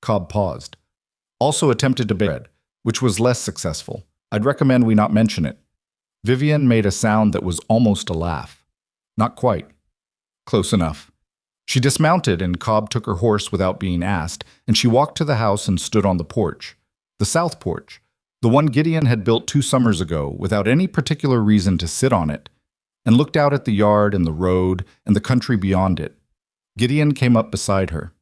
Cobb paused. "Also attempted to bed, which was less successful. I'd recommend we not mention it." Vivian made a sound that was almost a laugh. "Not quite." "Close enough." She dismounted and Cobb took her horse without being asked, and she walked to the house and stood on the porch. The south porch. The one Gideon had built 2 summers ago without any particular reason to sit on it, and looked out at the yard and the road and the country beyond it. Gideon came up beside her.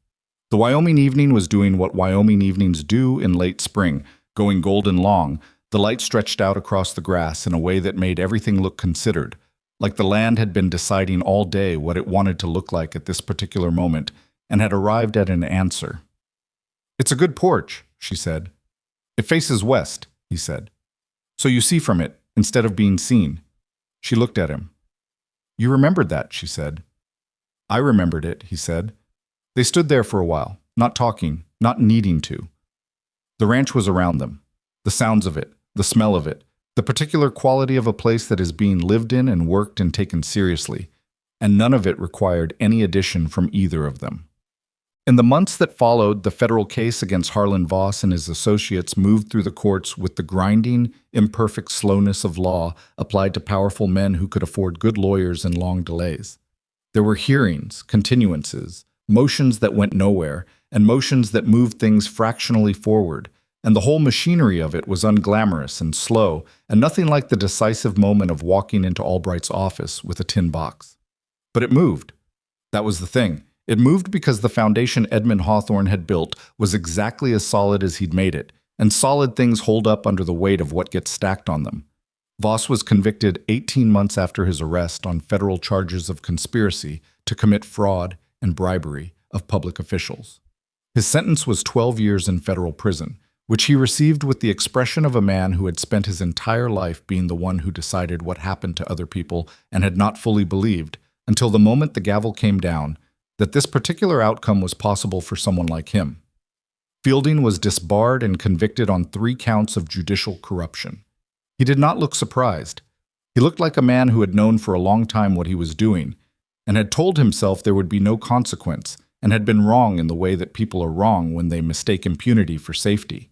The Wyoming evening was doing what Wyoming evenings do in late spring, going golden long. The light stretched out across the grass in a way that made everything look considered, like the land had been deciding all day what it wanted to look like at this particular moment and had arrived at an answer. "It's a good porch," she said. "It faces west," he said. "So you see from it, instead of being seen." She looked at him. "You remembered that," she said. "I remembered it," he said. They stood there for a while, not talking, not needing to. The ranch was around them. The sounds of it, the smell of it, the particular quality of a place that is being lived in and worked and taken seriously, and none of it required any addition from either of them. In the months that followed, the federal case against Harlan Voss and his associates moved through the courts with the grinding, imperfect slowness of law applied to powerful men who could afford good lawyers and long delays. There were hearings, continuances, motions that went nowhere, and motions that moved things fractionally forward, and the whole machinery of it was unglamorous and slow, and nothing like the decisive moment of walking into Albright's office with a tin box. But it moved. That was the thing. It moved because the foundation Edmund Hawthorne had built was exactly as solid as he'd made it, and solid things hold up under the weight of what gets stacked on them. Voss was convicted 18 months after his arrest on federal charges of conspiracy to commit fraud and bribery of public officials. His sentence was 12 years in federal prison, which he received with the expression of a man who had spent his entire life being the one who decided what happened to other people and had not fully believed, until the moment the gavel came down, that this particular outcome was possible for someone like him. Fielding was disbarred and convicted on 3 counts of judicial corruption. He did not look surprised. He looked like a man who had known for a long time what he was doing, and had told himself there would be no consequence, and had been wrong in the way that people are wrong when they mistake impunity for safety.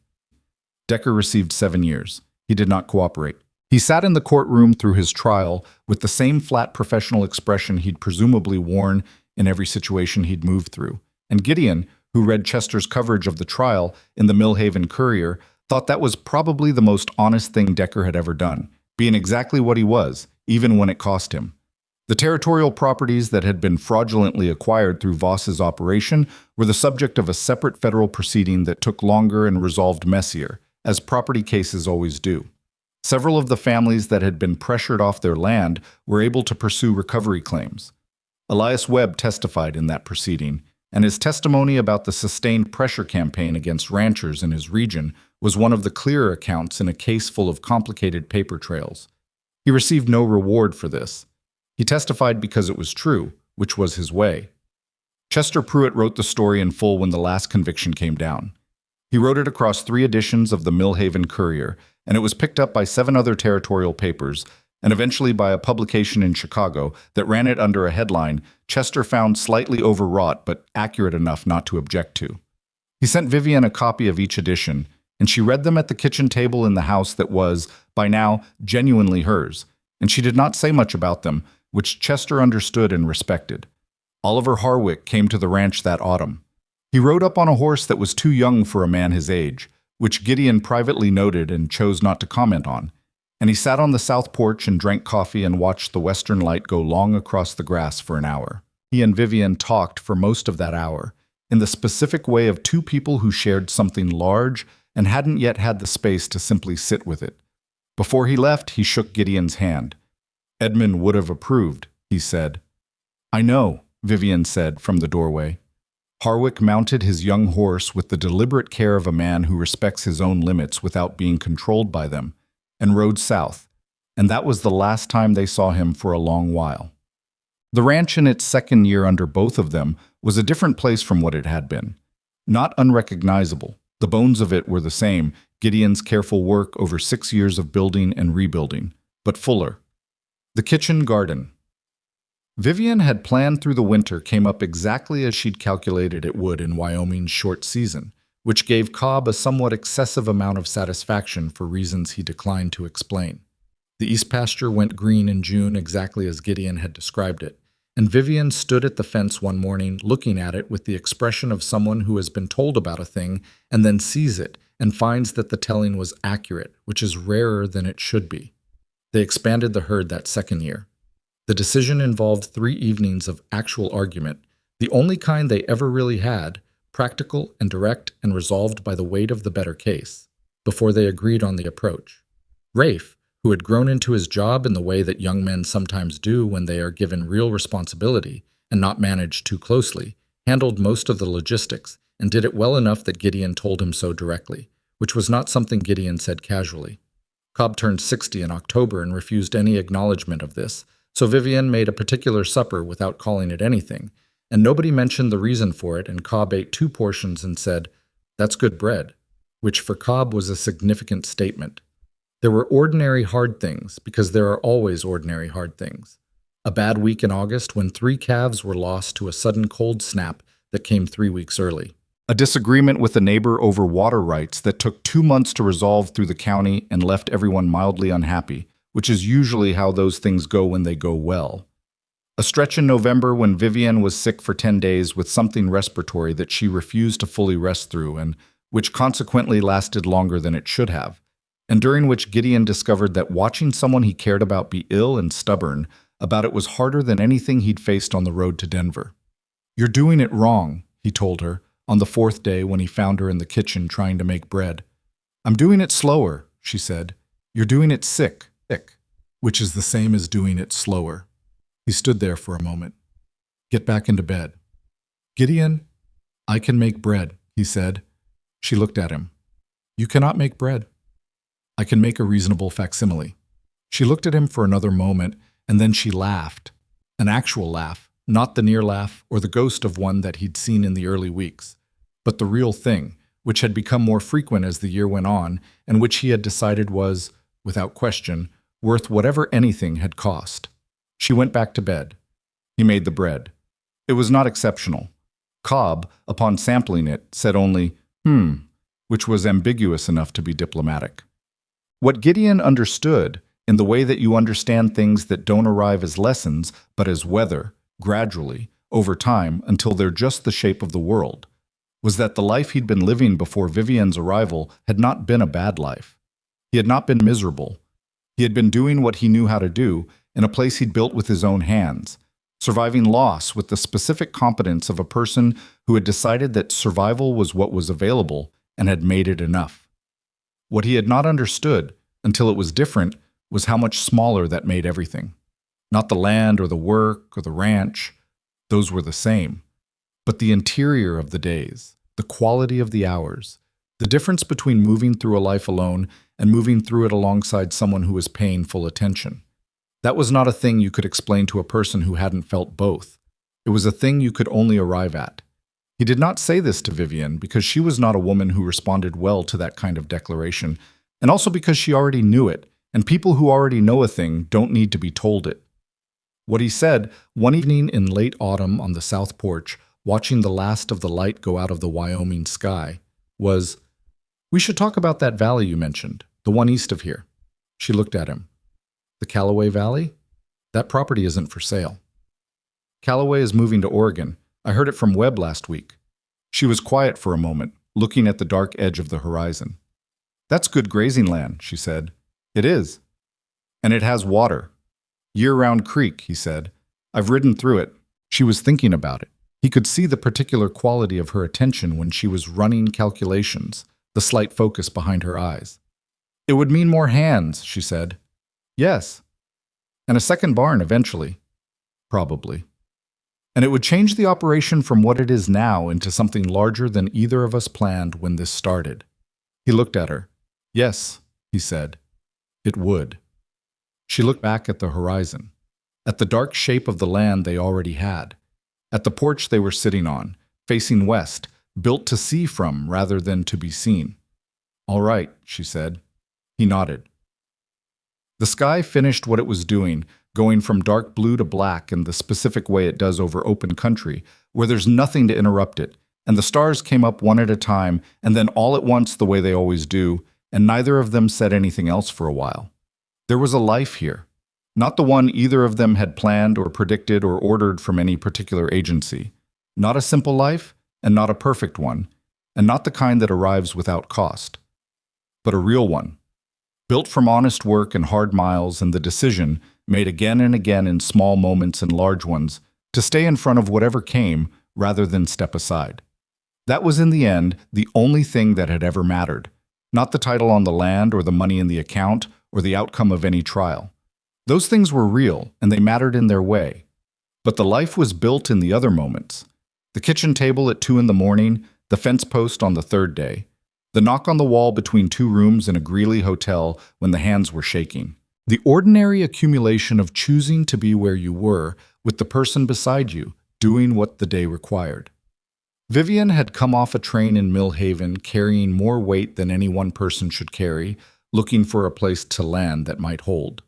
Decker received 7 years. He did not cooperate. He sat in the courtroom through his trial with the same flat professional expression he'd presumably worn in every situation he'd moved through. And Gideon, who read Chester's coverage of the trial in the Millhaven Courier, thought that was probably the most honest thing Decker had ever done, being exactly what he was, even when it cost him. The territorial properties that had been fraudulently acquired through Voss's operation were the subject of a separate federal proceeding that took longer and resolved messier, as property cases always do. Several of the families that had been pressured off their land were able to pursue recovery claims. Elias Webb testified in that proceeding, and his testimony about the sustained pressure campaign against ranchers in his region was one of the clearer accounts in a case full of complicated paper trails. He received no reward for this. He testified because it was true, which was his way. Chester Pruitt wrote the story in full when the last conviction came down. He wrote it across 3 editions of the Millhaven Courier, and it was picked up by 7 other territorial papers, and eventually by a publication in Chicago that ran it under a headline Chester found slightly overwrought but accurate enough not to object to. He sent Vivian a copy of each edition, and she read them at the kitchen table in the house that was, by now, genuinely hers, and she did not say much about them, which Chester understood and respected. Oliver Harwick came to the ranch that autumn. He rode up on a horse that was too young for a man his age, which Gideon privately noted and chose not to comment on, and he sat on the south porch and drank coffee and watched the western light go long across the grass for an hour. He and Vivian talked for most of that hour, in the specific way of 2 people who shared something large and hadn't yet had the space to simply sit with it. Before he left, he shook Gideon's hand. Edmund would have approved, he said. I know, Vivian said from the doorway. Harwick mounted his young horse with the deliberate care of a man who respects his own limits without being controlled by them, and rode south, and that was the last time they saw him for a long while. The ranch in its 2nd year under both of them was a different place from what it had been. Not unrecognizable, the bones of it were the same, Gideon's careful work over 6 years of building and rebuilding, but fuller. The kitchen garden. Vivian had planned through the winter came up exactly as she'd calculated it would in Wyoming's short season, which gave Cobb a somewhat excessive amount of satisfaction for reasons he declined to explain. The east pasture went green in June exactly as Gideon had described it, and Vivian stood at the fence one morning looking at it with the expression of someone who has been told about a thing and then sees it and finds that the telling was accurate, which is rarer than it should be. They expanded the herd that 2nd year. The decision involved 3 evenings of actual argument, the only kind they ever really had, practical and direct and resolved by the weight of the better case, before they agreed on the approach. Rafe, who had grown into his job in the way that young men sometimes do when they are given real responsibility and not managed too closely, handled most of the logistics and did it well enough that Gideon told him so directly, which was not something Gideon said casually. Cobb turned 60 in October and refused any acknowledgement of this, so Vivian made a particular supper without calling it anything, and nobody mentioned the reason for it, and Cobb ate 2 portions and said, "That's good bread," which for Cobb was a significant statement. There were ordinary hard things, because there are always ordinary hard things. A bad week in August when 3 calves were lost to a sudden cold snap that came 3 weeks early. A disagreement with a neighbor over water rights that took 2 months to resolve through the county and left everyone mildly unhappy, which is usually how those things go when they go well. A stretch in November when Vivian was sick for 10 days with something respiratory that she refused to fully rest through and which consequently lasted longer than it should have, and during which Gideon discovered that watching someone he cared about be ill and stubborn about it was harder than anything he'd faced on the road to Denver. "You're doing it wrong," he told her, on the 4th day when he found her in the kitchen trying to make bread. "I'm doing it slower," she said. "You're doing it sick, Sick, which is the same as doing it slower. He stood there for a moment. Get back into bed. Gideon, I can make bread, he said. She looked at him. You cannot make bread. I can make a reasonable facsimile. She looked at him for another moment, and then she laughed. An actual laugh, not the near laugh or the ghost of one that he'd seen in the early weeks, but the real thing, which had become more frequent as the year went on, and which he had decided was, without question, worth whatever anything had cost. She went back to bed. He made the bread. It was not exceptional. Cobb, upon sampling it, said only, which was ambiguous enough to be diplomatic. What Gideon understood, in the way that you understand things that don't arrive as lessons, but as weather, gradually, over time, until they're just the shape of the world, was that the life he'd been living before Vivian's arrival had not been a bad life. He had not been miserable. He had been doing what he knew how to do in a place he'd built with his own hands, surviving loss with the specific competence of a person who had decided that survival was what was available and had made it enough. What he had not understood, until it was different, was how much smaller that made everything. Not the land or the work or the ranch, those were the same, but the interior of the days, the quality of the hours, the difference between moving through a life alone and moving through it alongside someone who was paying full attention. That was not a thing you could explain to a person who hadn't felt both. It was a thing you could only arrive at. He did not say this to Vivian because she was not a woman who responded well to that kind of declaration, and also because she already knew it, and people who already know a thing don't need to be told it. What he said one evening in late autumn on the south porch, watching the last of the light go out of the Wyoming sky, was, "We should talk about that valley you mentioned, the one east of here." She looked at him. "The Cowboy Valley? That property isn't for sale." "Cowboy is moving to Oregon. I heard it from Webb last week." She was quiet for a moment, looking at the dark edge of the horizon. "That's good grazing land," she said. "It is. And it has water. Year-round creek," he said. "I've ridden through it." She was thinking about it. He could see the particular quality of her attention when she was running calculations, the slight focus behind her eyes. "It would mean more hands," she said. "Yes. And a second barn eventually. Probably. And it would change the operation from what it is now into something larger than either of us planned when this started." He looked at her. "Yes," he said. "It would." She looked back at the horizon, at the dark shape of the land they already had, at the porch they were sitting on, facing west, built to see from rather than to be seen. "All right," she said. He nodded. The sky finished what it was doing, going from dark blue to black in the specific way it does over open country, where there's nothing to interrupt it, and the stars came up one at a time, and then all at once the way they always do, and neither of them said anything else for a while. There was a life here, not the one either of them had planned or predicted or ordered from any particular agency. Not a simple life, and not a perfect one, and not the kind that arrives without cost, but a real one, built from honest work and hard miles and the decision, made again and again in small moments and large ones, to stay in front of whatever came rather than step aside. That was in the end the only thing that had ever mattered, not the title on the land or the money in the account or the outcome of any trial. Those things were real, and they mattered in their way. But the life was built in the other moments. The kitchen table at 2 a.m, the fence post on the third day, the knock on the wall between 2 rooms in a Greeley hotel when the hands were shaking. The ordinary accumulation of choosing to be where you were, with the person beside you, doing what the day required. Vivian had come off a train in Mill Haven carrying more weight than any one person should carry, looking for a place to land that might hold.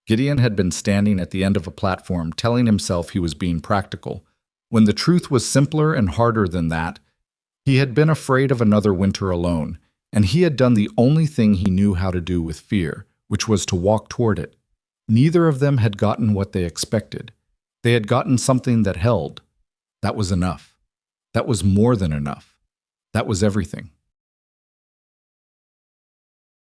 Gideon had been standing at the end of a platform telling himself he was being practical, when the truth was simpler and harder than that. He had been afraid of another winter alone, and he had done the only thing he knew how to do with fear, which was to walk toward it. Neither of them had gotten what they expected. They had gotten something that held. That was enough. That was more than enough. That was everything.